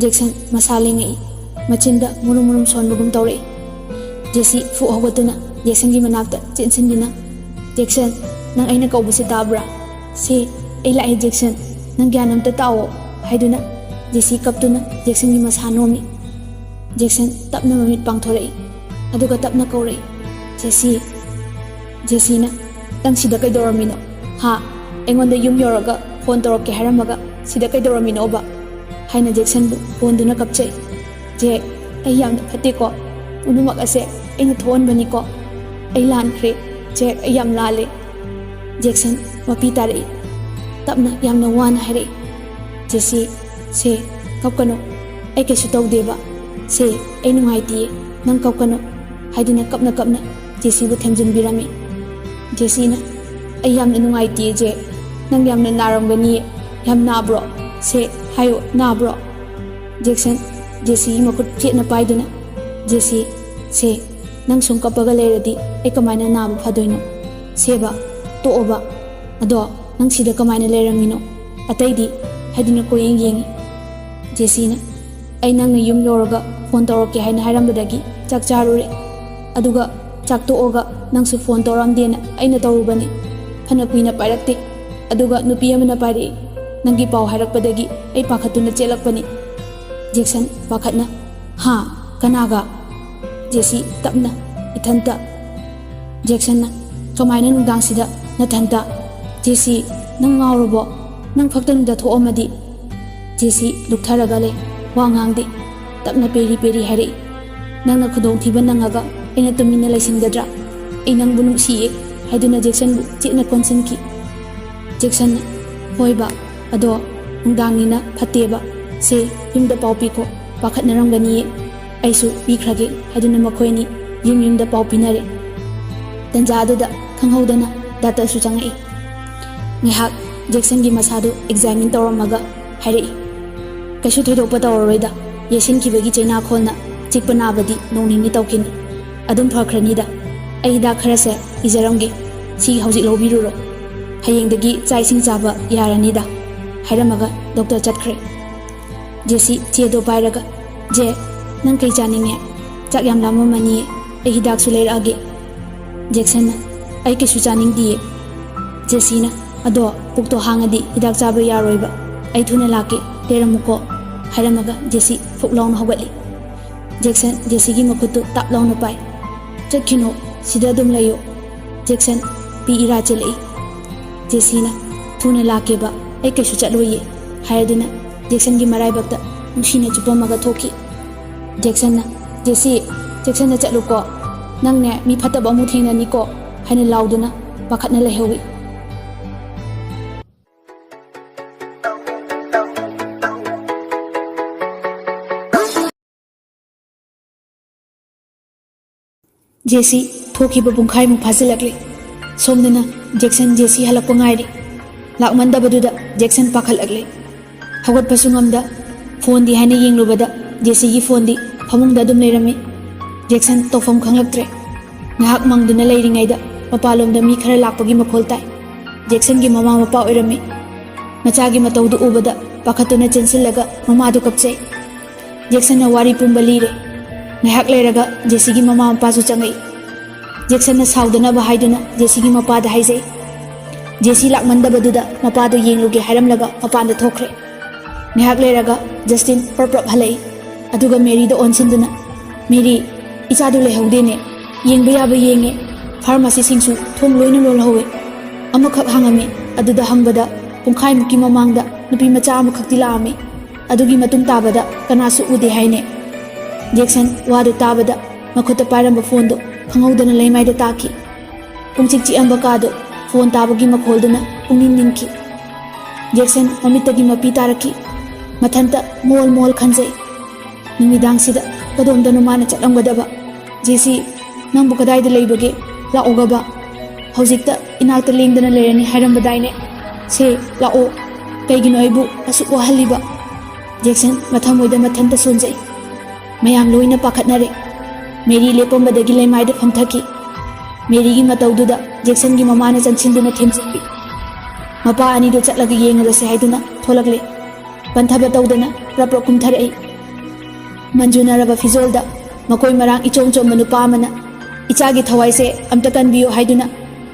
Jackson masalengai machinda murum sonbugum tawre jesi fu hogotuna Jackson gi manakta chensindina Jackson nang aina kaubuse tabra se ai lai Jackson nang gyanam ta tawo haiduna jesi kaptuna Jackson gi masanomi Jackson tapna mamit pangthorei aduga tapna kaurei Jesi na tang sida kay doramino ha engonda yum yoraga phone torok ke haramaga sida kay doramino ba haina Jackson bu phone duna kapchai je ai yam phate ko unumak ase aina thon bani ko ai lan khre je ai yam lale Jackson mapi tare tapna yamna wan hare Jesi se kapkano ai ke sutau deba se ai nungai ti nang kapkano haidina kapna Jesi bu themjin birami Jesi na ay yam na nungai ti je nang yam na narambani yam na bro se hayo na bro Jackson Jesi makut chet na paiduna Jesi se nang sung kapaga leradi ay kamaina na ba phadoino seba to oba ado nang sida kamaina leramino atay di haiduna ko yengi Jesi na ay nang yum yoraga phone tawroke haina hairambadagi chak charure aduga chak to oga nang su phone toramdena aina tawrubani phana kuina pairakte aduga nupi amana paire nangi paw hairakpadagi ai pakhatuna chelakpani Jackson pakhatna ha kanaga Jesi tapna ithanta Jackson na kamaina nungdang sida nathanta Jesi nang ngawrubo nang phaktan da thoamadi Jesi luktharaga le wangangde tapna peri hare nangna khudong thiba nangaga aina tumina laisingdadra ai nang bunung siye haiduna Jackson bu chena konsenki Jackson hoiba ado nungdangina phateba se yumda paupi ko pakhat narangani aisu pikhrage haiduna makhoini yumda paupi nare tanja aduda khanghaudana data su changai ngihak Jackson gi masadu examine tawramaga haire kasu thoidokpa tawroida yesin kibagi chena kholna chikpana badi nongni tawkin adum phakhrani da ai da kharase ijaramge si hauji lobiruro hayengdagi chaising chaba yarani da hairamaga doctor chatkhre Jesi chedo pairaga je nang kai chaninge chak yam lamamani ai hidak su leirage Jackson ꯑꯩ ꯀꯩꯁꯨ ꯆꯥꯅꯤꯡꯗꯤꯌꯦ ꯖꯦꯁꯤꯅ ꯑꯗꯣ ꯄꯨꯛꯇꯣ ꯍꯥꯡꯉꯗꯤ ꯍꯤꯗꯥꯛ ꯆꯥꯕ ꯌꯥꯔꯣꯏꯕ ꯑꯩ ꯊꯨꯅ ꯂꯥꯛꯀꯦ ꯂꯩꯔꯝꯃꯨꯀꯣ ꯍꯥꯏꯔꯝꯃꯒ ꯖꯦꯁꯤ ꯐꯨꯛ ꯂꯥꯎꯅ ꯍꯧꯒꯠꯂꯤ ꯖꯦꯛꯁꯟ ꯖꯦꯁꯤꯒꯤ ꯃꯈꯨꯠꯇꯨ ꯇꯥꯞ ꯂꯥꯎꯅ ꯄꯥꯏ ꯆꯠꯈꯤꯅꯣ ꯁꯤꯗ ꯑꯗꯨꯝ ꯂꯩꯌꯣ ꯖꯦꯛꯁꯟ ꯄꯤ ꯏꯔꯥ ꯆꯦꯜꯂꯛꯏ ꯖꯦꯁꯤꯅ ꯊꯨꯅ ꯂꯥꯛꯀꯦꯕ ꯑꯩ ꯀꯩꯁꯨ ꯆꯠꯂꯣꯏꯌꯦ ꯍꯥꯏꯔꯗꯨꯅ ꯖꯦꯛꯁꯟꯒꯤ ꯃꯔꯥꯏꯕꯛꯇ ꯅꯨꯡꯁꯤꯅ ꯆꯨꯞꯄꯝꯃꯒ ꯊꯣꯛꯈꯤ ꯖꯦꯛꯁꯟꯅ ꯖꯦꯁꯤ ꯖꯦꯛꯁꯟꯅ ꯆꯠꯂꯨꯀꯣ ꯅꯪꯅꯦ ꯃꯤ ꯐꯠꯇꯕ ꯑꯃꯨꯛ ꯊꯦꯡꯅꯅꯤꯀꯣ ꯍꯥꯏꯅ ꯂꯥꯎꯗꯨꯅ ꯄꯥꯈꯠꯅ ꯂꯩꯍꯧꯏ ꯖꯦꯁꯤ ꯊꯣꯛꯈꯤꯕ ꯄꯨꯡꯈꯥꯏꯃꯨꯛ ꯐꯥꯖꯤꯜꯂꯛꯂꯤ ꯁꯣꯝꯗꯅ ꯖꯦꯛꯁꯟ ꯖꯦꯁꯤ ꯍꯜꯂꯛꯄ ꯉꯥꯏꯔꯤ ꯂꯥꯛꯃꯟꯗꯕꯗꯨꯗ ꯖꯦꯛꯁꯟ ꯄꯥꯈꯠꯂꯛꯂꯤ ꯍꯧꯒꯠꯄꯁꯨ ꯉꯝꯗ ꯐꯣꯟꯗꯤ ꯍꯥꯏꯅ ꯌꯦꯡꯂꯨꯕꯗ ꯖꯦꯁꯤꯒꯤ ꯐꯣꯟꯗꯤ ꯐꯃꯨꯡꯗ ꯑꯗꯨꯝ ꯂꯩꯔꯝꯃꯤ ꯖꯦꯛꯁꯟ ꯇꯧꯐꯝ ꯈꯪꯂꯛꯇ꯭ꯔꯦ ꯉꯥꯏꯍꯥꯛ ꯃꯪꯗꯨꯅ ꯂꯩꯔꯤꯉꯩꯗ ꯃꯄꯥꯟꯂꯣꯝꯗ ꯃꯤ ꯈꯔ ꯂꯥꯛꯄꯒꯤ ꯃꯈꯣꯜ ꯇꯥꯏ ꯖꯦꯛꯁꯟꯒꯤ ꯃꯃꯥ ꯃꯄꯥ ꯑꯣꯏꯔꯝꯃꯤ ꯃꯆꯥꯒꯤ ꯃꯇꯧꯗꯨ ꯎꯕꯗ ꯄꯥꯈꯠꯇꯨꯅ ꯆꯦꯟꯁꯤꯜꯂꯒ ꯃꯃꯥꯗꯨ ꯀꯞꯆꯩ ꯖꯦꯛꯁꯟꯅ ꯋꯥꯔꯤ ꯄꯨꯝꯕ ꯂꯤꯔꯦ ꯉꯥꯏꯍꯥꯛ ꯂꯩꯔꯒ ꯖꯦꯁꯤꯒꯤ ꯃꯃꯥ ꯃꯄꯥꯁꯨ ꯆꯪꯉꯛꯏ ꯖꯦꯛꯁꯟꯅ ꯁꯥꯎꯗꯅꯕ ꯍꯥꯏꯗꯨꯅ ꯖꯦꯁꯤꯒꯤ ꯃꯄꯥꯗ ꯍꯥꯏꯖꯩ ꯖꯦꯁꯤ ꯂꯥꯛꯃꯟꯗꯕꯗꯨꯗ ꯃꯄꯥꯗꯣ ꯌꯦꯡꯂꯨꯒꯦ ꯍꯥꯏꯔꯝꯂꯒ ꯃꯄꯥꯟꯗ ꯊꯣꯛꯈ꯭ꯔꯦ ꯉꯥꯏꯍꯥꯛ ꯂꯩꯔꯒ ꯖꯁꯇꯤꯟ ꯄ꯭ꯔꯞ ꯍꯜꯂꯛꯏ ꯑꯗꯨꯒ ꯃꯦꯔꯤꯗ ꯑꯣꯟꯁꯤꯟꯗꯨꯅ ꯃꯦꯔꯤ ꯏꯆꯥꯗꯨ ꯂꯩꯍꯧꯗꯦꯅꯦ ꯌꯦꯡꯕ ꯌꯥꯕ ꯌꯦꯡꯉꯦ ꯐꯥꯔꯃꯥꯁꯤꯁꯤꯡꯁꯨ ꯊꯣꯡ ꯂꯣꯏꯅ ꯂꯣꯜꯍꯧꯋꯦ ꯑꯃꯈꯛ ꯍꯥꯡꯉꯝꯃꯤ ꯑꯗꯨꯗ ꯍꯪꯕꯗ ꯄꯨꯡꯈꯥꯏꯃꯨꯛꯀꯤ ꯃꯃꯥꯡꯗ ꯅꯨꯄꯤ ꯃꯆꯥ ꯑꯃꯈꯛꯇꯤ ꯂꯥꯛꯑꯝꯃꯤ ꯑꯗꯨꯒꯤ ꯃꯇꯨꯡ ꯇꯥꯕꯗ ꯀꯅꯥꯁꯨ ꯎꯗꯦ ꯍꯥꯏꯅꯦ ꯖꯦꯛꯁꯟ ꯋꯥꯗꯨ ꯇꯥꯕꯗ ꯃꯈꯨꯠꯇ ꯄꯥꯏꯔꯝꯕ ꯐꯣꯟꯗꯨ ꯈꯪꯍꯧꯗꯅ ꯂꯩꯃꯥꯏꯗ ꯇꯥꯈꯤ ꯄꯨꯡꯆꯤꯛ ꯆꯤꯛꯑꯝꯕ ꯀꯥꯗꯨ ꯐꯣꯟ ꯇꯥꯕꯒꯤ ꯃꯈꯣꯜꯗꯨꯅ ꯄꯨꯡꯅꯤꯡ ꯅꯤꯡꯈꯤ ꯖꯦꯛꯁꯟ ꯃꯃꯤꯠꯇꯒꯤ ꯃꯄꯤ ꯇꯥꯔꯛꯈꯤ ꯃꯊꯟꯇ ꯃꯣꯜ ꯃꯣꯜ ꯈꯟꯖꯩ ꯅꯨꯃꯤꯗꯥꯡꯁꯤꯗ ꯀꯗꯣꯝꯗꯅꯣ ꯃꯥꯅ ꯆꯠꯂꯝꯒꯗꯕ ꯖꯦꯁꯤ ꯅꯪꯕꯨ ꯀꯗꯥꯏꯗ ꯂꯩꯕꯒꯦ ꯂꯥꯛꯑꯣꯒꯕ ꯍꯧꯖꯤꯛꯇ ꯏꯅꯥꯛꯇ ꯂꯦꯡꯗꯅ ꯂꯩꯔꯅꯤ ꯍꯥꯏꯔꯝꯕꯗꯥꯏꯅꯦ ꯁꯦ ꯂꯥꯛꯑꯣ ꯀꯩꯒꯤꯅꯣ ꯑꯩꯕꯨ ꯑꯁꯨꯛ ꯋꯥꯍꯜꯂꯤꯕ ꯖꯦꯛꯁꯟ ꯃꯊꯃꯣꯏꯗ ꯃꯊꯟꯇ ꯁꯣꯟꯖꯩ ꯃꯌꯥꯝ ꯂꯣꯏꯅ ꯄꯥꯈꯠꯅꯔꯦ ꯃꯦꯔꯤ ꯂꯦꯞꯄꯝꯕꯗꯒꯤ ꯂꯩꯃꯥꯏꯗ ꯐꯝꯊꯈꯤ ꯃꯦꯔꯤꯒꯤ ꯃꯇꯧꯗꯨꯗ ꯖꯦꯛꯁꯟꯒꯤ ꯃꯃꯥꯅ ꯆꯪꯁꯤꯟꯗꯨꯅ ꯊꯦꯝꯖꯤꯟꯕꯤ ꯃꯄꯥ ꯑꯅꯤꯗꯨ ꯆꯠꯂꯒ ꯌꯦꯡꯉꯨꯔꯁꯦ ꯍꯥꯏꯗꯨꯅ ꯊꯣꯛꯂꯛꯂꯦ ꯄꯟꯊꯕ ꯇꯧꯗꯅ ꯄ꯭ꯔꯞ ꯀꯨꯝꯊꯔꯛꯏ ꯃꯟꯖꯨꯅꯔꯕ ꯐꯤꯖꯣꯜꯗ ꯃꯀꯣꯏ ꯃꯔꯥꯡ ꯏꯆꯣꯝ ꯆꯣꯝꯕ ꯅꯨꯄꯥ ꯑꯃꯅ ꯏꯆꯥꯒꯤ ꯊꯋꯥꯏꯁꯦ ꯑꯝꯇ ꯀꯟꯕꯤꯌꯨ ꯍꯥꯏꯗꯨꯅ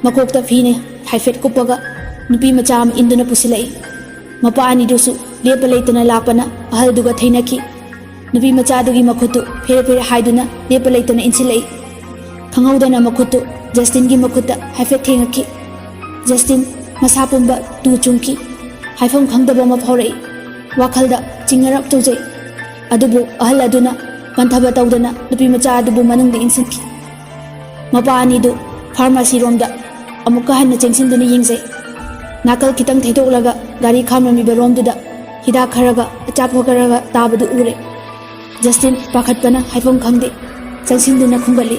ꯃꯀꯣꯛꯇ ꯐꯤꯅ ꯍꯥꯏꯐꯦꯠ ꯀꯨꯞꯄꯒ ꯅꯨꯄꯤ ꯃꯆꯥ ꯑꯃ ꯏꯟꯗꯨꯅ ꯄꯨꯁꯤꯜꯂꯛꯏ ꯃꯄꯥ ꯑꯅꯤꯗꯨꯁꯨ ꯂꯦꯞꯄ ꯂꯩꯇꯅ ꯂꯥꯛꯄꯅ ꯑꯍꯜꯗꯨꯒ ꯊꯩꯅꯈꯤ ꯅꯨꯄꯤ ꯃꯆꯥꯗꯨꯒꯤ ꯃꯈꯨꯠꯇꯨ ꯐꯦꯔꯦ ꯐꯦꯔꯦ ꯍꯥꯏꯗꯨꯅ ꯂꯦꯞꯄ ꯂꯩꯇꯅ ꯏꯟꯁꯤꯜꯂꯛꯏ ꯈꯪꯍꯧꯗꯅ ꯃꯈꯨꯠꯇꯨ ꯖꯁꯇꯤꯟꯒꯤ ꯃꯈꯨꯠꯇ ꯍꯥꯏꯐꯦꯠ ꯊꯦꯡꯉꯛꯈꯤ ꯖꯁꯇꯤꯟ ꯃꯁꯥ ꯄꯨꯝꯕ ꯇꯨ ꯆꯨꯡꯈꯤ ꯍꯥꯏꯐꯝ ꯈꯪꯗꯕ ꯑꯃ ꯐꯥꯎꯔꯛꯏ ꯋꯥꯈꯜꯗ ꯆꯤꯡꯅꯔꯞ ꯇꯧꯖꯩ ꯑꯗꯨꯕꯨ ꯑꯍꯜ ꯑꯗꯨꯅ ꯄꯟꯊꯕ ꯇꯧꯗꯅ ꯅꯨꯄꯤ ꯃꯆꯥ ꯑꯗꯨꯕꯨ ꯃꯅꯨꯡꯗ ꯏꯟꯁꯤꯟꯈꯤ ꯃꯄꯥ ꯑꯅꯤꯗꯨ ꯐꯥꯔꯃꯥꯁꯤꯔꯣꯝꯗ ꯑꯃꯨꯛꯀ ꯍꯟꯅ ꯆꯦꯟꯁꯤꯟꯗꯨꯅ ꯌꯦꯡꯖꯩ ꯅꯥꯀꯜ ꯈꯤꯇꯪ ꯊꯩꯗꯣꯛꯂꯒ ꯒꯥꯔꯤ ꯈꯥꯝꯂꯝꯃꯤꯕ ꯔꯣꯝꯗꯨꯗ ꯍꯤꯗꯥꯛ ꯈꯔꯒ ꯑꯆꯥꯄꯣꯠ ꯈꯔꯒ ꯇꯥꯕꯗꯨ ꯎꯔꯦ ꯖꯁꯇꯤꯟ ꯄꯥꯈꯠꯄꯅ ꯍꯥꯏꯐꯝ ꯈꯪꯗꯦ ꯆꯪꯁꯤꯟꯗꯨꯅ ꯈꯨꯝꯒꯠꯂꯤ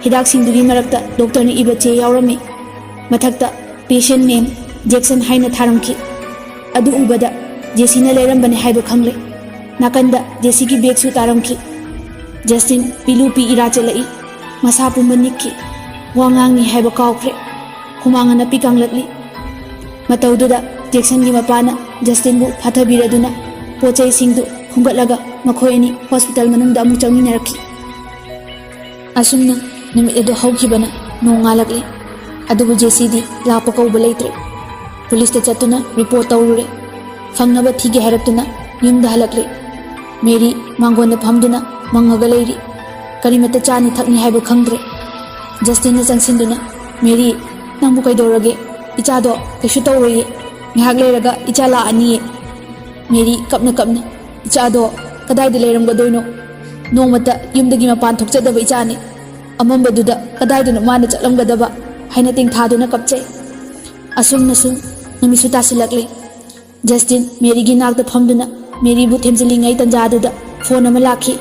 ꯍꯤꯗꯥꯛꯁꯤꯡꯗꯨꯒꯤ ꯃꯔꯛꯇ ꯗꯣꯛꯇꯔꯅ ꯏꯕ ꯆꯦ ꯌꯥꯎꯔꯝꯃꯤ ꯃꯊꯛꯇ ꯄꯦꯁꯦꯟ ꯅꯦꯝ ꯖꯦꯛꯁꯟ ꯍꯥꯏꯅ ꯊꯥꯔꯝꯈꯤ ꯑꯗꯨ ꯎꯕꯗ ꯖꯦꯁꯤꯅ ꯂꯩꯔꯝꯕꯅꯤ ꯍꯥꯏꯕ ꯈꯪꯂꯦ ꯅꯥꯀꯟꯗ ꯖꯦꯁꯤꯒꯤ ꯕꯦꯒꯁꯨ ꯇꯥꯔꯝꯈꯤ ꯖꯁꯇꯤꯟ ꯄꯤꯂꯨ ꯄꯤ ꯏꯔꯥ ꯆꯦꯜꯂꯛꯏ ꯃꯁꯥ ꯄꯨꯝꯕ ꯅꯤꯛꯈꯤ ꯋꯥ ꯉꯥꯡꯅꯤ ꯍꯥꯏꯕ ꯀꯥꯎꯈ꯭ꯔꯦ ꯍꯨꯃꯥꯡ ꯑꯅꯞꯄꯤ ꯀꯥꯡꯂꯛꯂꯤ ꯃꯇꯧꯗꯨꯗ ꯖꯦꯛꯁꯟꯒꯤ ꯃꯄꯥꯅ ꯖꯁꯇꯤꯟꯕꯨ ꯐꯥꯊꯕꯤꯔꯗꯨꯅ ꯄꯣꯠ ꯆꯩꯁꯤꯡꯗꯨ ꯈꯨꯝꯒꯠꯂꯒ ꯃꯈꯣꯏ ꯑꯅꯤ ꯍꯣꯁꯄꯤꯇꯥꯜ ꯃꯅꯨꯡꯗ ꯑꯃꯨꯛ ꯆꯪꯃꯤꯟꯅꯔꯛꯈꯤ ꯑꯁꯨꯝꯅ ꯅꯨꯃꯤꯠ ꯑꯗꯨ ꯍꯧꯈꯤꯕꯅ ꯅꯣꯡ ꯉꯥꯜꯂꯛꯂꯤ ꯑꯗꯨꯕꯨ ꯖꯦꯁꯤꯗꯤ ꯂꯥꯛꯄ ꯀꯧꯕ ꯂꯩꯇ꯭ꯔꯦ ꯄꯨꯂꯤꯁꯇ ꯆꯠꯇꯨꯅ ꯔꯤꯄꯣꯔꯠ ꯇꯧꯔꯨꯔꯦ ꯐꯪꯅꯕ ꯊꯤꯒꯦ ꯍꯥꯏꯔꯛꯇꯨꯅ ꯌꯨꯝꯗ ꯍꯜꯂꯛꯂꯦ ꯃꯦꯔꯤ ꯃꯥꯡꯒꯣꯟꯗ ꯐꯝꯗꯨꯅ ꯃꯪꯉꯒ ꯂꯩꯔꯤ ꯀꯔꯤꯃꯠꯇ ꯆꯥꯅꯤ ꯊꯛꯅꯤ ꯍꯥꯏꯕ ꯈꯪꯗ꯭ꯔꯦ ꯖꯁꯇꯤꯟꯅ ꯆꯪꯁꯤꯟꯗꯨꯅ ꯃꯦꯔꯤ ꯅꯪꯕꯨ ꯀꯩꯗꯧꯔꯒꯦ ꯏꯆꯥꯗꯣ ꯀꯩꯁꯨ ꯇꯧꯔꯣꯏꯌꯦ ꯉꯥꯏꯍꯥꯛ ꯂꯩꯔꯒ ꯏꯆꯥ ꯂꯥꯛꯑꯅꯤꯌꯦ ꯃꯦꯔꯤ ꯀꯞꯅ ꯀꯞꯅ ꯏꯆꯥꯗꯣ ꯀꯗꯥꯏꯗ ꯂꯩꯔꯝꯒꯗꯣꯏꯅꯣ ꯅꯣꯡꯃꯇ ꯌꯨꯝꯗꯒꯤ ꯃꯄꯥꯟ ꯊꯣꯛꯆꯗꯕ ꯏꯆꯥꯅꯤ ꯑꯃꯝꯕꯗꯨꯗ ꯀꯗꯥꯏꯗꯅꯣ ꯃꯥꯅ ꯆꯠꯂꯝꯒꯗꯕ ꯍꯥꯏꯅ ꯇꯦꯡꯊꯥꯗꯨꯅ ꯀꯞꯆꯩ ꯑꯁꯨꯝꯅ ꯁꯨꯝ ꯅꯨꯃꯤꯠꯁꯨ ꯇꯥꯁꯤꯜꯂꯛꯂꯤ ꯖꯁꯇꯤꯟ ꯃꯦꯔꯤꯒꯤ ꯅꯥꯛꯇ ꯐꯝꯗꯨꯅ ꯃꯦꯔꯤꯕꯨ ꯊꯦꯝꯖꯤꯜꯂꯤꯉꯩ ꯇꯟꯖꯥꯗꯨꯗ ꯐꯣꯟ ꯑꯃ ꯂꯥꯛꯈꯤ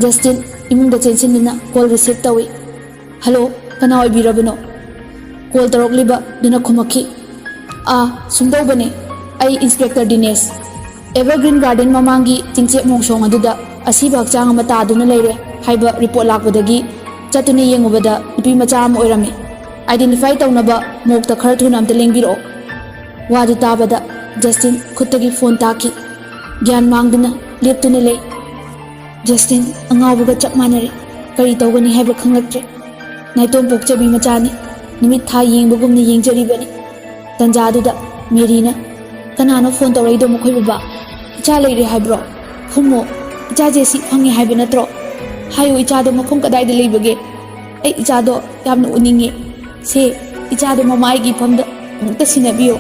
ꯖꯁꯇꯤꯟ ꯏꯃꯨꯡꯗ ꯆꯦꯟꯁꯤꯟꯗꯨꯅ ꯀꯣꯜ ꯔꯤꯁꯤꯞ ꯇꯧꯏ ꯍꯜꯂꯣ ꯀꯅꯥ ꯑꯣꯏꯕꯤꯔꯕꯅꯣ ꯀꯣꯜ ꯇꯧꯔꯛꯂꯤꯕꯗꯨꯅ ꯈꯨꯝꯃꯛꯈꯤ ꯁꯨꯝꯗꯧꯕꯅꯦ ꯑꯩ ꯏꯟꯁꯄꯦꯛꯇꯔ ꯗꯤꯅꯦꯁ ꯑꯦꯚꯔꯒ꯭ꯔꯤꯟ ꯒꯥꯔꯗꯦꯟ ꯃꯃꯥꯡꯒꯤ ꯆꯤꯡꯆꯦꯞ ꯃꯣꯡꯁꯣꯡ ꯑꯗꯨꯗ ꯑꯁꯤꯕ ꯍꯛꯆꯥꯡ ꯑꯃ ꯇꯥꯗꯨꯅ ꯂꯩꯔꯦ ꯍꯥꯏꯕ ꯔꯤꯄꯣꯔꯠ ꯂꯥꯛꯄꯗꯒꯤ ꯆꯠꯇꯨꯅ ꯌꯦꯡꯉꯨꯕꯗ ꯅꯨꯄꯤ ꯃꯆꯥ ꯑꯃ ꯑꯣꯏꯔꯝꯃꯤ ꯑꯥꯏꯗꯦꯟꯇꯤꯐꯥꯏ ꯇꯧꯅꯕ ꯃꯣꯛꯇ ꯈꯔ ꯊꯨꯅ ꯑꯝꯇ ꯂꯦꯡꯕꯤꯔꯛꯑꯣ ꯋꯥꯗꯨ ꯇꯥꯕꯗ ꯖꯁꯇꯤꯟ ꯈꯨꯠꯇꯒꯤ ꯐꯣꯟ ꯇꯥꯈꯤ ꯒ꯭ꯌꯥꯟ ꯃꯥꯡꯗꯨꯅ ꯂꯦꯞꯇꯨꯅ ꯂꯩ ꯖꯁꯇꯤꯟ ꯑꯉꯥꯎꯕꯒ ꯆꯞ ꯃꯥꯟꯅꯔꯦ ꯀꯔꯤ ꯇꯧꯒꯅꯤ ꯍꯥꯏꯕ ꯈꯪꯂꯛꯇ꯭ꯔꯦ ꯅꯥꯏꯇꯣꯝ ꯄꯣꯛꯆꯕꯤ ꯃꯆꯥꯅꯤ नुमित था येंबगुमने येंजरिबनी तंजादुदा मेरीना कनानो फोन तौरइदो मखोय बबा इचा लेरे हाइब्रो खुमो इचा जेसी फंगे हाइब नत्रो हायो इचादो मफम कदाइदा लेबगे ऐ इचादो यामना उनिंगे से इचादो ममाइगी फमदा अमुक्ता सिनाबियो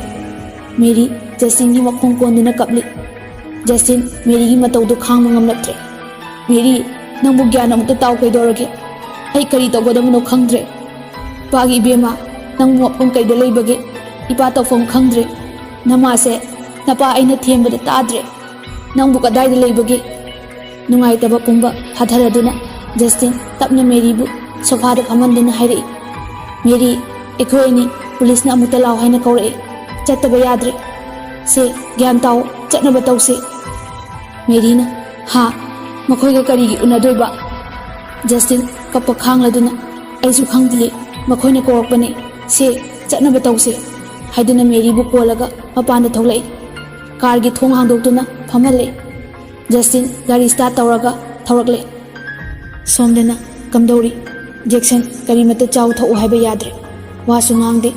मेरी जस्टिन की मखों कोंदुना कपली जस्टिन मेरी की मतौदो खांगबा ngamlatre मेरी नंबु ज्ञान अमुक्ता ताव कैदोरगे ऐ करी तौगदमनो खंगद्रे पागी बेमा नंबु मफम कैदा लेबगे इपा तौफम खंगद्रे नमासे नपा आइना थेंबदा ताद्रे नंबु कदाइदा लेबगे नुंगाइतबा पुंबा फाथरदुना जस्टिन तपना मेरीबु सोफादा फमंदुना हाइरई मेरी एखोइनी पुलिसना अमुक्ता लाव हाइना कौरए चतबा याद्रे से ज्ञान ताओ चटनबा तौसे मेरीना हाँ मखोइगा करीगी उनादोइबा जस्टिन कप्पा खांगलादुना ऐसु खंगदिए मखोइना कौरकपने से चटनबा तौसे हाइदुना मेरीबु कोलगा मपानदा थौलाई कारगी थोंग हांदोक्तुना फमहल्ले जस्टिन गाड़ी स्टार्ट तौरगा थौरकले सोमदना कमदौरी जैक्सन करीमत चाउ थौ हाइबा याद्रे वासु ngaंगदे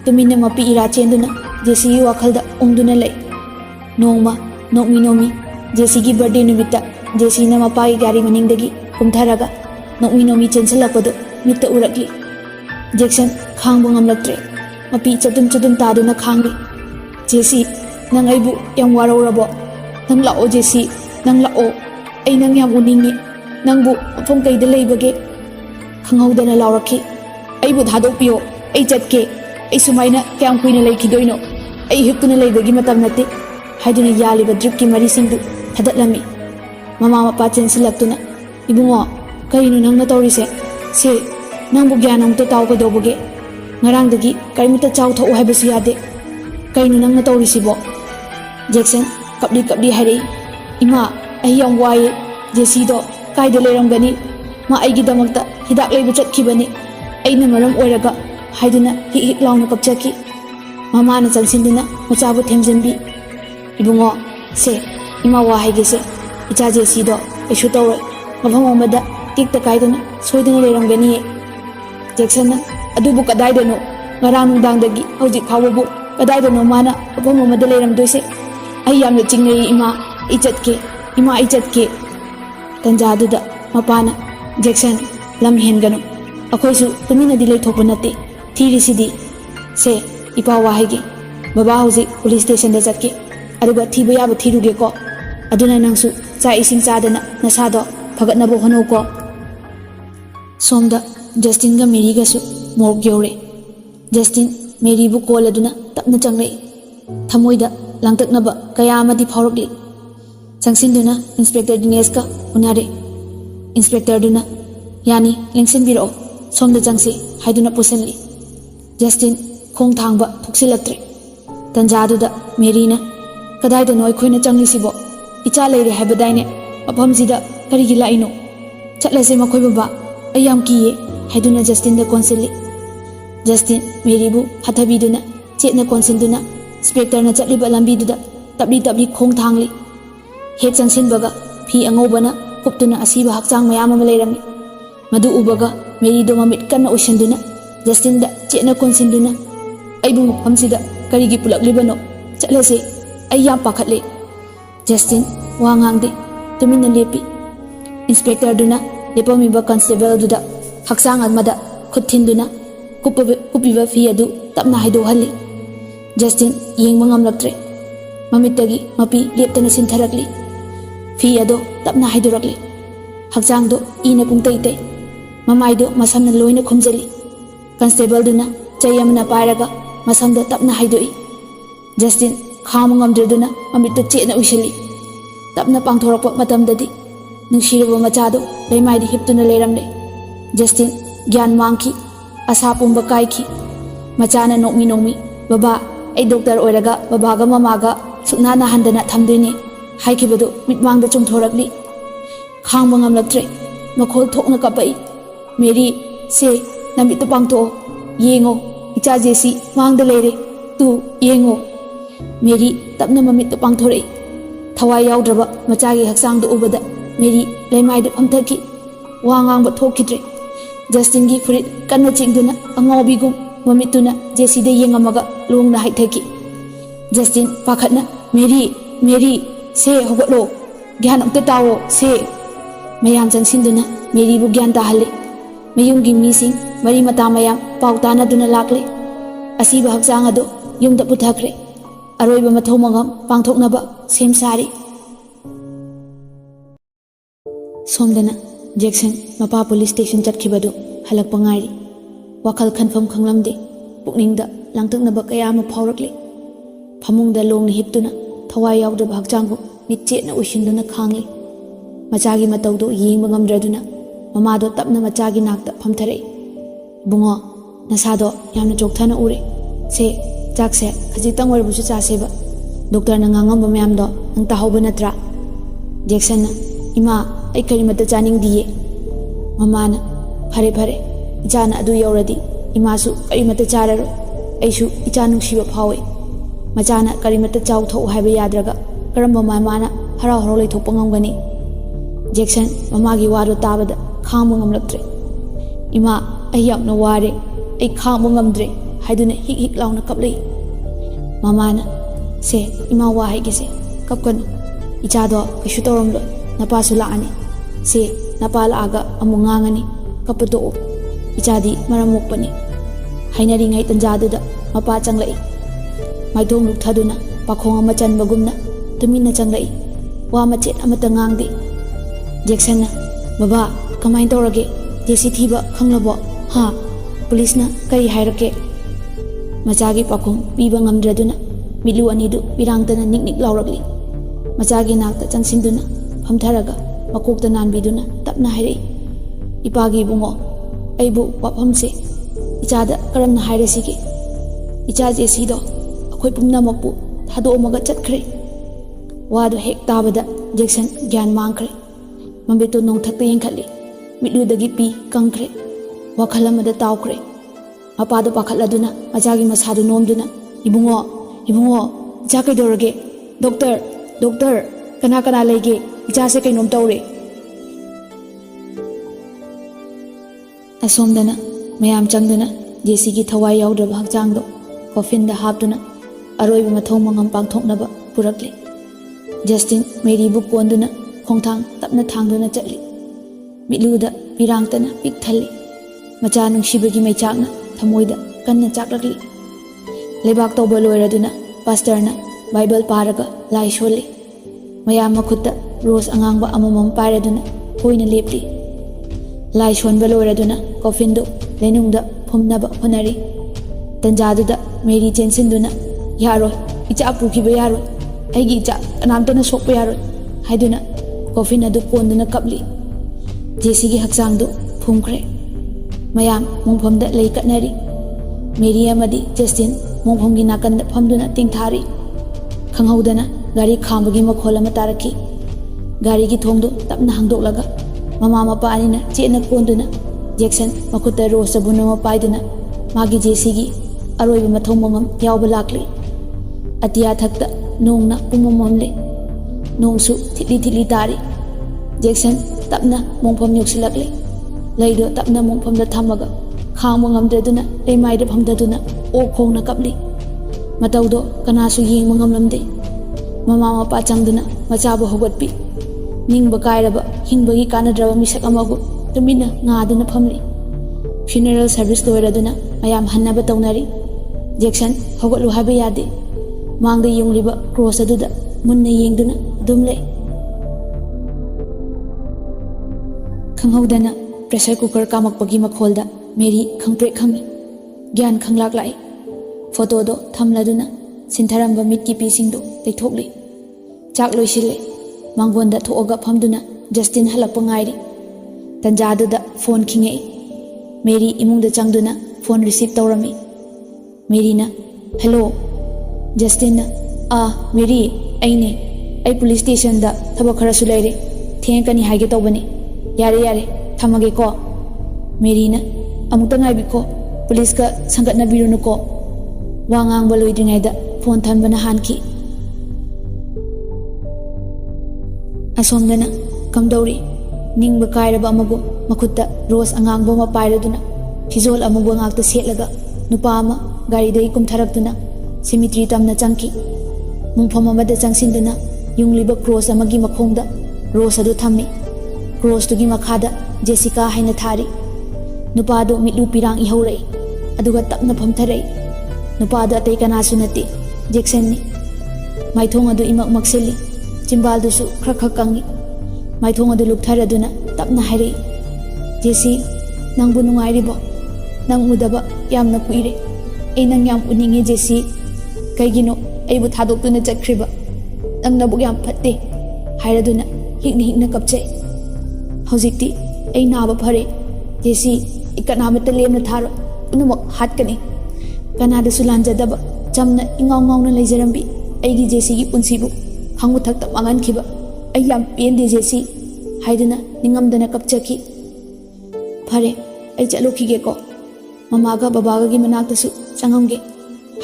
तुमिना मपी इरा चेंदुना जेसी वाखलदा उंगदुना ले नोंगमा नोमी जेसी की बर्थडे नुमित्ता जेसी ना मपाई गाड़ी मनिंगदगी कुमथारगा नोमी चेंसलकपदो मित्ता उरकली जैक्सन खांगबो ngamlaktre मपी चदुम तादुना खांगली जेसी नंग आइबु याम वारौरबो नंग लाओ जेसी नंग लाओ ऐ नंग याम उनिंगे नंगबु मफम कैदा लेबगे खंगौदना लाउरखी आइबु धादोपियो ऐ चटके ऐ सुमाइना क्याम कुइना लेखिदोइनो ऐ हिप्तुना लेबगी मतम नते हाइदुना यालिबा ड्रिप की मरी सिंगदु थदलमी ममा मपा चेंसिलक्तुना इबुंगो करिनु नंगना तौरिसे से नंगबु ज्ञान अमुक्ता तावगदोबगे ngarangdagi karimita chaw thau haibasu yade kainu nangna tawrisibo Jackson kapli hairei ima ai yam waye jesi do kaida leramgani ma aigi damakta hidak leibu chatkibani aina maram oiraga haiduna hik launa kapchaki mama na changsinduna machabu themjinbi ibungo se ima wa haigese icha jesi do isu tawre mafam amada tikta kaiduna soiduna leramgani Jackson na अदुबु कदाइदनो ngarang nungdangdagi hojik phawbu kadaidano mana apam amada leiramdoise ai yamna chingnei ima ichatke tanjaduda mapana Jackson lam hengano akoisu tumina dilei thokpa nate thirisidi se ipa wahige baba hojik police station da chatke aduga thiba yaba thiruge ko aduna nangsu cha ising chadana nasado phagatnabo hono ko somda Justin ga Mary ga su morgue yore Justin Mary bu call aduna tapna changlei thamoida langtaknaba kaya amadi phawrakli changsinduna Inspector Dinesh ka unare Inspector duna yani lengsin biro somda changsi haiduna pusanli Justin khong thangba thuksilaktre tanjaduda Mary na kadaida noi khoina changli sibo icha leire habadaine apamsida karigi laino chatlase makhoi baba ayam kiye haiduna Justin da consilli Justin Mary bu hathabiduna chetna consinduna Inspector na chatliba lambiduda tabli khong thangli he changsinbaga phi angobana kuptuna asiba hakchang mayam ama leiramni madu ubaga Mary do mamit kanna oisanduna Justin da chetna consinduna aibu mafamsida karigi pulaklibano chatlase ayyam pakhatle Justin wangangde tumina lepi Inspector duna lepamiba constable duda hakchang amada khuthinduna kupiba fi adu tapna haido halli Justin yengba ngamlaktre mamitagi mapi leptana sintharakli fi ado tapna haidorakli hakchang do ina pungtai mamai do masamna loina khumjali constable duna chayamna pairaga masamda tapna haidoi Justin khama ngamdreduna mamit do chena uishali tapna pangthorakpa matamdadi nungshiraba machado leimaidi hiptuna leiramle Justin gyan mangki asa pumba kaiki machana nokmi baba ai doctor oiraga baba ga mama ga sukna na handana thamdoini haikibadu mitmangda chungthorakli khangba ngamlaktre makhol thokna kapai Mary se namit to pangtho yengo icha jesi mangda leire tu yengo Mary tapna mamit to pangthore thawai yaudraba machagi haksang do ubada Mary leimai de phamthaki wangang ba thokidre Justin gi furit kanna chingduna angobigum ममितुना जेसीदा येंगमगा लोंगना हाइथकी Justin पाखटना मेरी से होगलो ज्ञान अमते ताओ से मयाम चंगसिंदुना मेरी बु ज्ञान ताहले मयुमगी मीसिंग मरी मता मयाम पाउताना दुना लाकले असीबा हक्चांग अदो युमदा पुथाखरे अरोइबा मथौ मंगम पांथोकनबा सेम सारी सोमदना जैक्सन मपा पुलिस स्टेशन चटखिबदु हलकपा ngairi wakal khanfam khanglamde pukningda langtaknaba kaya ama phawrakli phamungda longni hiptuna thawai yaudaba hakchangbu mitchetna uishinduna khangli machagi matawdo yengba ngamdraduna mamado tapna machagi nakta phamthare bungo nasado yamna chokthana ure se jakse khajitang warbusu chaseba doctor na ngangamba mayamdo ang tahawba natra Jackson na ima ay karimata chaning diye mamana phare Ijana adu yauradi imasu karimata chararo aisu icha nungsiba phawe machana karimata chaw tho haiba yadraga karamba mamana harau harau leithokpa ngamgani Jackson mamagi waro tabada khangba ngamlaktre ima ai yapna ware ai khangba ngamdre haiduna hik launa kaplei mamana se ima wa haigese kapkan ichado kishu toramlo napasu laani se napala aga amungangani kapato Ichadi maramukpani hainari ngai tanjaduda mapa changlai maithong luk thaduna pakhong ama chanbagumna tumina changlai wa machet amata ngangdi Jackson na baba kamai tawrage jesi thiba khanglabo ha police na kari hairake machagi pakhong piba ngamdraduna milu anidu pirangtana niknik lauragli machagi nakta changsinduna phamtharaga makokta nanbiduna tapna hairei ipagi bungo aibu waphamse ichada karamna hairasige icha jesido akhoi pumnamakpu thadoomaga chatkhre wado hek tabada Jackson gyan mangkhre mambeto nongthakta yengkhatli mitludagi pi kangkhre wakhalamada tawkhre apada pakhatladuna achagi masadu nomduna ibungo icha kaidorage doctor kana lege icha se kainom tawre asomdana mayam changduna jesigi thawai yaudraba hakchangdo coffin da haptuna aroiba mathau mangam pangthoknaba purakli Justin Mary bu konduna khongthang tapna thangduna chatli mitluda pirangtana pik thalli macha nungsibagi maichakna thamoida kanna chakrakli lebak tawba loiraduna pastorna bible paraga lai sholli mayam makhutta rose angangba amamam pairaduna hoina lepli lai shonba loiraduna coffin do lenungda phumnaba honari tanjaduda Mary chensinduna yaro icha pukhiba yaro aigi icha anamtana sokpa yaro haiduna coffin adu ponduna kapli jesigi haksangdu phumkhre mayam mongphomda lei katnari Mary amadi Justin mongphomgi nakanda phamduna tingthari khanghaudana gari khambagi makhol ama taraki gari gi thongdo tapna hangdoklaga mama mapa anina chena konduna Jackson makutta rose bunama paiduna magi jesigi aroiba mathong mangam yawba lakli atiya thakta nongna pumamamle nongsu thili tari Jackson tapna mongphom yoksilakli leido tapna mongphomda thamaga khangba ngamdraduna leimaida phamdaduna o khongna kapli matawdo kanasu yengba ngamlamde mama mapa changduna machabu hogatpi ningba kairaba hingbagi kanadraba misak amagu tumina ngaduna phamli funeral service loiraduna mayam hannaba tawnari Jackson hogatlu haiba yade mangda yungliba cross aduda munna yengduna dumle khanghaudana pressure cooker kamakpagi makholda Mary khangpre khangi gyan khanglak lai photo do thamladuna sintharamba mitki pisingdo leithokli chak loisile mangonda thoga phamduna Justin halakpa ngairi tanjaduda phone khingei Mary imungda changduna phone receive tawrami Mary na hello Justin na Mary aine ai police station da thaba khara su leire thengkani haige tawbani yare thamage ko Mary na amukta ngai bi ko police ka sangatna birunu ko wangang baloi dingai da phone thanbana hanki asomdana kamdauri ningba kairaba amagu makutta rose angangba ma pairaduna fizol amabu ngakta setlaga नुपा अमा गारीदगी कुमथरक्तुना symmetry तमना Chunky मुंगफम अमदा चंगसिंदुना युंगलिबा cross अमगी मखोंगदा रोस अदु थम्मी cross तुगी मखादा Jessica हाइना थारी नुपादो मिटलु पिरांग इहौरई अदुगा तपना फमथरई नुपादा अतै Kanasu नते Jackson नि माइथोंग अदु इमक मक्सेली चिंबालदुसु खर खर कंगी माइथोंग अदु लुकथरदुना तपना हाइरई जेसी नंगबु नुंगाइरिबो नंग उदबा यामना कुइरे ए नंग याम उनिंगे जेसी कईगिनो अइबु थादोक्तुना चखरिबा नंग नबु याम फत्ते हाइरदुना हिकना हिकना कपचे हौजिक्ति ए नाबा फरे जेसी इकनामत लेमना थारो उनुमक हाटकनी कनादसु लांजदबा चमना इंगाव गावना लेजरंबी अइगी जेसी की पुंसीबु खंगु थक्ता मांगनखिबा अइ याम पेंदे जेसी हाइदुना निंगमदना कपचकी फरे अइ चलुखिगेको ममागा बाबागा मनाक्तसु चंगमगे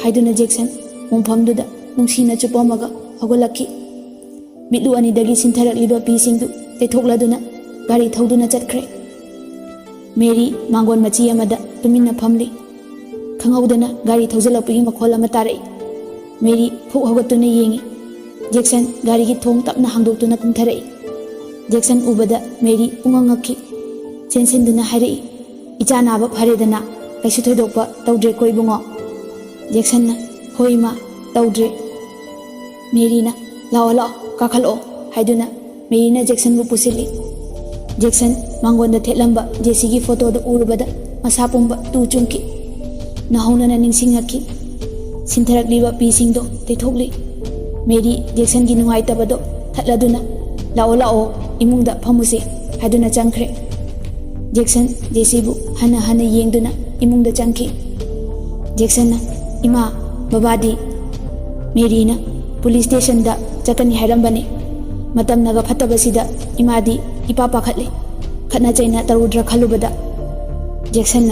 हाइदुना जैक्सन मोंफमदुदा नुंसीना चुपमगा हौगलक्खी मिटलु अनिदगी सिंथरक्लिबा पीसिंगदु तेथोक्लदुना गाड़ी थौदुना चटख्रे मेरी मांगोन मची अमदा तुमिन्ना फमली खंगौदना गाड़ी थौजलपगी मखोल अमा तारई मेरी फुक हौगतुना येंगी जैक्सन गाड़ी की थोंग तपना हांदोक्तुना कुमथरई जैक्सन उबदा मेरी पुंगंगक्खी चेंसिंदुना हाइरई इचा नाबा फरेदना कैसु थोइदोक्पा तौद्रे कोइबुंगो जैक्सनना होई मा तौद्रे मेरीना लाओ लाओ काखलो हाइदुना मेरीना जैक्सनबु पुसिली जैक्सन मांगोंदा थेटलंबा जेसी की फोटोदा उरुबदा मसा पुंबा तू चुंकी नहौनना निंसिंगक्की सिंथरक्लिबा पीसिंगदो तेथोक्ली मेरी जैक्सन की नुंगाइतबदो थटलदुना लाओ लाओ इमुंगदा फमुसे हाइदुना चंखरे जैक्सन जेसीबु हना हना येंगदुना इमुंगदा चंखी जैक्सन इमा बाबादी मेरीना पुलिस स्टेशन दा चकनी हाइरंबने मतम नगा फतबसिदा इमादी इपा पाखले खतना चैना तरुद्र खलुबदा जैक्सन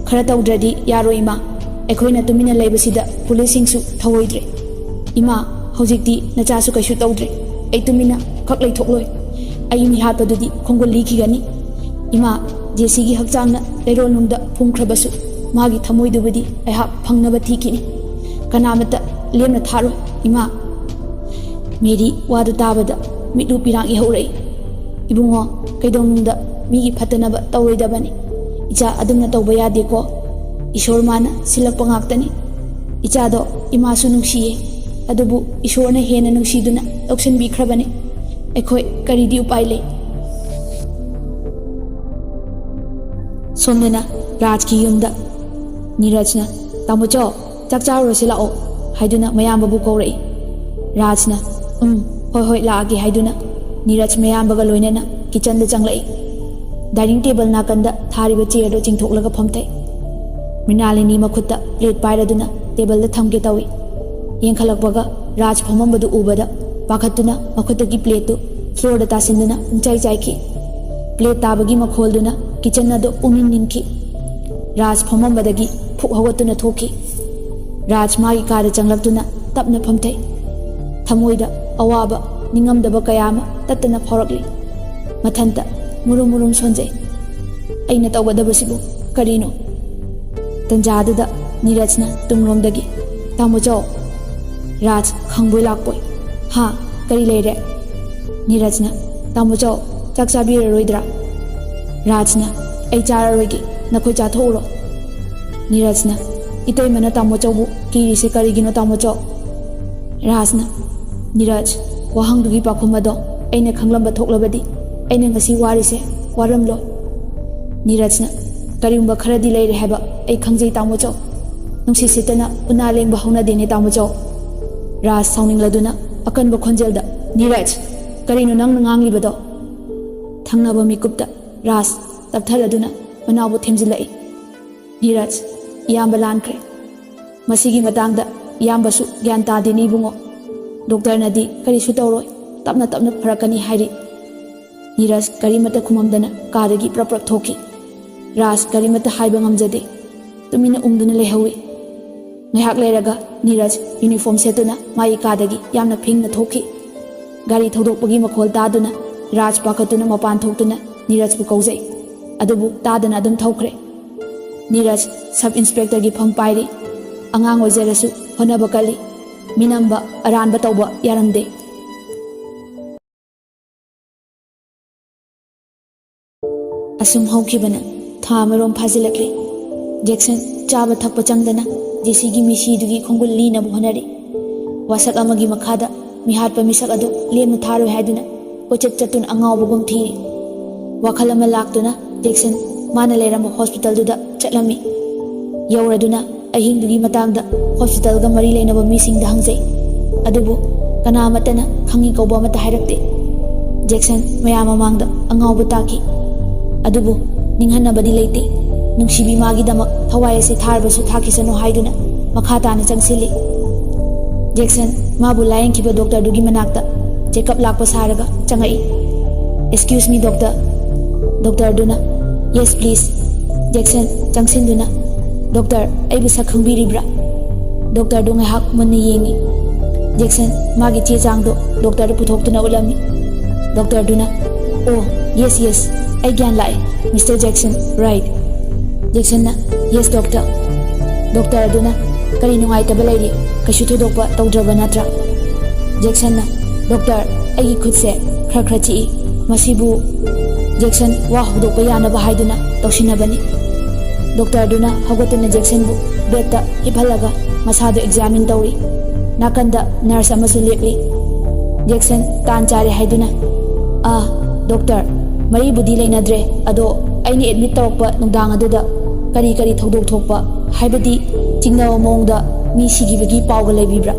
खरा तौद्रदी यारो इमा अखोइना तुमिना लेबसिदा पुलिस सिंगसु थवोइद्रे इमा हौजिक्ति नचासु कैसु तौद्रे ऐ तुमिना खक लैथोक्लोय ऐ मिहातदुदी खोंगोल लिखिगनी इमा जेसी की हक्चांगना लेरोनुंगदा फुंख्रबसु मागी थमोइदुबदी ऐहा फंगनबा थीकिनी कनामता लेमना थारो इमा मेरी वादु ताबदा मिटलु पिरांग इहौरई इबुंगो कैदोंनुंगदा मिगी फतनबा तौरोइदबनी इचा अदुमना तौबा यादेको ईश्वर माना सिलक्पा ngaktani इचादो इमासु नुंसिये अदुबु ईश्वरना हेना नुंसिदुना लौसनबिख्रबनी अखोय करिदि उपाय ले सोमना राज की युमदा नीरजना तामुचो चाकचारोसे लाओ हाइदुना मयामबु कौरई राजना होय होय लागे हाइदुना नीरज मयामबगा लोइनना किचन दा चंगलई डाइनिंग टेबल नाकंदा थारिबा चेयर दो चिंगथोक्लगा फमथै मिनालिनी मखुत्ता प्लेट पाइरदुना टेबल दा थमगे तवी येंखलकबगा राज फममबदु उबदा पाखतुना मखुत्तगी प्लेट दो फ्लोर दा तासिंदुना उंचाई चाइकी प्लेट ताबगी मखोलदुना किचन अदो उनिन निंखी राज फममबदगी फुक हवतुना थोकी राज मागी कार चंगलक्तुना तपना फमथै थमोइदा अवाबा निंगमदबा कयामा तत्तना फौरकली मथंता मुरुम मुरुम सोंजे अइना तौगदबसिबु करिनो तंजाददा नीरजना तुमरोमदगी तामुचो राज खंगबोय लाकपोय हा करी लेरे नीरजना तामुचो चाकचाबिररोइद्रा राजना ऐ चाररोइगे नखोय चाथोरो नीरजना इतैमना तामुचोबु किरिसे करिगिनो तामुचो राजना नीरज वाहंगदुगी पाखुमदो ऐना खंगलंबा थोक्लबदी ऐना ngasi वारिसे वारमलो नीरजना करिंबा खरदी लेरे हैबा ऐ खंगजै तामुचो नुंसि सितना उना लेंबा हौना देने तामुचो राज साउनिंगलदुना अकनबा खोंजेलदा नीरज करिनो नंग nganglibado थंगनाबा मिकुप्ता राज तपथलदुना मनाबो थेमजिलाई नीरज इयाम्बा लानख्रे मसिगी मतंगदा इयाम्बासु ज्ञान तादेनी बुंगो डॉक्टर नदी करिसु तौरोय तपना तपना फरकनी हाइरि नीरज करिमता खुममदना कादगी प्रप्रप थोकी राज करिमता हाइबा ngamjade तुमिना उंगदुना लेहौई ngahak leraga नीरज यूनिफॉर्म सेतुना माई कादगी यामना फिंगना थोकी गाड़ी थौदोकपगी मखोल तादुना राज पाखतुना मपान थोक्तुना नीरज बु कौजै अदुबु तादना अदुम थौख्रे नीरज सब इंस्पेक्टर की फम पाइरी अंगांग ओइजरसु होनब कली मिनंबा अरानबा तौबा यारंदे असुम हौखिबना था अमरोम फाजिलकली जैक्सन चाबा थक्पा चंगदना जेसीगी मिसीदुगी खोंगुल लीनब होनरी वासक अमगी मखादा मिहाटपा मिसक अदु लेमना थारो हायदुना कोचत चतुन अंगावबगुम थीरी वाखल अमा लाक्तुना जैक्सन माना लेरम हॉस्पिटल दुदा चटलमी यौरदुना अहिंगदुगी मतांगदा हॉस्पिटल गा मरी लेनब मिसिंगदा हंगजै अदुबु कनामतना खंगी कौबा मता हायरक्ते जैक्सन मयाम ममांगदा अंगावबु ताकी अदुबु निंगहन्नबदी लेते नुंसीबी मागीदमक थवाय असे थारबसु थाकिसनो हायदुना मखा ताना चंगसिली जैक्सन माबु लायंखिबा डॉक्टर दुगी मनाक्ता चेकअप लाकपा सारगा चंगई एक्सक्यूज मी डॉक्टर दुना यस प्लीज जैक्सन चंगसिंदुना डॉक्टर अइबु सखंबिरिब्रा डॉक्टर दो ngahak munni yengi जैक्सन मागी चे चांगदो डॉक्टर पुथोक्तुना उलमी डॉक्टर दुना ओ यस यस आई ज्ञान लाए मिस्टर जैक्सन राइट जैक्सन ना यस डॉक्टर दुना करी नुंगाइतबा लेरी कशु थोदोकपा तौद्रबा नत्रा जैक्सन ना डॉक्टर अगी खुदसे खर खर ची मसीबु जैक्सन वा होदोकपा यानबा हाइदुना तौसिनबनी डॉक्टर दुना हौगतुना जैक्सन बु बेडता हिफलगा मसादो एग्जामिन तौरी नाकंदा नर्स अमसु लेपली जैक्सन तान चारे हाइदुना डॉक्टर मरी बुद्धि लेनद्रे अदो अइनी एडमिट तौरपा नुंदांग अदुदा करी करी थौदोक थोकपा हाइबदी चिंगनाव मोंगदा मी सिगिबगी पावगा लेबिब्रा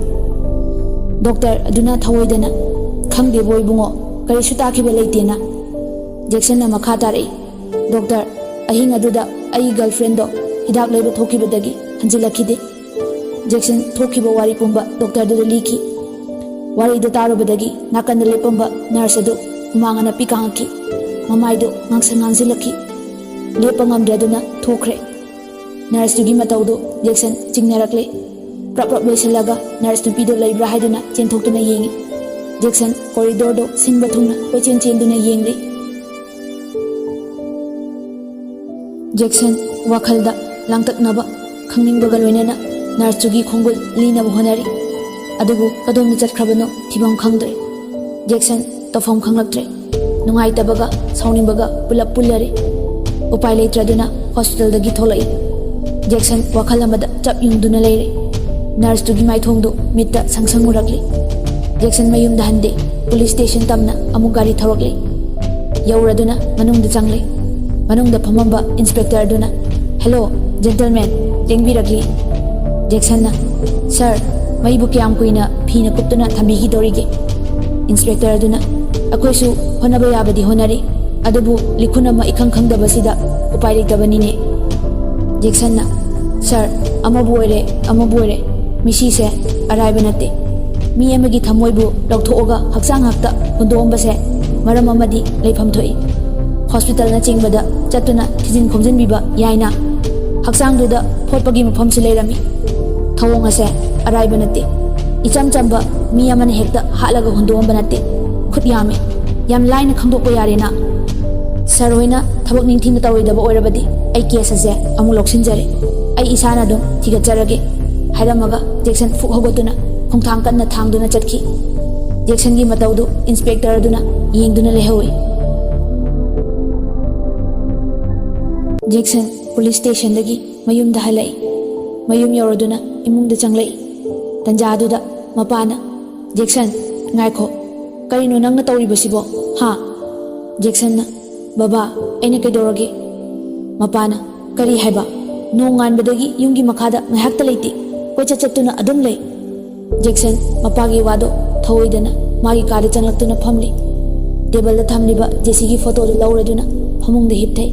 डॉक्टर अदुना थवोइदना खंगदे बोय बुंगो करी सुताखिबा लेतेना जैक्सन ना मखा तारई डॉक्टर अहिंग अदुदा अई गर्लफ्रेंड दो हिदाक लेबा थोकिबदगी हंजिलखिदे जैक्सन थोकिबा वारी पुंबा डॉक्टर दुदा लिखी वारी दो तारुबदगी नाकंद लेपंबा नर्स अदु हुमांगना पिकांगकी ममाइदो ngangsa ngangzilaki lepa ngamdraduna thokre nurse dugi matawdo Jackson chingnarakle prap besalaga nurse nupido leibra haiduna chenthokduna yengi Jackson corridor do sinba thungna kochen chenduna yengli Jackson wakhalda langtaknaba khangningbga loinana nurse dugi khongul lina honari adugu kadom chatkrabano thibam khangdre Jackson tofam khanglaktre नुंगाई तबगा साउनिंग बगा pull-up पुलरे उपाय लेत्रदुना hospital दगी थोलाई Jackson वखल अमदा चप युंगदुना लेरे nurse दुगी माइथोंगदो मित्ता संगसंगुरकली Jackson मयुम दहंदे police station तमना अमु गाड़ी थौरकले यौरदुना मनुंगद चंगले मनुंगद फमंबा inspector अदुना hello gentleman लेंगबिरकली Jackson ना sir मईबु क्याम कुइना फीना कुप्तुना थंबीगी दौरिगे inspector अदुना अखोइसु होनबा याबदी honorary अदुबु लिखुनमा इखंग खंगदबसिदा उपाय लेतबनीने Jackson ना sir अमबु ओइरे मिसीसे अराइबा नते मी अमगी थमोइबु लौथोगा हक्सांग हक्ता हुंदोंबसे मरम अमदी लेफम थोई हॉस्पिटल ना चिंगबदा चतुना थिजिन खोमजिन बिबा याइना हक्सांग दुदा फोटपगी मफमसु लेरमी थवोंग असे अराइबा नते इचम चंबा मी अमने हेक्ता हालगा हुंदोंबा नते खुद यामे याम लाइन खंगदोक यारेना सर होइना थबक निंथिन तौइदब ओइरबदी आई केस असे अमु लौसिनजरे आई इसाना दम थिगचरगे हाइरमगा जैक्सन फुक होगतुना खोंथांग कन्ना थांगदुना चटखी जैक्सन की मतौदु इंस्पेक्टर दुना येंगदुना लेहoi जैक्सन पुलिस स्टेशन दगी मयुम दहलाई मयुम यौरदुना इमुंग चंगलाई तंजादुदा मपाना जैक्सन ngaiko करीनो नंग तौरीबसिबो हाँ जैक्सन ना बाबा अने कदौरगे मपाना करी हैबा नोंगानबदगी युंगी मखादा ngahakta leite कोइचा चत्तुना अदुम ले जैक्सन मपागी वादो थौइदना मागी कार चंगलक्तुना फमली टेबल दा थमलिबा जेसीगी फोटो दु लौरदुना फमुंग दे हिपथै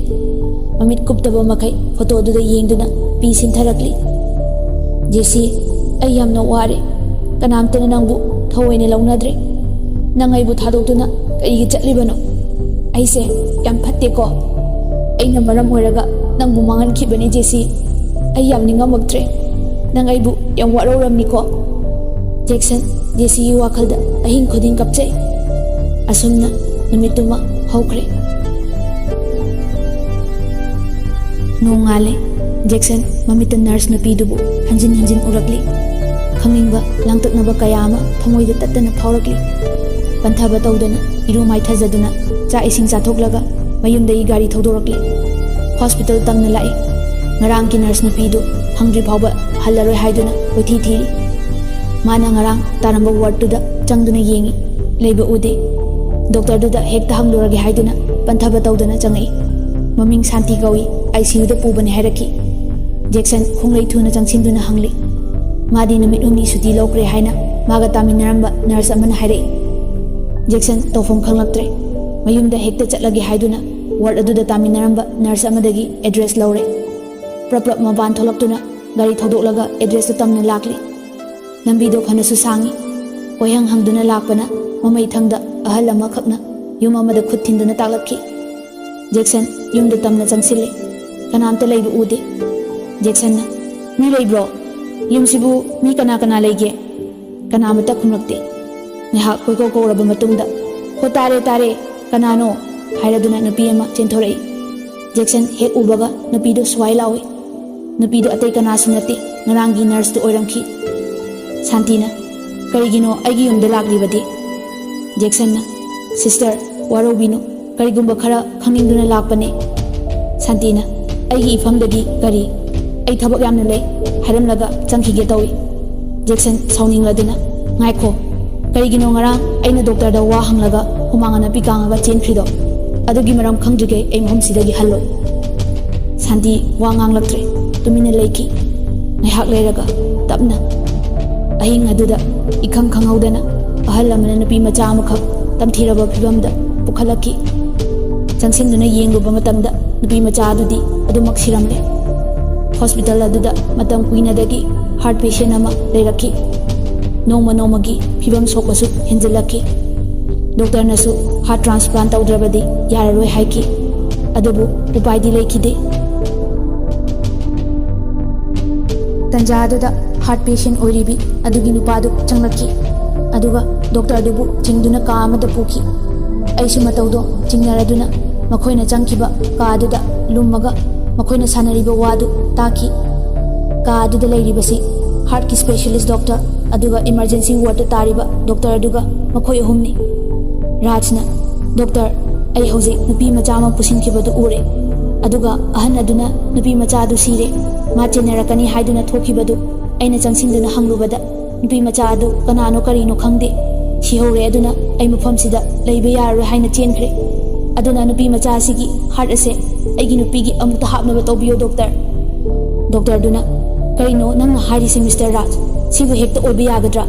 ममित कुप्तबा मखै फोटो दु दा येंगदुना पी सिंथरकली जेसी अय यामना वारे कनामतना नंगबु थौइने लौनद्रे नंग आइबु थादोक्तुना कईगी चटलिबनो ऐसे याम फत्तेको अइना मरम होरगा नंगबु मांगनखिबने जेसी अय याम निंगमक्त्रे नंग आइबु याम वारौरमनिको जैक्सन जेसी की वाखलदा अहिंग खुदिंग कपचे असुमना नुमितुमा हौख्रे नोंगाले Jackson mamita nurse nupidubu hanjin hanjin urakli. Khangingba langtaknaba kaya ama thamoida tattana phaurakli. Panthaba tawdana iru mai thajaduna cha ising chathoklaga mayumdai gari thaudorakli. Hospital tamna lai. Ngarang ki nurse nupidu hangri phauba hallaroi haiduna koithi thiri. Mana ngarang taramba ward tuda changduna yengi leiba ude. Doctor duda hekta hanglurage haiduna panthaba tawdana changai. Maming Santi kawi ICU da pubani hairaki. Jackson khonglei thuna changchinduna hangli. Madi namit umni suti lokre haina maga taminaramba nurse amana hairai. Jackson tofom khanglaktre. Mayumda hekta chatlagi haiduna ward aduda taminaramba nurse amadagi address laure. Prap maban tholaktuna gari thodoklaga address tamna lakli. Lambido phanasu sangi. Oyang hangduna lakpana mamai thangda ahal ama khakna yum amada khut thinduna taklakki. Jackson yumda tamna changsile kanamta leibu ude. Jackson na mi leibro yumsibu mi kana leige kanamata khumlakte. Neha koiko koraba matungda ko tare kanano hairaduna napi ama chenthorei. Jackson hek ubaga napido swai lawi. Napido atay kana sinati ngarangi nurse tu oiramki. Santina karigino aigi yumda laklibadi. Jackson na sister warobino karigumba khara khanginduna lakpane. Santina aigi ifamdagi kari ai thabak yamna lei haramlaga changkhige tawi. Jackson sauningladuna ngaikho karigino ngarang aina doctor da wa hanglaga humangana pikangaga chenkhrido adugi maram khangdrige ai mahumsidagi halloi. Santi wa nganglaktre tumina leiki ngaihak leiraga tapna ahing aduda ikhang khanghaudana ahal amana napi macha amakhak tamthiraba phibamda pukhalaki. Changsinduna yengluba matamda napi macha adudi adumak siramle. Hospital aduda matam kuinadagi heart patient ama leiraki. Nongmagi phibam sokbasu henjilaki. Doctor nasu heart transplant tawdrabadi yararoi haiki. Adubu upaidi leikide. Tanja aduda heart patient oiribi adugi nupadu changlaki. Aduga doctor adubu chingduna ka amada puki. Aisu matawdo chingnaraduna makhoina changkiba ka aduda lummaga makhoina sanariba wadu taki. Ka aduda leiribasi heart ki specialist doctor aduga emergency ward tariba doctor aduga makhoi ahumni. Rajna doctor ai hauji nupi macha ama pusinkibadu ure. Aduga ahan aduna nupi macha adu sire ma chenarakani haiduna thokibadu aina changsinduna hanglubada nupi macha adu kanano karino khangde sihore aduna ai mafamsida leiba yaroi haina chenkhre. Aduna nupi macha asigi heart ase aigi nupigi amuta hapnaba tawbiyo doctor. Doctor aduna karino nangna hairisi Mr. Raj sibu hekta oiba yagadra.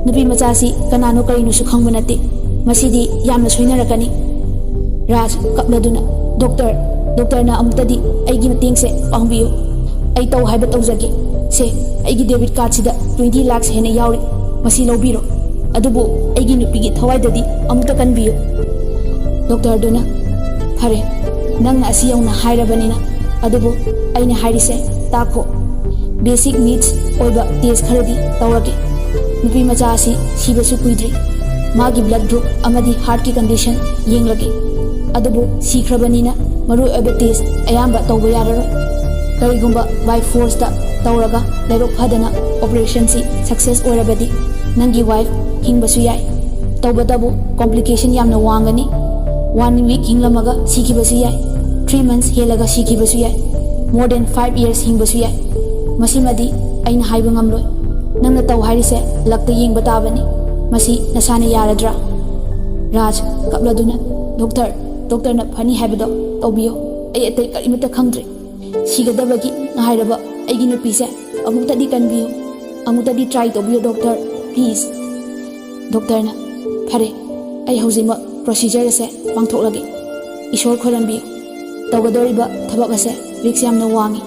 Nupi macha asi kanano karino su khangba nate masidi yamna soinarakani. Raj kapladuna doctor na amutadi aigi matingse pangbiyo ai taw haiba tawjage se aigi debit card sida 20 lakhs hena yauri masi lobiro adubu aigi nupigi thawaidadi amuta kanbiyo. Doctor duna phare nangna asi yauna hairabanina adubu aina hairise takho basic needs oiba test kharadi tawrage. Nupi macha asi sibasu kuidri magi blood group amadi heart ki condition yenglage adubu sikhrabanina maru oiba test ayamba tawba yararoi. Karigumba by force da tawraga lairok phadana operation si success oirabadi nangi wife hingbasu yai. Tawbadabu complication yamna wangani 1 week hinglamaga sikibasu yai 3 months helaga sikibasu yai more than 5 years hingbasu yai. Masimadi aina haiba ngamloi nangna taw hairise lakta yengba tabani masi nasana yaradra. Raj kapladuna doctor na phani haibado tawbiyo ai atai karimata khangdre sigadabagi ngahairaba aigi nupise amutadi kanbiyo amutadi try tawbiyo doctor please. Doctor na phare ai haujima procedure ase pangthoklage ishor khorambiyo tawgadoriba thabak ase risk yamna wangi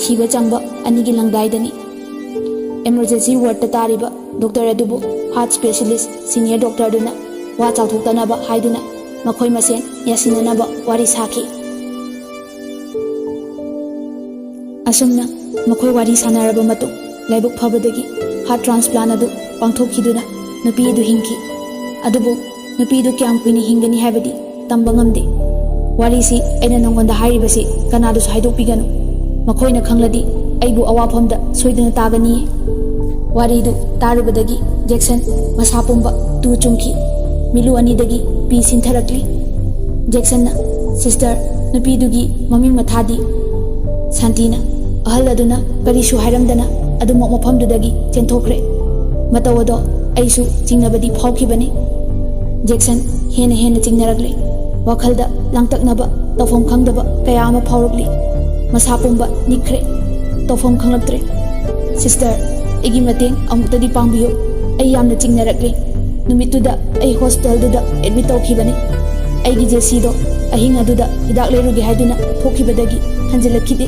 siba changba anigi langdaidani. Emergency ward ta tariba doctor adubu heart specialist senior doctor duna wa chawthoktanaba haiduna makhoi masen yasinanaba wari saki. Asumna makhoi wari sanaraba matung laibuk phabadagi heart transplant adu pangthokhiduna nupi du hingki. Adubu nupi du kyam kuini hingani habadi tamba ngamde. Wari si aina nongonda hairibasi kanadu su haidok piganu ꯃꯈꯣꯏꯅ ꯈꯪꯂꯗꯤ ꯑꯩꯕꯨ ꯑꯋꯥꯐꯝꯗ ꯁꯣꯏꯗꯅ ꯇꯥꯒꯅꯤ꯫ ꯋꯥꯔꯤꯗꯨ ꯇꯥꯔꯨꯕꯗꯒꯤ Jackson ꯃꯁꯥ ꯄꯨꯝꯕ two ꯆꯨꯡꯈꯤ꯫ ꯃꯤꯂꯨ ꯑꯅꯤꯗꯒꯤ ꯄꯤ ꯁꯤꯟꯊꯔꯛꯂꯤ꯫ ꯖꯦꯛꯁꯟꯅ sister ꯅꯨꯄꯤꯗꯨꯒꯤ ꯃꯃꯤꯡ ꯃꯊꯥꯗꯤ? ꯁꯥꯟꯇꯤꯅ ꯑꯍꯜ ꯑꯗꯨꯅ ꯀꯔꯤꯁꯨ ꯍꯥꯏꯔꯝꯗꯅ ꯑꯗꯨꯃꯛ ꯃꯐꯝꯗꯨꯗꯒꯤ ꯆꯦꯟꯊꯣꯛꯈ꯭ꯔꯦ꯫ ꯃꯇꯧ ꯑꯗꯣ ꯑꯩꯁꯨ ꯆꯤꯡꯅꯕꯗꯤ ꯐꯥꯎꯈꯤꯕꯅꯤ꯫ ꯖꯦꯛꯁꯟ ꯍꯦꯟꯅ ꯆꯤꯡꯅꯔꯛꯂꯦ꯫ ꯋꯥꯈꯜꯗ ꯂꯥꯡꯇꯛꯅꯕ ꯇꯧꯐꯝ ꯈꯪꯗꯕ ꯀꯌꯥ ꯑꯃ ꯐꯥꯎꯔꯛꯂꯤ꯫ ꯃꯁꯥ ꯄꯨꯝꯕ ꯅꯤꯛꯈ꯭ꯔꯦ꯫ ꯇꯧꯐꯝ ꯈꯪꯂꯛꯇ꯭ꯔꯦ꯫ ꯁꯤꯁꯇꯔ ꯑꯩꯒꯤ ꯃꯇꯦꯡ ꯑꯃꯨꯛꯇꯗꯤ ꯄꯥꯡꯕꯤꯌꯨ꯫ ꯑꯩ ꯌꯥꯝꯅ ꯆꯤꯡꯅꯔꯛꯂꯦ꯫ ꯅꯨꯃꯤꯠꯇꯨꯗ ꯑꯩ ꯍꯣꯁꯄꯤꯇꯥꯜꯗꯨꯗ ꯑꯦꯗꯃꯤꯠ ꯇꯧꯈꯤꯕꯅꯤ꯫ ꯑꯩꯒꯤ ꯖꯦꯁꯤꯗꯣ ꯑꯍꯤꯡ ꯑꯗꯨꯗ ꯍꯤꯗꯥꯛ ꯂꯩꯔꯨꯒꯦ ꯍꯥꯏꯗꯨꯅ ꯊꯣꯛꯈꯤꯕꯗꯒꯤ ꯍꯟꯖꯤꯜꯂꯛꯈꯤꯗꯦ꯫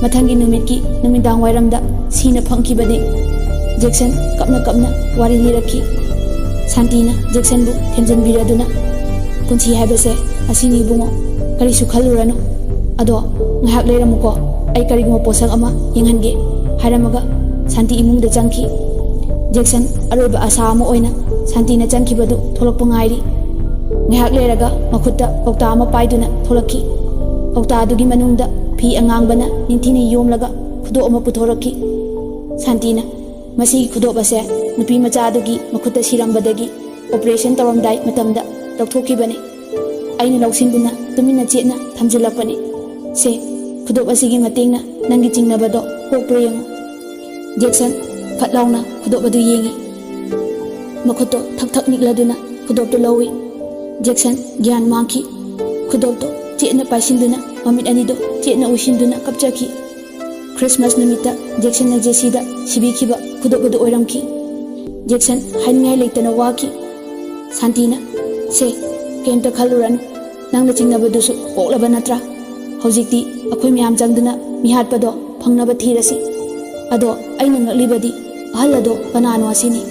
ꯃꯊꯪꯒꯤ ꯅꯨꯃꯤꯠꯀꯤ ꯅꯨꯃꯤꯗꯥꯡ ꯋꯥꯏꯔꯝꯗ ꯁꯤꯅ ꯐꯪꯈꯤꯕꯅꯤ꯫ ꯖꯦꯛꯁꯟ ꯀꯞꯅ ꯋꯥꯔꯤ ꯂꯤꯔꯛꯈꯤ꯫ ꯁꯥꯟꯇꯤꯅ ꯖꯦꯛꯁꯟꯕꯨ ꯊꯦꯝꯖꯤꯟꯕꯤꯔꯗꯨꯅ ꯄꯨꯟꯁꯤ ꯍꯥꯏꯕꯁꯦ ꯑꯁꯤꯅꯤ ꯏꯕꯨꯡꯉꯣ, ꯀꯔꯤꯁꯨ ꯈꯜꯂꯨꯔꯅꯨ꯫ ꯑꯗꯣ ꯉꯥꯏꯍꯥꯛ ꯂꯩꯔꯝꯃꯨꯀꯣ, ꯑꯩ ꯀꯔꯤꯒꯨꯝꯕ ꯄꯣꯠꯁꯛ ꯑꯃ ꯌꯦꯡꯍꯟꯒꯦ ꯍꯥꯏꯔꯝꯃꯒ ꯁꯥꯟꯇꯤ ꯏꯃꯨꯡꯗ ꯆꯪꯈꯤ꯫ ꯖꯦꯛꯁꯟ ꯑꯔꯣꯏꯕ ꯑꯁꯥ ꯑꯃ ꯑꯣꯏꯅ ꯁꯥꯟꯇꯤꯅ ꯆꯪꯈꯤꯕꯗꯨ ꯊꯣꯛꯂꯛꯄ ꯉꯥꯏꯔꯤ꯫ ꯉꯥꯏꯍꯥꯛ ꯂꯩꯔꯒ ꯃꯈꯨꯠꯇ ꯀꯧꯇꯥ ꯑꯃ ꯄꯥꯏꯗꯨꯅ ꯊꯣꯛꯂꯛꯈꯤ꯫ ꯀꯧꯇꯥ ꯑꯗꯨꯒꯤ ꯃꯅꯨꯡꯗ ꯐꯤ ꯑꯉꯥꯡꯕꯅ ꯅꯤꯡꯊꯤꯅ ꯌꯣꯝꯂꯒ ꯈꯨꯗꯣꯞ ꯑꯃ ꯄꯨꯊꯣꯔꯛꯈꯤ꯫ ꯁꯥꯟꯇꯤꯅ ꯃꯁꯤꯒꯤ ꯈꯨꯗꯣꯞ ꯑꯁꯦ ꯅꯨꯄꯤ ꯃꯆꯥ ꯑꯗꯨꯒꯤ ꯃꯈꯨꯠꯇ ꯁꯤꯔꯝꯕꯗꯒꯤ ꯑꯣꯄꯔꯦꯁꯟ ꯇꯧꯔꯝꯗꯥꯏ ꯃꯇꯝꯗ ꯂꯧꯊꯣꯛꯈꯤꯕꯅꯤ꯫ ꯑꯩꯅ ꯂꯧꯁꯤꯟꯗꯨꯅ ꯇꯨꯃꯤꯟꯅ ꯆꯦꯠꯅ ꯊꯝꯖꯤꯜꯂꯛꯄꯅꯤ꯫ ꯁꯦ, ꯈꯨꯗꯣꯞ ꯑꯁꯤꯒꯤ ꯃꯇꯦꯡꯅ ꯅꯪꯒꯤ ꯆꯤꯡꯅꯕꯗꯣ ꯀꯣꯛꯄ꯭ꯔꯥ ꯌꯦꯡꯉꯨ꯫ ꯖꯦꯛꯁꯟ ꯐꯠ ꯂꯥꯎꯅ ꯈꯨꯗꯣꯞ ꯑꯗꯨ ꯌꯦꯡꯉꯤ꯫ ꯃꯈꯨꯠꯇꯣ ꯊꯛ ꯅꯤꯛꯂꯗꯨꯅ ꯈꯨꯗꯣꯞꯇꯨ ꯂꯧꯏ꯫ ꯖꯦꯛꯁꯟ ꯒ꯭ꯌꯥꯟ ꯃꯥꯡꯈꯤ꯫ ꯈꯨꯗꯣꯞꯇꯣ ꯆꯦꯠꯅ ꯄꯥꯏꯁꯤꯟꯗꯨꯅ ꯃꯃꯤꯠ ꯑꯅꯤꯗꯣ ꯆꯦꯠꯅ ꯎꯏꯁꯤꯟꯗꯨꯅ ꯀꯞꯆꯈꯤ꯫ ꯈ꯭ꯔꯤꯁꯃꯥꯁ ꯅꯨꯃꯤꯠꯇ ꯖꯦꯛꯁꯟꯅ ꯖꯦꯁꯤꯗ ꯁꯤꯕꯤꯈꯤꯕ ꯈꯨꯗꯣꯞ ꯑꯗꯨ ꯑꯣꯏꯔꯝꯈꯤ꯫ ꯖꯦꯛꯁꯟ ꯍꯥꯏꯅꯤꯡꯉꯥꯏ ꯂꯩꯇꯅ ꯋꯥꯈꯤ꯫ ꯁꯥꯟꯇꯤꯅ ꯁꯦ, ꯀꯩꯝꯇ ꯈꯜꯂꯨꯔꯅꯨ, ꯅꯪꯅ ꯆꯤꯡꯅꯕꯗꯨꯁꯨ ꯀꯣꯛꯂꯕ ꯅꯠꯇ꯭ꯔꯥ? ꯍꯧꯖꯤꯛꯇꯤ ꯑꯩꯈꯣꯏ ꯃꯌꯥꯝ ꯆꯪꯗꯨꯅ ꯃꯤꯍꯥꯠꯄꯗꯣ ꯐꯪꯅꯕ ꯊꯤꯔꯁꯤ꯫ ꯑꯗꯣ ꯑꯩꯅ ꯉꯛꯂꯤꯕꯗꯤ ꯑꯍꯜ ꯑꯗꯣ ꯀꯅꯥꯅꯣ ꯑꯁꯤꯅꯤ꯫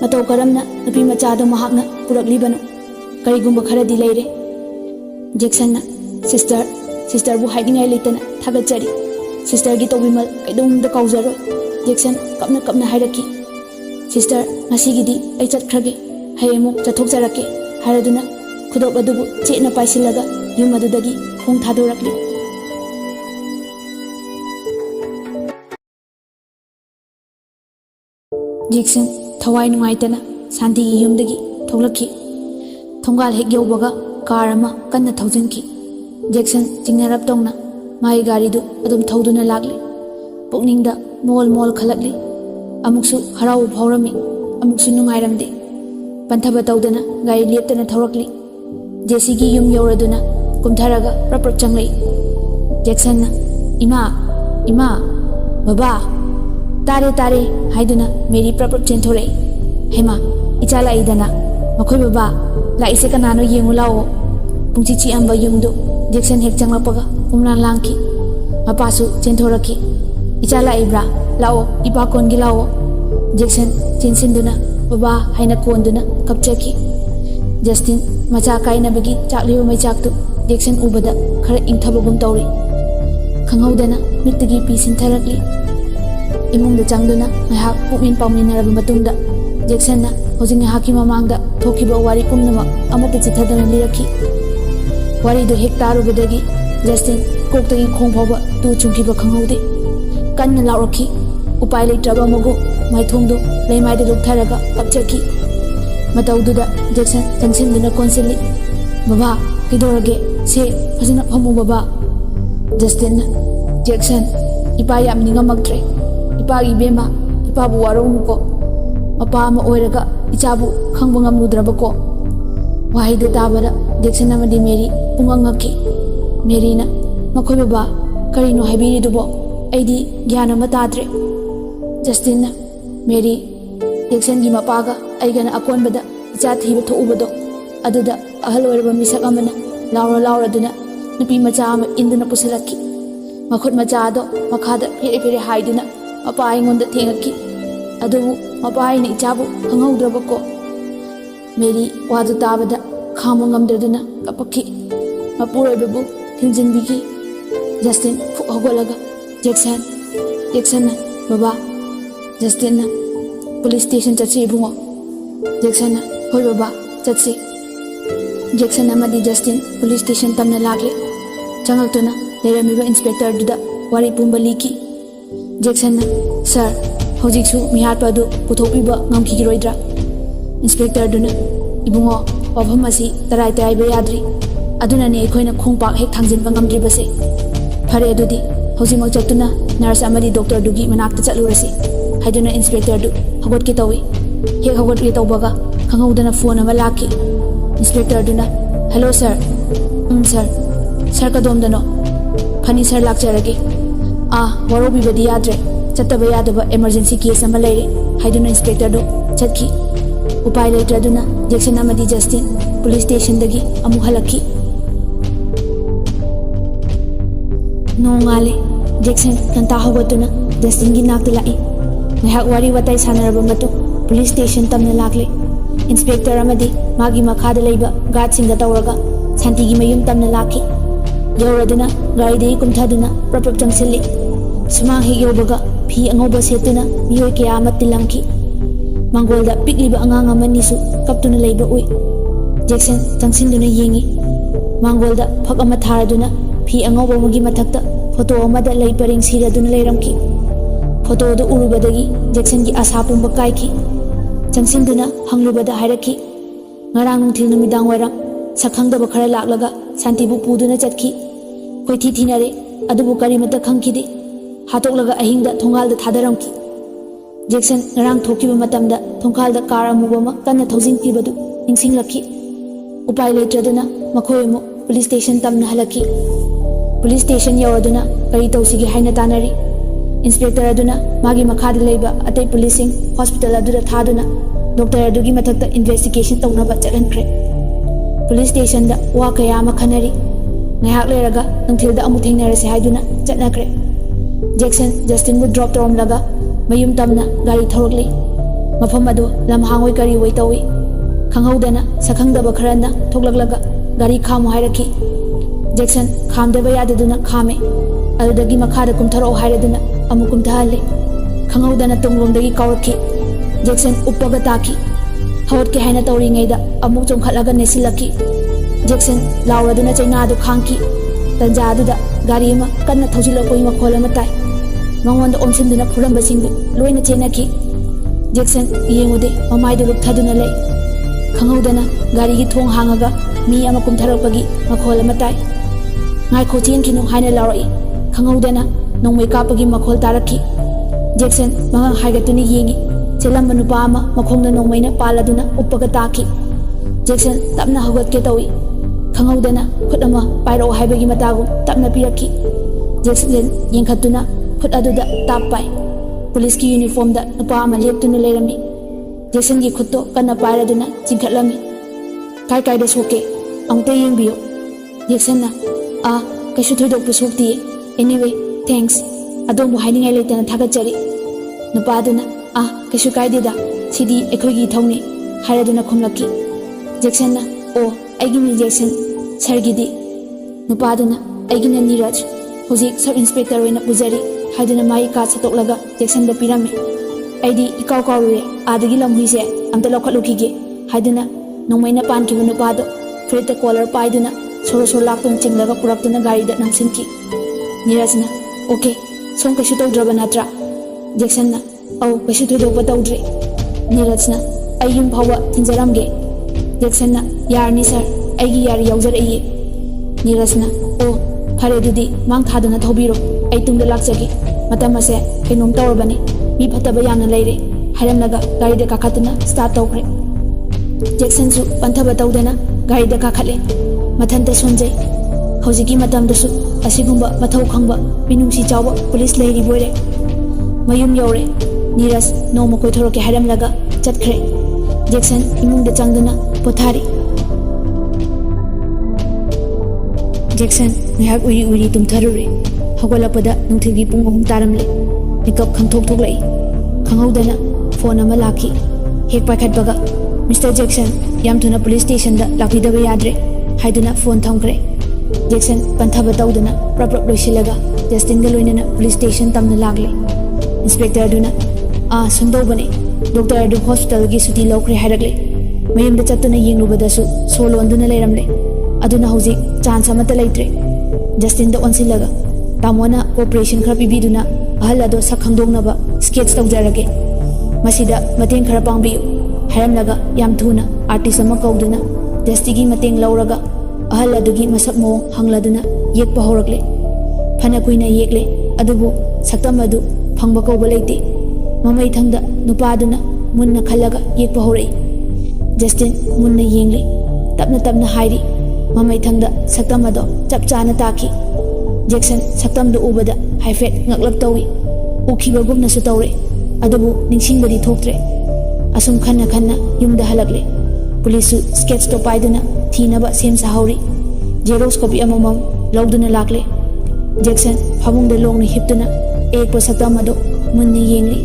ꯃꯇꯧ ꯀꯔꯝꯅ ꯅꯨꯄꯤ ꯃꯆꯥꯗꯣ ꯃꯍꯥꯛꯅ ꯄꯨꯔꯛꯂꯤꯕꯅꯣ? ꯀꯔꯤꯒꯨꯝꯕ ꯈꯔꯗꯤ ꯂꯩꯔꯦ꯫ ꯖꯦꯛꯁꯟꯅ ꯁꯤꯁꯇꯔꯕꯨ ꯍꯥꯏꯅꯤꯡꯉꯥই ꯂꯩꯇꯅ ꯊꯥꯒꯠꯆꯔꯤ꯫ ꯁꯤꯁꯇꯔꯒꯤ ꯇꯧꯕꯤꯃꯜ ꯀꯩꯗꯧꯅꯨꯡꯗ ꯀꯥꯎꯖꯔꯣꯏ꯫ ꯖꯦꯛꯁꯟ ꯀꯞꯅ ꯍꯥꯏꯔꯛꯈꯤ꯫ ꯁꯤꯁꯇꯔ ꯉꯁꯤꯒꯤꯗꯤ ꯑꯩ ꯆꯠꯈ꯭ꯔꯒꯦ, ꯍꯌꯦꯡꯃꯨꯛ ꯆꯠꯊꯣꯛꯆꯔꯛꯀꯦ ꯍꯥꯏꯔꯗꯨꯅ ꯈꯨꯗꯣꯞ ꯑꯗꯨꯕꯨ ꯆꯦꯠꯅ ꯄꯥꯏꯁꯤꯜꯂꯒ ꯌꯨꯝ ꯑꯗꯨꯗꯒꯤ ꯈꯣꯡ ꯊꯥꯗꯣꯔꯛꯂꯤ꯫ ꯖꯦꯛꯁꯟ ꯊꯋꯥꯏ ꯅꯨꯡꯉꯥꯏꯇꯅ ꯁꯥꯟꯇꯤꯒꯤ ꯌꯨꯝꯗꯒꯤ ꯊꯣꯛꯂꯛꯈꯤ꯫ ꯊꯣꯡꯒꯥꯜ ꯍꯦꯛ ꯌꯧꯕꯒ ꯀꯥꯔ ꯑꯃ ꯀꯟꯅ ꯊꯧꯖꯤꯟꯈꯤ꯫ ꯖꯦꯛꯁꯟ ꯆꯤꯡꯅꯔꯞ ꯇꯧꯅ ꯃꯥꯒꯤ ꯒꯥꯔꯤꯗꯨ ꯑꯗꯨꯝ ꯊꯧꯗꯨꯅ ꯂꯥꯛꯂꯤ꯫ ꯄꯨꯛꯅꯤꯡꯗ ꯃꯣꯜ ꯈꯜꯂꯛꯂꯤ꯫ ꯑꯃꯨꯛꯁꯨ ꯍꯔꯥꯎꯕ ꯐꯥꯎꯔꯝꯃꯤ, ꯑꯃꯨꯛꯁꯨ ꯅꯨꯡꯉꯥꯏꯔꯝꯗꯦ꯫ ꯄꯟꯊꯕ ꯇꯧꯗꯅ ꯒꯥꯔꯤ ꯂꯦꯞꯇꯅ ꯊꯧꯔꯛꯂꯤ꯫ ꯖꯦꯁꯤꯒꯤ ꯌꯨꯝ ꯌꯧꯔꯗꯨꯅ ꯀꯨꯝꯊꯔꯒ ꯄ꯭ꯔꯞ ꯆꯪꯂꯛꯏ꯫ ꯖꯦꯛꯁꯟꯅ ꯏꯃꯥ, ꯕꯕꯥ, ꯇꯥꯔꯦ ꯍꯥꯏꯗꯨꯅ ꯃꯦꯔꯤ ꯄ꯭ꯔꯞ ꯆꯦꯟꯊꯣꯔꯛꯏ꯫ ꯍꯩꯃꯥ, ꯏꯆꯥ ꯂꯥꯛꯏꯗꯅ, ꯃꯈꯣꯏ ꯕꯕꯥ ꯂꯥꯛꯏꯁꯦ ꯀꯅꯥꯅꯣ ꯌꯦꯡꯉꯨ ꯂꯥꯛꯑꯣ꯫ ꯄꯨꯡꯆꯤꯛ ꯆꯤꯛꯑꯝꯕ ꯌꯨꯝꯗꯨ ꯖꯦꯛꯁꯟ ꯍꯦꯛ ꯆꯪꯂꯛꯄꯒ ꯄꯨꯝꯂꯥꯡ ꯂꯥꯡꯈꯤ꯫ ꯃꯄꯥꯁꯨ ꯆꯦꯟꯊꯣꯔꯛꯈꯤ꯫ ꯏꯆꯥ ꯂꯥꯛꯏꯕ꯭ꯔꯥ? ꯂꯥꯛꯑꯣ, ꯏꯄꯥ ꯀꯣꯟꯒꯤ ꯂꯥꯛꯑꯣ꯫ ꯖꯦꯛꯁꯟ ꯆꯦꯟꯁꯤꯟꯗꯨꯅ ꯕꯕꯥ ꯍꯥꯏꯅ ꯀꯣꯟꯗꯨꯅ ꯀꯞꯆꯈꯤ꯫ ꯖꯁꯇꯤꯟ ꯃꯆꯥ ꯀꯥꯏꯅꯕꯒꯤ ꯆꯥꯛꯂꯤꯕ ꯃꯩꯆꯥꯛꯇꯨ ꯖꯦꯛꯁꯟ ꯎꯕꯗ ꯈꯔ ꯏꯪꯊꯕꯒꯨꯝ ꯇꯧꯔꯤ꯫ ꯈꯪꯍꯧꯗꯅ ꯃꯤꯠꯇꯒꯤ ꯄꯤ ꯁꯤꯟꯊꯔꯛꯂꯤ꯫ ꯏꯃꯨꯡꯗ ꯆꯪꯗꯨꯅ ꯉꯥꯏꯍꯥꯛ ꯄꯨꯛꯃꯤꯟ ꯄꯥꯎꯃꯤꯟꯅꯔꯕ ꯃꯇꯨꯡꯗ ꯖꯦꯛꯁꯟꯅ ꯍꯧꯖꯤꯛ ꯉꯥꯏꯍꯥꯛꯀꯤ ꯃꯃꯥꯡꯗ ꯊꯣꯛꯈꯤꯕ ꯋꯥꯔꯤ ꯄꯨꯝꯅꯃꯛ ꯑꯃꯠꯇ ꯆꯤꯊꯗꯅ ꯂꯤꯔꯛꯈꯤ꯫ ꯋꯥꯔꯤꯗꯨ ꯍꯦꯛ ꯇꯥꯔꯨꯕꯗꯒꯤ ꯖꯁꯇꯤꯟ ꯀꯣꯛꯇꯒꯤ ꯈꯣꯡ ꯐꯥꯎꯕ ꯇꯨ ꯆꯨꯡꯈꯤꯕ ꯈꯪꯍꯧꯗꯦ꯫ ꯀꯟꯅ ꯂꯥꯎꯔꯛꯈꯤ꯫ ꯎꯄꯥꯏ ꯂꯩꯇ꯭ꯔꯕ ꯑꯃꯒꯨꯝ ꯃꯥꯏꯊꯣꯡꯗꯨ ꯂꯩꯃꯥꯏꯗ ꯂꯨꯞꯊꯔꯒ ꯀꯞꯆꯈꯤ꯫ ꯃꯇꯧꯗꯨꯗ ꯖꯦꯛꯁꯟ ꯆꯪꯁꯤꯟꯗꯨꯅ ꯀꯣꯟꯁꯤꯜꯂꯤ꯫ ꯕꯕꯥ, ꯀꯩꯗꯧꯔꯒꯦ? ꯁꯦ, ꯐꯖꯅ ꯐꯝꯃꯨ ꯕꯕꯥ꯫ ꯖꯁꯇꯤꯟꯅ ꯖꯦꯛꯁꯟ, ꯏꯄꯥ ꯌꯥꯝ ꯅꯤꯡꯉꯝꯃꯛꯇ꯭ꯔꯦ꯫ ꯏꯄꯥꯒꯤ ꯏꯕꯦꯝꯃ, ꯏꯄꯥꯕꯨ ꯋꯥꯔꯧꯅꯨꯀꯣ꯫ ꯃꯄꯥ ꯑꯃ ꯑꯣꯏꯔꯒ ꯏꯆꯥꯕꯨ ꯈꯪꯕ ꯉꯝꯂꯨꯗ꯭ꯔꯕꯀꯣ꯫ ꯋꯥꯍꯩꯗꯨ ꯇꯥꯕꯗ ꯖꯦꯛꯁꯟ ꯑꯃꯗꯤ ꯃꯦꯔꯤ ꯄꯨꯡꯉꯛ ꯉꯛꯈꯤ꯫ ꯃꯦꯔꯤꯅ ꯃꯈꯣꯏ ꯕꯕꯥ ꯀꯔꯤꯅꯣ ꯍꯥꯏꯕꯤꯔꯤꯗꯨꯕꯣ? ꯑꯩꯗꯤ ꯒ꯭ꯌꯥꯟ ꯑꯃ ꯇꯥꯗ꯭ꯔꯦ꯫ ꯖꯁꯇꯤꯟꯅ ꯃꯦꯔꯤ, ꯖꯦꯛꯁꯟꯒꯤ ꯃꯄꯥꯒ ꯑꯩꯒꯅ ꯑꯀꯣꯟꯕꯗ ꯏꯆꯥ ꯊꯤꯕ ꯊꯣꯛꯎꯕꯗꯣ, ꯑꯗꯨꯗ ꯑꯍꯜ ꯑꯣꯏꯔꯕ ꯃꯤꯁꯛ ꯑꯃꯅ ꯂꯥꯎꯔꯗꯨꯅ ꯅꯨꯄꯤ ꯃꯆꯥ ꯑꯃ ꯏꯟꯗꯨꯅ ꯄꯨꯁꯤꯜꯂꯛꯈꯤ꯫ ꯃꯈꯨꯠ ꯃꯆꯥ ꯑꯗꯣ ꯃꯈꯥꯗ ꯐꯦꯔꯦ ꯍꯥꯏꯗꯨꯅ ꯃꯄꯥ ꯑꯩꯉꯣꯟꯗ ꯊꯦꯡꯉꯛꯈꯤ꯫ ꯑꯗꯨꯕꯨ ꯃꯄꯥ ꯑꯩꯅ ꯏꯆꯥꯕꯨ ꯈꯪꯍꯧꯗ꯭ꯔꯕꯀꯣ꯫ ꯃꯦꯔꯤ ꯋꯥꯗꯨ ꯇꯥꯕꯗ ꯈꯥꯡꯕ ꯉꯝꯗ꯭ꯔꯗꯨꯅ ꯀꯞꯄꯛꯈꯤ꯫ ꯃꯄꯨꯔꯣꯏꯕꯕꯨ ꯊꯤꯟꯖꯤꯟꯕꯤꯈꯤ꯫ ꯖꯁꯇꯤꯟ ꯐꯨꯛ ꯍꯧꯒꯠꯂꯒ ꯖꯦꯛꯁꯟꯅ ꯕꯕꯥ꯫ ꯖꯁꯇꯤꯟꯅ ꯄꯨꯂꯤꯁ ꯁ꯭ꯇꯦꯁꯟ ꯆꯠꯁꯤ ꯏꯕꯨꯡꯉꯣ꯫ ꯖꯦꯛꯁꯟꯅ ꯍꯣꯏ ꯕꯕꯥ, ꯆꯠꯁꯤ꯫ ꯖꯦꯛꯁꯟ ꯑꯃꯗꯤ ꯖꯁꯇꯤꯟ ꯄꯨꯂꯤꯁ ꯁ꯭ꯇꯦꯁꯟ ꯇꯝꯅ ꯂꯥꯛꯂꯤ꯫ ꯆꯪꯉꯛꯇꯨꯅ ꯂꯩꯔꯝꯃꯤꯕ ꯏꯟꯁꯄꯦꯛꯇꯔꯗꯨꯗ wari pumba liki. Jackson na, sir, hojiksu mihatpa adu puthokpiba ngamkigiroidra. Inspector duna, ibungo, wafam asi tarai ba yadri. Aduna ne ekhoina khongpak hek thangjinba ngamdribase. Phare adudi, hojimok chatuna nurse amadi doctor dugi manakta chatlurasi. Haiduna inspector du hagotki tawi. Hek hagotki tawbaga khanghaudana phone ama laki. Inspector duna, hello sir. Sir. Sir kadomdano. Phani sir lakjarage. Warobi badi yadre. Chattaba yadaba emergency case ama leire. Haiduna inspector du chatki. Upai leitraduna Jackson amadi Justin police station dagi amu halaki. Nongale Jackson kanta hawatuna Justin gi nakta lai. Ngahak wari watai sanaraba matu police station tamna lakle. Inspector amadi magi makhada leiba guard singa tawraga Santi gi mayum tamna laki. Yauraduna gari dei kumthaduna prapap changsilli. Sumang hek yobaga phi angoba setuna miyoi kaya amat tilamki. Mangolda pikliba angang amanisu kaptuna leiba ui. Jackson changsinduna yengi. Mangolda phak ama tharaduna phi angoba magi mathakta photo amada lei pareng siraduna leiramki. Photo do urubadagi Jackson gi asa pumba kaiki. Changsinduna hanglubada hairaki. Ngarang nungthil numidang wairang sakhangdaba khara laklaga Santibu puduna chatki. Koithi thinare adubu karimata khangkidi. Hatoklaga ahingda thongalda thadaramki. Jackson ngarang thokiba matamda thongkhalda car amubama kanna thojingpibadu ningsinglaki. Upai leitraduna makhoi amu police station tamna halaki. Police station yauraduna kari tausigi haina tanari. Inspector aduna magi makhada leiba atai policing hospital aduda thaduna doctor adugi mathakta investigation tawnaba chathankre. Police station da wa kaya ama khanari. Ngahak leiraga nungthilda amu thengnarase haiduna chatnakre. Jackson Justin bu drop tawamlaga mayum tamna gari thorokli. Mafam adu lam hangoi kari wai tawi. Khanghaudana sakhangdaba kharana thoklaklaga gari khamu hairaki. Jackson khamdaba yadaduna khame. Adudagi makhada kumtharo hairaduna amu kumthahalle. Khanghaudana tunglomdagi kauraki. Jackson uppaga taki. Hawatke haina tawringaida amuk chongkhatlaga nesilaki. Jackson lauraduna chainadu khangki. Tanja aduda gari ama kanna thojilakoi makhol ama tai. Mangonda omsinduna phurambasingdu loina chenaki. Jackson yengude mamaidu lukthaduna lei. Khanghaudana gari gi thong hangaga mi ama kumtharakpagi makhol ama tai. Ngai khochen kinu haina laurai. Khanghaudana nongmai kapagi makhol taraki. Jackson mangang haigatuni yengi. Chelamba nupa ama makhongda nongmaina paladuna uppaga taki. Jackson tapna hawatke tawi. Khanghaudana khut ama pairo haibagi matagu tapna piraki. Jackson yengkhatuna khut aduda tappai. Police ki uniform da nupa ama leptuna leirami. Jackson gi khutto kanna pairaduna chingkhatlami. Kai da soke amta yengbiyo. Jackson na kaishu thoidokpu sokti. Anyway, thanks. Adomu hainingai leitana thagachari. Nupaduna kaishu kaideda sidi ekhoigi thongni hairaduna khumlaki. Jackson na aigini Jackson sargidi. Nupaduna aigina Niraj hojik sub inspector oina pujari haiduna mai ka satoklaga Jackson da pirame. Aidi ikaw kawre adagi lamhuise amta lokhatlukige haiduna nongmaina pankibu nupado frita collar paiduna soro laktun chinglaga puraktuna gari da namsinki. Nirajna okay som kaishu tawdraba natra. Jackson na kaishu thoidokpa tawdre. Nirajna ayum phawa thinjaramge. Jackson na yarni sir aigi yari yaujaraye. Nirajna phare dudi mang thaduna thobiro ai tungda lakjage matam ase kainom tawrabani mi phataba yamna leire hairamnaga gari da kakhatuna start tawkre. Jackson su panthaba tawdana gari da kakhatle mathanta sonjai. Hojiki matamdasu asigumba mathau khangba minungsi chawba police leiri boire. Mayum yaure. Niraj noma koithoroke hairamlaga chatkre. Jackson imungda changduna pothari. Jackson ngahak uri tumtharure. Hogolapada nungthigi pung 3 taramle. Makeup khangthok thoklai. Khanghaudana phone ama laki. Hek paikhatbaga Mr. Jackson yam thuna police station da lakidaba yadre haiduna phone thamkre. Jackson panthaba tawduna prap loisilaga Justin ga loinana police station tamna lagle. Inspector aduna sundobane doctor adu hospital gi suti lokre hairagle. Mayumda chatuna yenglubadasu solo anduna leiramle. Aduna hojik chance amata leitre. Justin da onsilaga तामोना cooperation खरा पीबीदुना अहल अदो सखंगदोंगनबा sketch तौजरगे मसिदा मतेंग खरा पांगबियु हायरमलगा याम थुना artist अमा कौदुना जस्टिगी मतेंग लौरगा अहल अदुगी मसक मो हंगलदुना येकपा हौरकले फना कुइना येकले अदुबु सक्तम अदु फंगबा कौबा लेते ममै थंगदा नुपादुना मुन्ना खल्लगा येकपा हौरई जस्टिन मुन्ना येंगले तपना तपना हाइरी ममै थंगदा सक्तम अदो चप चाना ताकी जैक्सन सक्तम दो उबदा हाइफेट ngaklag tawi ukibagumna su tawre adabu ningsingbadi thoktre asum khanna khanna yumda halakle police sketch to paiduna thinaba sem sahori xerox copy amamam lawduna lakle Jackson phamungda longni hiptuna ekpa saktam ado munni yengli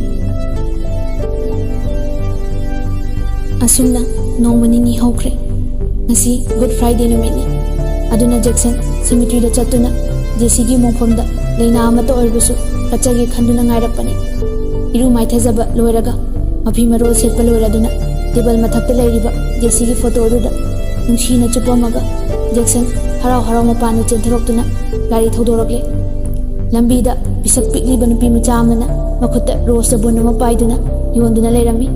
asumna nongmani ni hokre ngasi good friday numitni aduna Jackson cemetery da chatuna JC gi mongphomda leina amata oibusu kachagi khanduna ngairapani iru maithajaba loiraga mafi marol setpa loiraduna table mathakta leiriba JC gi photo duda nungsina chupamaga Jackson harau harau mapana chenthoroktuna gari thodorokle lambida bisak pikliba nupi macha amana makhutta rose sabun ma paiduna yonduna leirami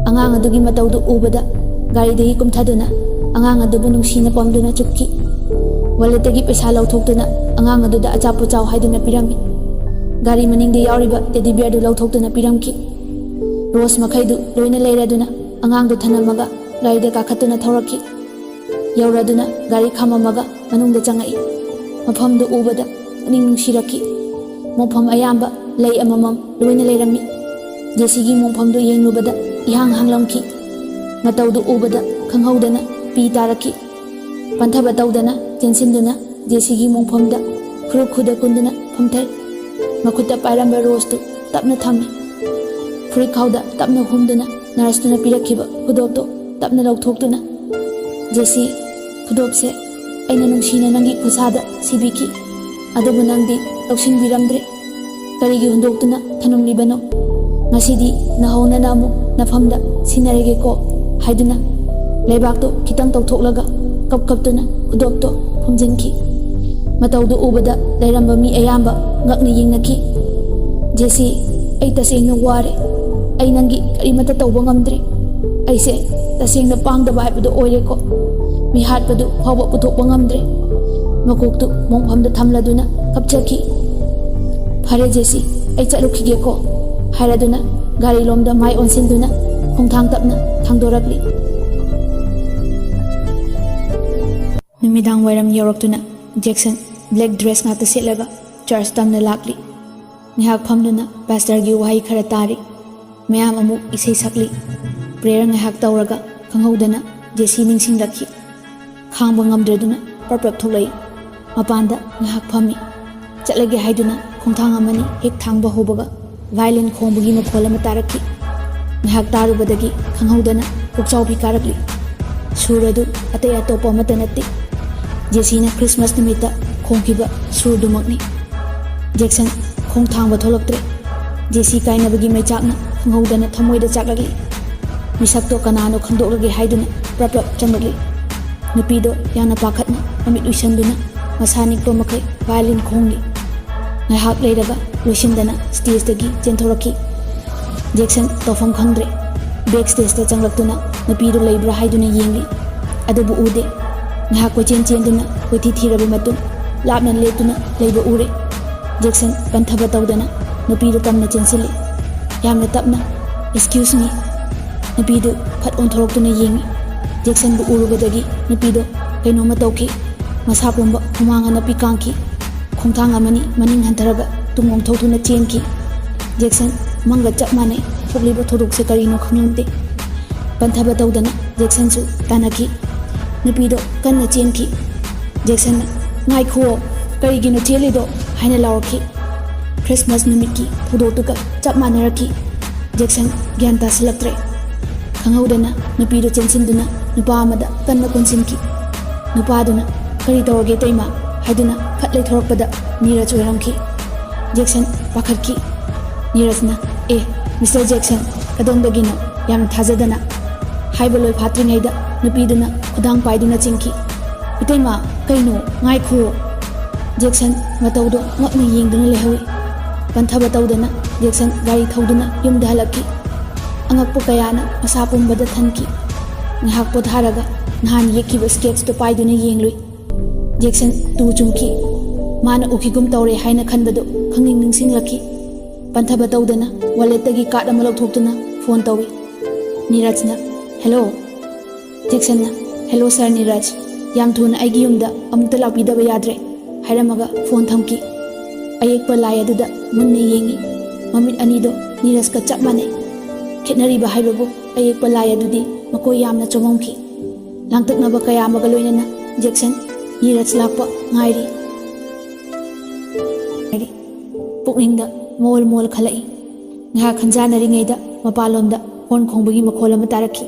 angang adugi mataudu ubada gari degi kumthaduna angang adubu nungsina pamduna chupki waletagi paisa lauthokduna angang aduda achapo chaw haiduna pirami gari maningde yauriba teddy bear du lauthokduna piramki rose makhaidu loina leiraduna angang du thanamaga gari de kakhatuna thoraki yauraduna gari khamamaga manungda changai mafamdu ubada ning nungsiraki mofam ayamba lei amamam loina leirami jesigi mofamdu yenglubada ihang hanglamki mataudu ubada khanghaudana pi taraki panthaba taudana jensinduna JCगी mongphomda khuruk khuda kunduna phamthai makhutta pairamba rose tu tapna thami furik khauda tapna humduna narastuna pirakhiba khudopto tapna lauthokduna JC khudopse aina nungsina nangi khusada sibiki adubu nangdi loksin biramdre karigi hundoktuna thanumlibano ngasidi nahona namu nafamda sinarege ko haiduna leibakto kitang tawthoklaga kapkaptuna khudopto phumjinki mataudu ubada leiramba mi ayamba ngakni yingnaki JC ai tasengna ware ai nangi karimata tawba ngamdri aise tasengna pangdaba haibadu oire ko mi hatpadu phawba puthokba ngamdre makoktu mongphamda thamladuna kapchaki phare JC ai chalukhige ko hairaduna gari lomda mai onsinduna khongthang tapna thangdorakli numidang wairam yoroktuna Jackson black dress ngata setlaga church tamna lakli ngihak phamduna pastor gi wahai khara tari mayam amu isei sakli prayer ngihak tawraga khanghaudana JC ningsing rakhi khangba ngamdreduna parprap tholai mapanda ngihak phami chatlage haiduna khongthang amani hek thangba hobaga violin khongbugi makhol ama tarakhi ngihak tarubadagi khanghaudana pukchau bi karakli suradu atay atopa matanati JC na Christmas nimita khongkiba surdumakni Jackson khong thangba tholoktre JC kainabagi maichakna khanghaudana thamoida chaklagli misakto kanano khangdoklage haiduna praplap chamagli nupido yana pakhatna amit uisanduna masanik to makai violin khongli ngahak leiraga loisindana stage dagi chenthoraki Jackson tofam khangdre backstage ta changlaktuna nupido leibra haiduna yengli adubu ude ngahak ko chen duna koithi thiraba matung lapna letuna leiba ure Jackson panthaba tawdana nupido tamna chensili yamna tapna excuse me nupido phat onthoroktuna yengi Jackson bu urubadagi nupido kainoma tawki masa pomba humanga napi kangki khongthang amani maning hantaraga tungong thotuna chenki Jackson mangga chap mane phokliba thodok se karino khanglamte panthaba tawdana Jackson su tanaki nupido kanna chenki Jackson ngai khuo karigino chelido haina lawki Christmas numiki thodotuka chap manaraki Jackson gyan tasilaktre khanghaudana nupido chensinduna nupa amada kanna konsinki nupaduna kari tawge toima haiduna phatlei thorakpada Neeraj oiramki Jackson pakhatki Neerajna Mr. Jackson kadondagino yam thajadana haibaloi phatringaida nupiduna khudang paiduna chingki itaima kaino ngai khuo Jackson ꯃꯇꯧꯗꯣ ꯉꯛꯅ ꯌꯦꯡꯗꯨꯅ ꯂꯩꯍꯧꯏ꯫ ꯄꯟꯊꯕ ꯇꯧꯗꯅ Jackson ꯒꯥꯔꯤ ꯊꯧꯗꯨꯅ ꯌꯨꯝꯗ ꯍꯜꯂꯛꯈꯤ꯫ ꯑꯉꯛꯄ ꯀꯌꯥꯅ ꯃꯁꯥ ꯄꯨꯝꯕꯗ ꯊꯟꯈꯤ꯫ ꯉꯥꯏꯍꯥꯛ ꯄꯣꯊꯥꯔꯒ ꯅꯍꯥꯟ ꯌꯦꯛꯈꯤꯕ ꯁ꯭ꯀꯦꯠꯁꯇꯨ ꯄꯥꯏꯗꯨꯅ ꯌꯦꯡꯂꯨꯏ꯫ Jackson two ꯆꯨꯡꯈꯤ꯫ ꯃꯥꯅ ꯎꯈꯤꯒꯨꯝ ꯇꯧꯔꯦ ꯍꯥꯏꯅ ꯈꯟꯕꯗꯨ ꯈꯪꯅꯤꯡ ꯅꯤꯡꯁꯤꯡꯂꯛꯈꯤ꯫ ꯄꯟꯊꯕ ꯇꯧꯗꯅ ꯋꯥꯂꯦꯠꯇꯒꯤ ꯀꯥꯔꯗ ꯑꯃ ꯂꯧꯊꯣꯛꯇꯨꯅ ꯐꯣꯟ ꯇꯧꯏ꯫ ꯅꯤꯔꯖꯅ ꯍꯦꯂꯣ꯫ ꯖꯦꯛꯁꯟꯅ ꯍꯦꯂꯣ ꯁꯥꯔ ꯅꯤꯔꯖ, ꯌꯥꯝ ꯊꯨꯅ ꯑꯩꯒꯤ ꯌꯨꯝꯗ ꯑꯃꯨꯛꯇ ꯂꯥꯛꯄꯤꯗꯕ ꯌꯥꯗ꯭ꯔꯦ ꯍꯥꯏꯔꯝꯃꯒ ꯐꯣꯟ ꯊꯝꯈꯤ꯫ ꯑꯌꯦꯛꯄ ꯂꯥꯏ ꯑꯗꯨꯗ ꯃꯨꯟꯅ ꯌꯦꯡꯉꯤ꯫ ꯃꯃꯤꯠ ꯑꯅꯤꯗꯣ ꯅꯤꯔꯖꯀ ꯆꯞ ꯃꯥꯟꯅꯩ꯫ ꯈꯦꯠꯅꯔꯤꯕ ꯍꯥꯏꯕꯕꯨ ꯑꯌꯦꯛꯄ ꯂꯥꯏ ꯑꯗꯨꯗꯤ ꯃꯀꯣꯏ ꯌꯥꯝꯅ ꯆꯣꯡꯉꯝꯈꯤ꯫ ꯂꯥꯡꯇꯛꯅꯕ ꯀꯌꯥ ꯑꯃꯒ ꯂꯣꯏꯅꯅ ꯖꯦꯛꯁꯟ ꯅꯤꯔꯖ ꯂꯥꯛꯄ ꯉꯥꯏꯔꯤ꯫ ꯄꯨꯛꯅꯤꯡꯗ ꯃꯣꯜ ꯃꯣꯜ ꯈꯜꯂꯛꯏ꯫ ꯉꯥꯏꯍꯥꯛ ꯈꯟꯖꯥꯟꯅꯔꯤꯉꯩꯗ ꯃꯄꯥꯟꯂꯣꯝꯗ ꯍꯣꯔꯟ ꯈꯣꯡꯕꯒꯤ ꯃꯈꯣꯜ ꯑꯃ ꯇꯥꯔꯛꯈꯤ꯫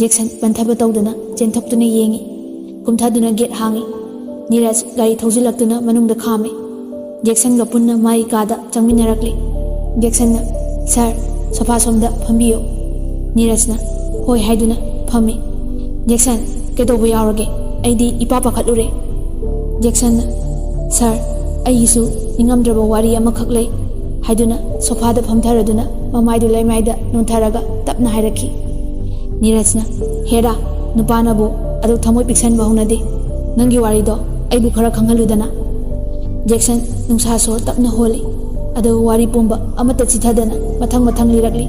ꯖꯦꯛꯁꯟ ꯄꯟꯊꯕ ꯇꯧꯗꯨꯅ ꯆꯦꯟꯊꯣꯛꯇꯨꯅ ꯌꯦꯡꯉꯤ꯫ ꯀꯨꯝꯊꯗꯨꯅ ꯒꯦꯠ ꯍꯥꯡꯉꯤ꯫ ꯅꯤꯔꯖ ꯒꯥꯔꯤ ꯊꯧꯖꯤꯜꯂꯛꯇꯨꯅ ꯃꯅꯨꯡꯗ ꯈꯥꯝꯃꯤ꯫ ꯖꯦꯛꯁꯟꯒ ꯄꯨꯟꯅ ꯃꯥꯒꯤ ꯀꯥꯗ ꯆꯪꯃꯤꯟꯅꯔꯛꯂꯤ꯫ ꯖꯦꯛꯁꯟꯅ ꯁꯥꯔ, ꯁꯣꯐꯥ ꯁꯣꯝꯗ ꯐꯝꯕꯤꯌꯨ꯫ ꯅꯤꯔꯖꯅ ꯍꯣꯏ ꯍꯥꯏꯗꯨꯅ ꯐꯝꯃꯤ꯫ ꯖꯦꯛꯁꯟ, ꯀꯩꯗꯧꯕ ꯌꯥꯎꯔꯒꯦ? ꯑꯩꯗꯤ ꯏꯄꯥ ꯄꯥꯈꯠꯂꯨꯔꯦ꯫ ꯖꯦꯛꯁꯟꯅ ꯁꯥꯔ, ꯑꯩꯒꯤꯁꯨ ꯅꯤꯡꯉꯝꯗ꯭ꯔꯕ ꯋꯥꯔꯤ ꯑꯃꯈꯛ ꯂꯩ ꯍꯥꯏꯗꯨꯅ ꯁꯣꯐꯥꯗ ꯐꯝꯊꯔꯗꯨꯅ ꯃꯃꯥꯏꯗꯨ ꯂꯩꯃꯥꯏꯗ ꯅꯣꯟꯊꯔꯒ ꯇꯞꯅ ꯍꯥꯏꯔꯛꯈꯤ꯫ ꯅꯤꯔꯖꯅ ꯍꯦꯔꯥ, ꯅꯨꯄꯥꯅꯕꯨ ꯑꯗꯨꯛ ꯊꯃꯣꯏ ꯄꯤꯛꯁꯟꯕ ꯍꯧꯅꯗꯦ꯫ ꯅꯪꯒꯤ ꯋꯥꯔꯤꯗꯣ ꯑꯩꯕꯨ ꯈꯔ ꯈꯪꯍꯜꯂꯨꯗꯅ꯫ ꯖꯦꯛꯁꯟ ꯅꯨꯡꯁꯥ ꯁꯣꯔ ꯇꯞꯅ ꯍꯣꯜꯂꯤ꯫ ꯑꯗꯨꯒ ꯋꯥꯔꯤ ꯄꯨꯝꯕ ꯑꯃꯠꯇ ꯆꯤꯊꯗꯅ ꯃꯊꯪ ꯃꯊꯪ ꯂꯤꯔꯛꯂꯤ꯫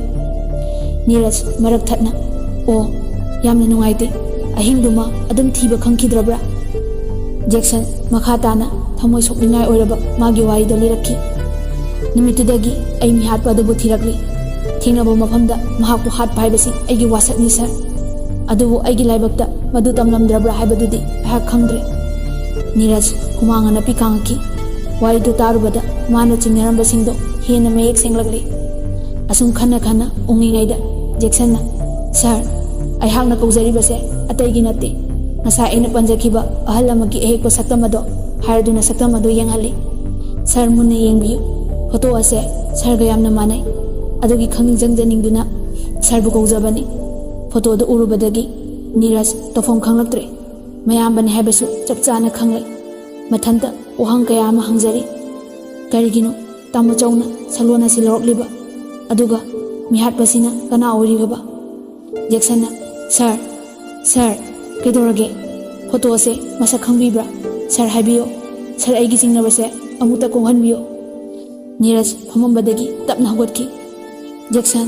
ꯅꯤꯔꯖ ꯃꯔꯛ ꯊꯠꯅ ꯑꯣ, ꯌꯥꯝꯅ ꯅꯨꯡꯉꯥꯏꯇꯦ꯫ ꯑꯍꯤꯡꯗꯨꯃ ꯑꯗꯨꯝ ꯊꯤꯕ ꯈꯪꯈꯤꯗ꯭ꯔꯕ꯭ꯔꯥ? ꯖꯦꯛꯁꯟ ꯃꯈꯥ ꯇꯥꯅ ꯊꯃꯣꯏ ꯁꯣꯛꯅꯤꯡꯉꯥꯏ ꯑꯣꯏꯔꯕ ꯃꯥꯒꯤ ꯋꯥꯔꯤꯗꯣ ꯂꯤꯔꯛꯈꯤ꯫ ꯅꯨꯃꯤꯠꯇꯨꯗꯒꯤ ꯑꯩ ꯃꯤꯍꯥꯠꯄ ꯑꯗꯨꯕꯨ ꯊꯤꯔꯛꯂꯤ꯫ ꯊꯦꯡꯅꯕ ꯃꯐꯝꯗ ꯃꯍꯥꯛꯄꯨ ꯍꯥꯠꯄ ꯍꯥꯏꯕꯁꯤ ꯑꯩꯒꯤ ꯋꯥꯁꯛꯅꯤ ꯁꯥꯔ꯫ ꯑꯗꯨꯕꯨ ꯑꯩꯒꯤ ꯂꯥꯏꯕꯛꯇ ꯃꯗꯨ ꯇꯝꯂꯝꯗ꯭ꯔꯕ꯭ꯔꯥ ꯍꯥꯏꯕꯗꯨꯗꯤ ꯑꯩꯍꯥꯛ ꯈꯪꯗ꯭ꯔꯦ꯫ ꯅꯤꯔꯖ ꯍꯨꯃꯥꯡ ꯑꯅꯞꯄꯤ ꯀꯥꯡꯉꯛꯈꯤ꯫ ꯋꯥꯔꯤꯗꯨ ꯇꯥꯔꯨꯕꯗ ꯃꯥꯅ ꯆꯤꯡꯅꯔꯝꯕꯁꯤꯡꯗꯣ ꯍꯦꯟꯅ ꯃꯌꯦꯛ ꯁꯦꯡꯂꯛꯂꯤ꯫ ꯑꯁꯨꯝ ꯈꯟꯅ ꯈꯟꯅ ꯎꯪꯉꯤꯉꯩꯗ ꯖꯦꯛꯁꯟꯅ ꯁꯥꯔ, ꯑꯩꯍꯥꯛꯅ ꯀꯧꯖꯔꯤꯕꯁꯦ ꯑꯇꯩꯒꯤ ꯅꯠꯇꯦ, ꯉꯁꯥꯏ ꯑꯩꯅ ꯄꯟꯖꯈꯤꯕ ꯑꯍꯜ ꯑꯃꯒꯤ ꯑꯍꯦꯛꯄ ꯁꯛꯇꯝ ꯑꯗꯣ ꯍꯥꯏꯔꯗꯨꯅ ꯁꯛꯇꯝ ꯑꯗꯨ ꯌꯦꯡꯍꯜꯂꯤ꯫ ꯁꯥꯔ ꯃꯨꯟꯅ ꯌꯦꯡꯕꯤꯌꯨ꯫ ꯐꯣꯇꯣ ꯑꯁꯦ ꯁꯥꯔꯒ ꯌꯥꯝꯅ ꯃꯥꯟꯅꯩ꯫ ꯑꯗꯨꯒꯤ ꯈꯪꯅꯤꯡꯖꯪꯖꯅꯤꯡꯗꯨꯅ ꯁꯥꯔꯕꯨ ꯀꯧꯖꯕꯅꯤ꯫ ꯐꯣꯇꯣꯗꯨ ꯎꯔꯨꯕꯗꯒꯤ ꯅꯤꯔꯖ ꯇꯧꯐꯝ ꯈꯪꯂꯛꯇ꯭ꯔꯦ꯫ ꯃꯌꯥꯝꯕꯅꯤ ꯍꯥꯏꯕꯁꯨ ꯆꯞ ꯆꯥꯅ ꯈꯪꯂꯦ꯫ ꯃꯊꯟꯇ ꯋꯥꯍꯪ ꯀꯌꯥ ꯑꯃ ꯍꯪꯖꯔꯤ꯫ ꯀꯔꯤꯒꯤꯅꯣ ꯇꯥꯃꯣꯆꯧꯅ ꯁꯛꯂꯣꯟ ꯑꯁꯤ ꯂꯧꯔꯛꯂꯤꯕ? ꯑꯗꯨꯒ ꯃꯤꯍꯥꯠꯄꯁꯤꯅ ꯀꯅꯥ ꯑꯣꯏꯔꯤꯕ? ꯖꯦꯛꯁꯟꯅ ꯁꯥꯔ, ꯀꯩꯗꯧꯔꯒꯦ? ꯐꯣꯇꯣ ꯑꯁꯦ ꯃꯁꯛ ꯈꯪꯕꯤꯕ꯭ꯔꯥ? ꯁꯥꯔ ꯍꯥꯏꯕꯤꯌꯣ꯫ ꯁꯥꯔ, ꯑꯩꯒꯤ ꯆꯤꯡꯅꯕꯁꯦ ꯑꯃꯨꯛꯇ ꯀꯣꯛꯍꯟꯕꯤꯌꯣ꯫ ꯅꯤꯔꯖ ꯐꯝꯃꯝꯕꯗꯒꯤ ꯇꯞꯅ ꯍꯧꯒꯠꯈꯤ꯫ ꯖꯦꯛꯁꯟ,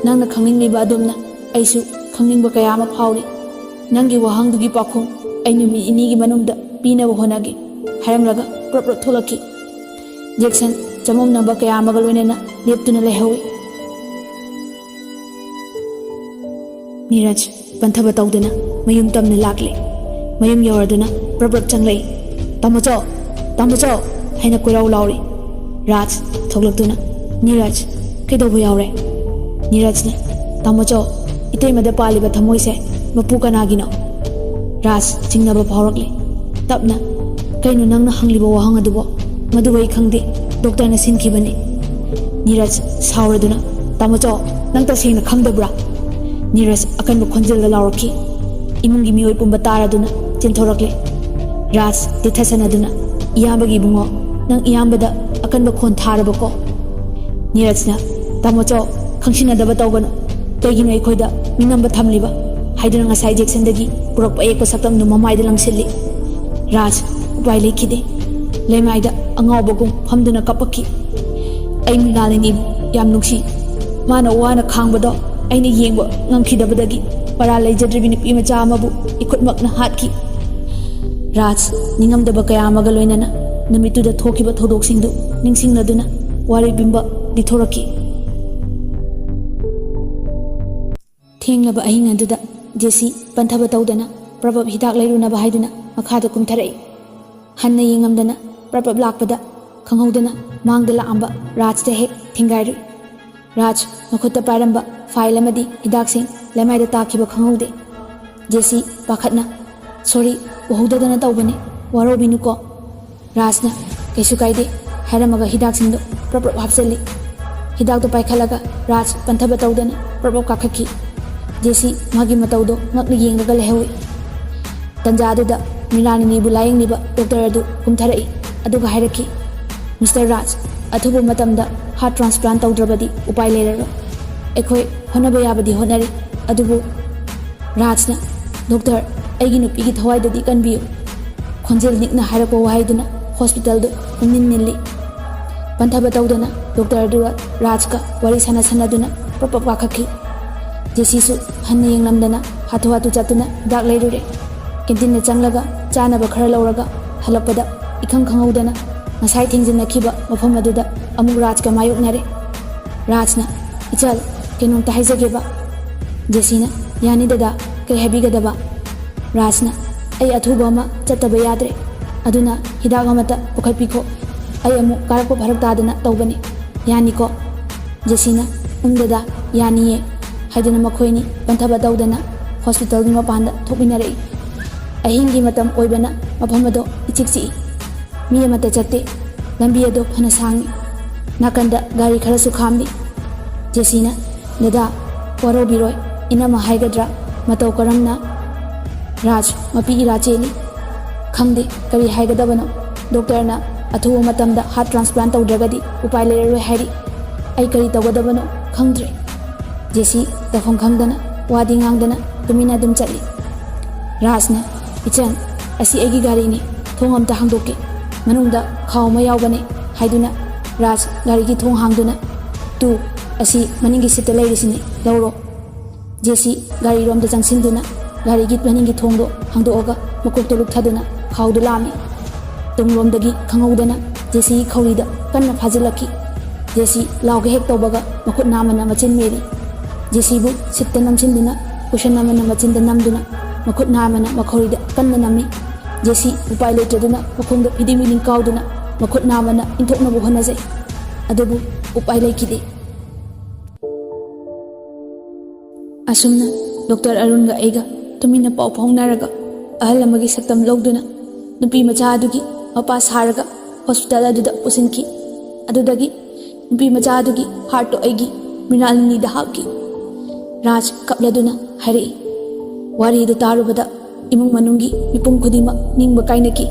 ꯅꯪꯅ ꯈꯪꯅꯤꯡꯂꯤꯕ ꯑꯗꯨꯝꯅ ꯑꯩꯁꯨ ꯈꯪꯅꯤꯡꯕ ꯀꯌꯥ ꯑꯃ ꯐꯥꯎꯔꯤ꯫ ꯅꯪꯒꯤ ꯋꯥꯍꯪꯗꯨꯒꯤ ꯄꯥꯎꯈꯨꯝ ꯑꯩ ꯅꯨꯃꯤꯠ 2ꯒꯤ ꯃꯅꯨꯡꯗ ꯄꯤꯅꯕ ꯍꯣꯠꯅꯒꯦ ꯍꯥꯏꯔꯝꯂꯒ ꯄ꯭ꯔꯞ ꯄ꯭ꯔꯞ ꯊꯣꯛꯂꯛꯈꯤ꯫ ꯖꯦꯛꯁꯟ ꯆꯃꯝꯅꯕ ꯀꯌꯥ ꯑꯃꯒ ꯂꯣꯏꯅꯅ ꯂꯦꯞꯇꯨꯅ ꯂꯩꯍꯧꯏ꯫ ꯅꯤꯔꯖ ꯄꯟꯊꯕ ꯇꯧꯗꯨꯅ ꯃꯌꯨꯝ ꯇꯝꯅ ꯂꯥꯛꯂꯤ꯫ ꯃꯌꯨꯝ ꯌꯧꯔꯗꯨꯅ ꯄ꯭ꯔꯞ ꯄ꯭ꯔꯞ ꯆꯪꯂꯛꯏ꯫ ꯇꯥꯃꯣꯆꯧ, ꯇꯥꯃꯣꯆꯧ ꯍꯥꯏꯅ ꯀꯣꯏꯔꯥꯎ ꯂꯥꯎꯔꯤ꯫ ꯔꯥꯖ ꯊꯣꯛꯂꯛꯇꯨꯅ ꯅꯤꯔꯖ, ꯀꯩꯗꯧꯕ ꯌꯥꯎꯔꯦ? ꯅꯤꯔꯖꯅ ꯇꯥꯃꯣꯆꯧ, ꯏꯇꯩꯃꯗ ꯄꯥꯜꯂꯤꯕ ꯊꯃꯣꯏꯁꯦ ꯃꯄꯨ ꯀꯅꯥꯒꯤꯅꯣ? ꯔꯥꯖ ꯆꯤꯡꯅꯕ ꯐꯥꯎꯔꯛꯂꯤ꯫ ꯇꯞꯅ ꯀꯩꯅꯣ ꯅꯪꯅ ꯍꯪꯂꯤꯕ ꯋꯥꯍꯪ ꯑꯗꯨꯕꯣ? ꯃꯗꯨ ꯑꯩ ꯈꯪꯗꯦ, ꯗꯣꯛꯇꯔꯅ ꯁꯤꯟꯈꯤꯕꯅꯤ꯫ ꯅꯤꯔꯖ ꯁꯥꯎꯔꯗꯨꯅ ꯇꯥꯃꯣꯆꯧ, ꯅꯪ ꯇꯁꯦꯡꯅ ꯈꯪꯗꯕ꯭ꯔꯥ? ꯅꯤꯔꯖ ꯑꯀꯟꯕ ꯈꯣꯟꯖꯦꯜꯗ ꯂꯥꯎꯔꯛꯈꯤ꯫ ꯏꯃꯨꯡꯒꯤ ꯃꯤꯑꯣꯏ ꯄꯨꯝꯕ ꯇꯥꯔꯗꯨꯅ ꯆꯦꯟꯊꯣꯔꯛꯂꯤ꯫ ꯔꯥꯖ ꯇꯤꯊꯁꯅꯗꯨꯅ ꯏꯌꯥꯝꯕꯒꯤ ꯏꯕꯨꯡꯉꯣ, ꯅꯪ ꯏꯌꯥꯝꯕꯗ ꯑꯀꯟꯕ ꯈꯣꯟ ꯊꯥꯔꯕꯀꯣ? ꯅꯤꯔꯖꯅ ꯇꯥꯃꯣꯆꯧ, ꯈꯪꯁꯤꯟꯅꯗꯕ ꯇꯧꯒꯅꯨ꯫ ꯀꯩꯒꯤꯅꯣ ꯑꯩꯈꯣꯏꯗ ꯃꯤꯅꯝꯕ ꯊꯝꯂꯤꯕ? ꯍꯥꯏꯗꯨꯅ ꯉꯁꯥꯏ ꯖꯦꯛꯁꯟꯗꯒꯤ ꯄꯨꯔꯛꯄ ꯑꯌꯦꯛꯄ ꯁꯛꯇꯝꯗꯨ ꯃꯃꯥꯏꯗ ꯂꯪꯁꯤꯜꯂꯤ꯫ ꯔꯥꯖ ꯎꯄꯥꯏ ꯂꯩꯈꯤꯗꯦ꯫ ꯂꯩꯃꯥꯏꯗ ꯑꯉꯥꯎꯕꯒꯨꯝ ꯐꯝꯗꯨꯅ ꯀꯞꯄꯛꯈꯤ꯫ ꯑꯩ ꯃ꯭ꯔꯤꯅꯥꯂꯤꯅꯤꯕꯨ ꯌꯥꯝ ꯅꯨꯡꯁꯤ꯫ ꯃꯥꯅ ꯋꯥꯅ ꯈꯥꯡꯕꯗꯣ ꯑꯩꯅ ꯌꯦꯡꯕ ꯉꯝꯈꯤꯗꯕꯗꯒꯤ ꯄꯔꯥ ꯂꯩꯖꯗ꯭ꯔꯤꯕꯤ ꯅꯨꯄꯤ ꯃꯆꯥ ꯑꯃꯕꯨ ꯏꯈꯨꯠꯃꯛꯅ ꯍꯥꯠꯈꯤ꯫ ꯔꯥꯖ ꯅꯤꯡꯉꯝꯗꯕ ꯀꯌꯥ ꯑꯃꯒ ꯂꯣꯏꯅꯅ ꯅꯨꯃꯤꯠꯇꯨꯗ ꯊꯣꯛꯈꯤꯕ ꯊꯧꯗꯣꯛꯁꯤꯡꯗꯨ ꯅꯤꯡꯁꯤꯡꯂꯗꯨꯅ ꯋꯥꯔꯤ ꯕꯤꯝꯕ ꯂꯤꯊꯣꯔꯛꯈꯤ꯫ ꯊꯦꯡꯂꯕ ꯑꯍꯤꯡ ꯑꯗꯨꯗ ꯖꯦꯁꯤ ꯄꯟꯊꯕ ꯇꯧꯗꯅ ꯄ꯭ꯔꯕꯞ ꯍꯤꯗꯥꯛ ꯂꯩꯔꯨꯅꯕ ꯍꯥꯏꯗꯨꯅ ꯃꯈꯥꯗ ꯀꯨꯝꯊꯔꯛꯏ꯫ ꯍꯟꯅ ꯌꯦꯡꯉꯝꯗꯅ ꯄ꯭ꯔꯕꯞ ꯂꯥꯛꯄꯗ ꯈꯪꯍꯧꯗꯅ ꯃꯥꯡꯗ ꯂꯥꯛꯑꯝꯕ ꯔꯥꯖꯇ ꯍꯦꯛ ꯊꯦꯡꯒꯥꯏꯔꯨꯏ꯫ ꯔꯥꯖ ꯃꯈꯨꯠꯇ ꯄꯥꯏꯔꯝꯕ ꯐꯥꯏꯜ ꯑꯃꯗꯤ ꯍꯤꯗꯥꯛꯁꯤꯡ ꯂꯩꯃꯥꯏꯗ ꯇꯥꯈꯤꯕ ꯈꯪꯍꯧꯗꯦ꯫ ꯖꯦꯁꯤ ꯄꯥꯈꯠꯅ ꯁꯣꯔꯤ, ꯎꯍꯧꯗꯗꯅ ꯇꯧꯕꯅꯤ, ꯋꯥꯔꯧꯕꯤꯅꯨꯀꯣ꯫ ꯔꯥꯖꯅ ꯀꯩꯁꯨ ꯀꯥꯏꯗꯦ ꯍꯥꯏꯔꯝꯃꯒ ꯍꯤꯗꯥꯛꯁꯤꯡꯗꯨ ꯄ꯭ꯔꯞ ꯄ꯭ꯔꯞ ꯍꯥꯞꯆꯤꯜꯂꯤ꯫ ꯍꯤꯗꯥꯛꯇꯨ ꯄꯥꯏꯈꯠꯂꯒ ꯔꯥꯖ ꯄꯟꯊꯕ ꯇꯧꯗꯅ ꯄ꯭ꯔꯞ ꯄ꯭ꯔꯞ ꯀꯥꯈꯠꯈꯤ꯫ ꯖꯦꯁꯤ ꯃꯥꯒꯤ ꯃꯇꯧꯗꯣ ꯉꯛꯅ ꯌꯦꯡꯂꯒ ꯂꯩꯍꯧꯏ꯫ ꯇꯟꯖꯥꯗꯨꯗ ꯃ꯭ꯔꯤꯅꯥꯂꯤꯅꯤꯕꯨ ꯂꯥꯌꯦꯡꯂꯤꯕ ꯗꯣꯛꯇꯔ ꯑꯗꯨ ꯀꯨꯝꯊꯔꯛꯏ꯫ अदुगा हायरकी मिस्टर राज अथुबा मतमदा हार्ट ट्रांसप्लांट तौद्रबदी उपाय लेररो एखोय होनबा याबदी होनरी अदुबु राजना डॉक्टर एगी नुपीगी थवाइददी कनबियु खोंजेल निकना हायरको वाहाइदुना हॉस्पिटल दो निन्निल्ली पंथबा तौदना डॉक्टर दुआ राज का वरी सना सनादुना पप पाखखी जेसीसु हन्ने यंगलमदना हाथु हाथु चतुना दाग लेरुरे कैंटीन चंगलगा चानब खर लौरगा हलपदा इखंग खंगौदना नसाई थिंजिनखिबा मफम अदुदा अमुक राज का मायोकनरे राजना इचल केनोंता हाइजगेबा जेसीना यानी ददा कई हाबिगदबा राजना आई अथुबा अमा चतबा याद्रे अदुना हिदाग अमता पुखपिखो आई अमुक कारको फरक तादना तौबने यानीको जेसीना ददा यानीए हाइदना मखोइनी पंथबा तौदना हॉस्पिटल की मपान थोपिनरे अहिंगी मतम ओइबना मफम अदो इचिकची मी अमता चते लंबी अदो फना सांगी नाकंदा गाड़ी खरसु खामदी जेसीना ददा वरो बिरोय इनमा हाइगद्रा मतौ करमना राज मपी इराचेली खंगदे करी हाइगदबनो डॉक्टरना अथुबा मतमदा हार्ट ट्रांसप्लांट तौद्रगदी उपाय लेररोय हाइरी आई करी तौगदबनो खंगद्रे जेसी तफम खंगदना वादी ngang तुमिना दुम चली राजना इचन असी एगी गाड़ी थोंग अमता हांगदोके मनुंगदा खाव मा यावबने हाइदुना राज गाड़ी की थोंग हांगदुना तू असी मनिंगी सिट लेरिसिने लौरो जेसी गाड़ी रोम द जंगसिंदुना गाड़ी की मनिंगी थोंगदो हांगदोगा मकोकतो लुकथादुना खावदु लामी तुम रोमदगी खंगौदना जेसी खौरीदा कन्ना फाजिलकी जेसी लावगे हेक तौबगा मखुत नामना मचिन मेरी जेसीबु सिट्टा नमसिंदुना कुशन नामना मचिन द नमदुना मखुत नामना मखौरीदा कन्ना नमी जेसी उपाय लेत्रदुना मखोंदो फिदिमिलिंग कावदुना मखुत नामना इंथोकनबु होनाजै अदुबु उपाय लेखिदे असुमना डॉक्टर अरुणगा एगा तुमिना पाव फाउनारगा अहल अमगी सक्तम लौदुना नुपी मचा अदुगी मपा सारगा हॉस्पिटल अदुदा पुसिनकी अदुदगी नुपी मचा अदुगी हार्ट तो एगी मिनालिनी दहाकी राज कपलदुना हरे वारी द तारुबदा इमुंग मनुंगी मिपुंग खुदिमा निंगबा काइनकी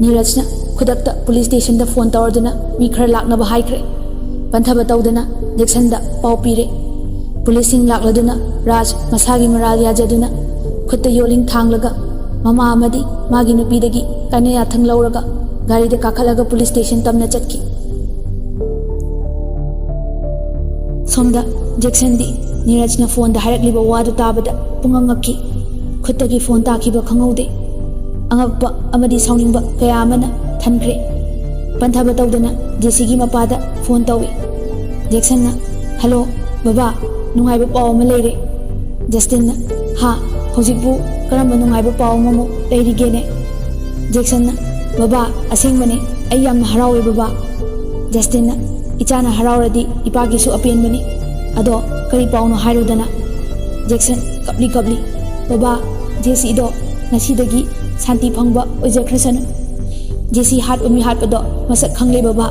नीरजना खुदक्ता पुलिस स्टेशन दा फोन तौरदुना मी खर लाकनबा हाइख्रे पंथबा तौदना जेक्सन दा पाव पीरे पुलिस सिंग लाकलदुना राज मसागी मराल याजदुना खुत्ता योलिंग थांगलगा ममा अमदी मागी नुपीदगी काने याथंग लौरगा गाड़ी दा काखलगा पुलिस स्टेशन तमना चटकी सोमदा जेक्सन दी नीरजना फोन दा हारकलिबा वादु ताबदा पुंगंगकी खुत्तगी फोन ताखिबा खंगौदे अंगकपा अमदी साउनिंगबा कया अमना थनख्रे पंथबा तौदना जेसीगी मपादा फोन तौवे जेक्सनना हेलो बाबा नुंगाइबा पाव अमा लेरे जस्टिनना हा हौजिकबु करम नुंगाइबा पाव अमा लेरिगेने जेक्सनना बाबा असेंगबने आई यामना हरावे बाबा जस्टिनना इचाना हरावरदी इपागिसु अपेनबने अदो करी पाउनो हाइरुदना जेक्सन कपली कपली बाबा जेसी दो नसीदगी शांति फंगबा ओजख्रसन जेसी हाट उमी हाट पदो मसक खंगले बाबा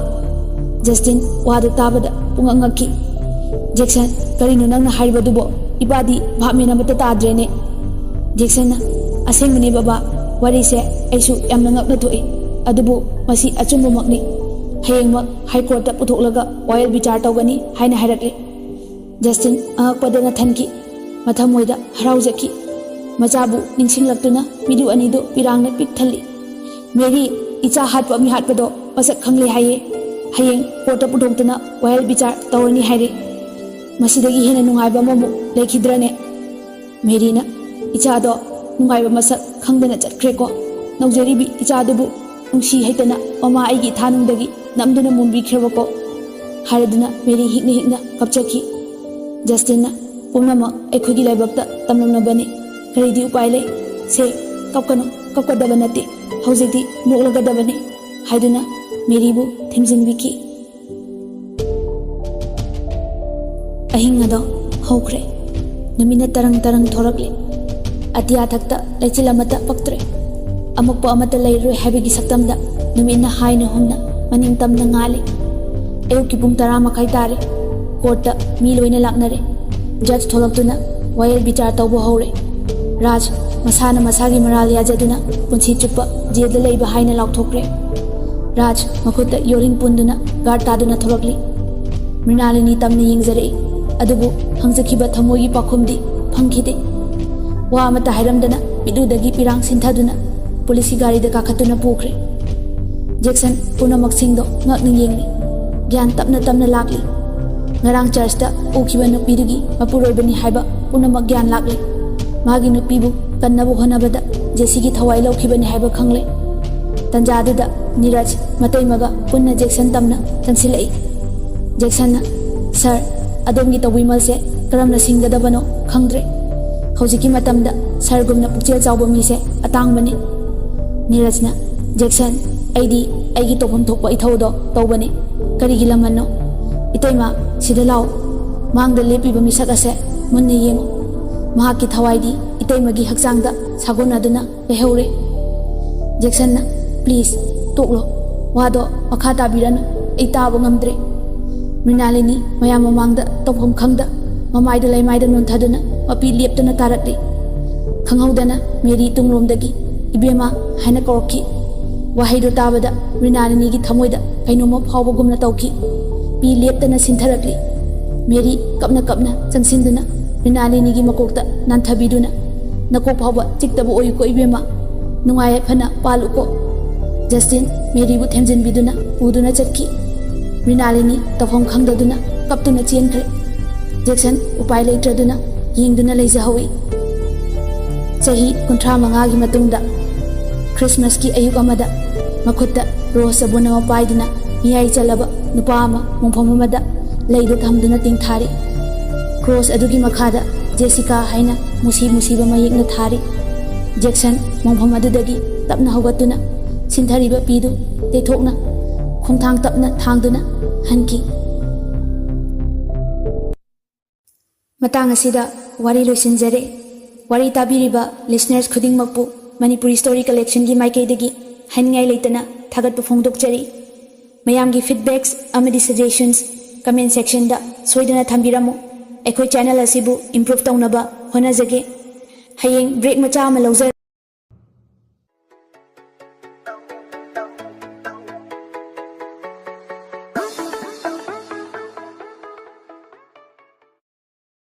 जस्टिन वादो ताबदा पुंगंगकी जेक्सन करिनो नंगना हाइबदुबो इबादी भामेना मत ताद्रेने जेक्सन असेंगने बाबा वरीसे ऐसु यामना ngakna thoi adubu masi achumbu makni hayengmak high court ta puthoklaga oil bichar tawgani haina hairakle Justin अगपदना थनकी मथमोइदा हराउजकी मचाबु निंसिंगलक्तुना मिदु अनिदो पिरांगना पिक थल्ली मेरी इचा हाटपा मी हाटपदो मसक खंगले हाये हयेंग कोर्टा पुथोक्तुना वायल बिचार तौरनी हाइरे मसिदगी हेना नुंगाइबा ममु लेखिद्रने मेरीना इचादो नुंगाइबा मसक खंगदना चटख्रेको नौजरीबी इचादुबु नुंसी हैतना ममा आइगी थानुंगदगी नमदुना मुंबिख्रेबको हारदुना मेरी हिकना हिकना कपचकी जस्टिन पुनमक एखुगी लाइबक्ता तमलमनबने करीदी उपाय ले से कपकनो कपकदब नते हौजिदी नोकलगदबने हाइदुना मेरीबु थिमजिनबिकी अहिंगदो हौख्रे नुमिना तरंग तरंग थोरकले अतिया थक्ता लेचिल अमता पक्त्रे अमुकपो अमता लेरोय हाबिगी सक्तमदा नुमिना हाइना हुमना मनिंग तमना ngaले अयुकी पुंग 10 मखाई तारे कोर्ट मी लोइने लाकनरे जज थोलक्तुना वायल बिचार तौबो हौरे राज मसाना मसागी मराल याजदुना पुंसी चुप्पा जेल लेबा हाइना लाउथोक्रे राज मखुत्ता योरिंग पुंदुना गार्ड तादुना थोरकली मृणालिनी तमने येंगजरे अदुबु हंगजखिबा थमोगी पाखुमदी फंखिदे वा अमता हायरमदना पिदुदगी पिरांग सिंथादुना पुलिस गाड़ी दा काखतुना पुखरे Jackson पुनमकसिंगदो ngakni yengni gyan tapna tamna lakli ngarang church da ukiba nupidugi mapuroibani haiba punamak gyan lakli magi nupibu kannabu honabada jesi gi thawai laukibani haiba khangle tanjaduda Neeraj मतैमगा पुन्ना Jackson तमना चंसिलई Jackson sir अदोमगी तौबिमलसे करमना सिंगदबनो खंगद्रे हौजिकी मतमदा सरगुमना पुक्चेल चावबो मीसे अतांगबने नीरजना जैक्सन ऐगी तोफम थोकपा इथौदो तौबने करिगी लमनो इतैमा सिदा लाओ मांगदा लेपिबा मिसक असे मुन्ने येंगो महाकी थवाइदी इतैमगी हक्चांगदा सागोनादुना लेहौरे जैक्सन प्लीज तोकलो वादो मखा ताबिरन ऐ ताबो ngamdre मृणालिनी मयाम ममांगदा तोफम खंगदा ममाइदा लैमाइदा नोंथादुना मपी लेपतना तारकले खंगौदना मेरी तुंगलोमदगी इबेमा हाइना कौरखी वाहैदो ताबदा मृणालिनी की थमोइदा कैनोमा फावबगुमना तौखी पी लेपतना सिंथरकली मेरी कपना कपना चंगसिंदुना मृणालिनी की मकोकता नांथाबिदुना नकोक फावबा चिक्तबो ओयुको इबेमा नुंगाय फना पालुको जस्टिन मेरी बु थेमजिन बिदुना उदुना चटकी मृणालिनी तफम खंगदुना कपतुना चेनख्रे जैक्सन उपाय लेत्रदुना येंगदुना लेजहौई चही 35 की मतुंगदा क्रिसमस की अयुक अमदा मखुत्ता रोज सबुन अमा पाइदुना मियाई चलबा नुपा अमा मोंफम अमदा लेइदो थमदुना तिंगथारी क्रॉस अदुगी मखादा जेसिका हाइना मुसी मुसीबा मयेकना थारी जैक्सन मोंफम अदुदगी तपना हौगतुना सिंथरीबा पीदु तेथोकना खोंथांग तपना थांगदुना हनकी मतंग असिदा वारी लोइसिनजरे वारी ताबिरिबा लिसनर्स खुदिंगमकपु मणिपुरी स्टोरी कलेक्शन की माइकैदगी हाइनिंगाई लेतना थागतपु फोंदोकचरी मयामगी फीडबैक्स अमदी सजेशंस कमेंट सेक्शन दा सोइदना थंबिरमु एखोय चैनल असिबु इंप्रूव तौनबा होनाजगे हयेंग ब्रेक मचा अमा लौजर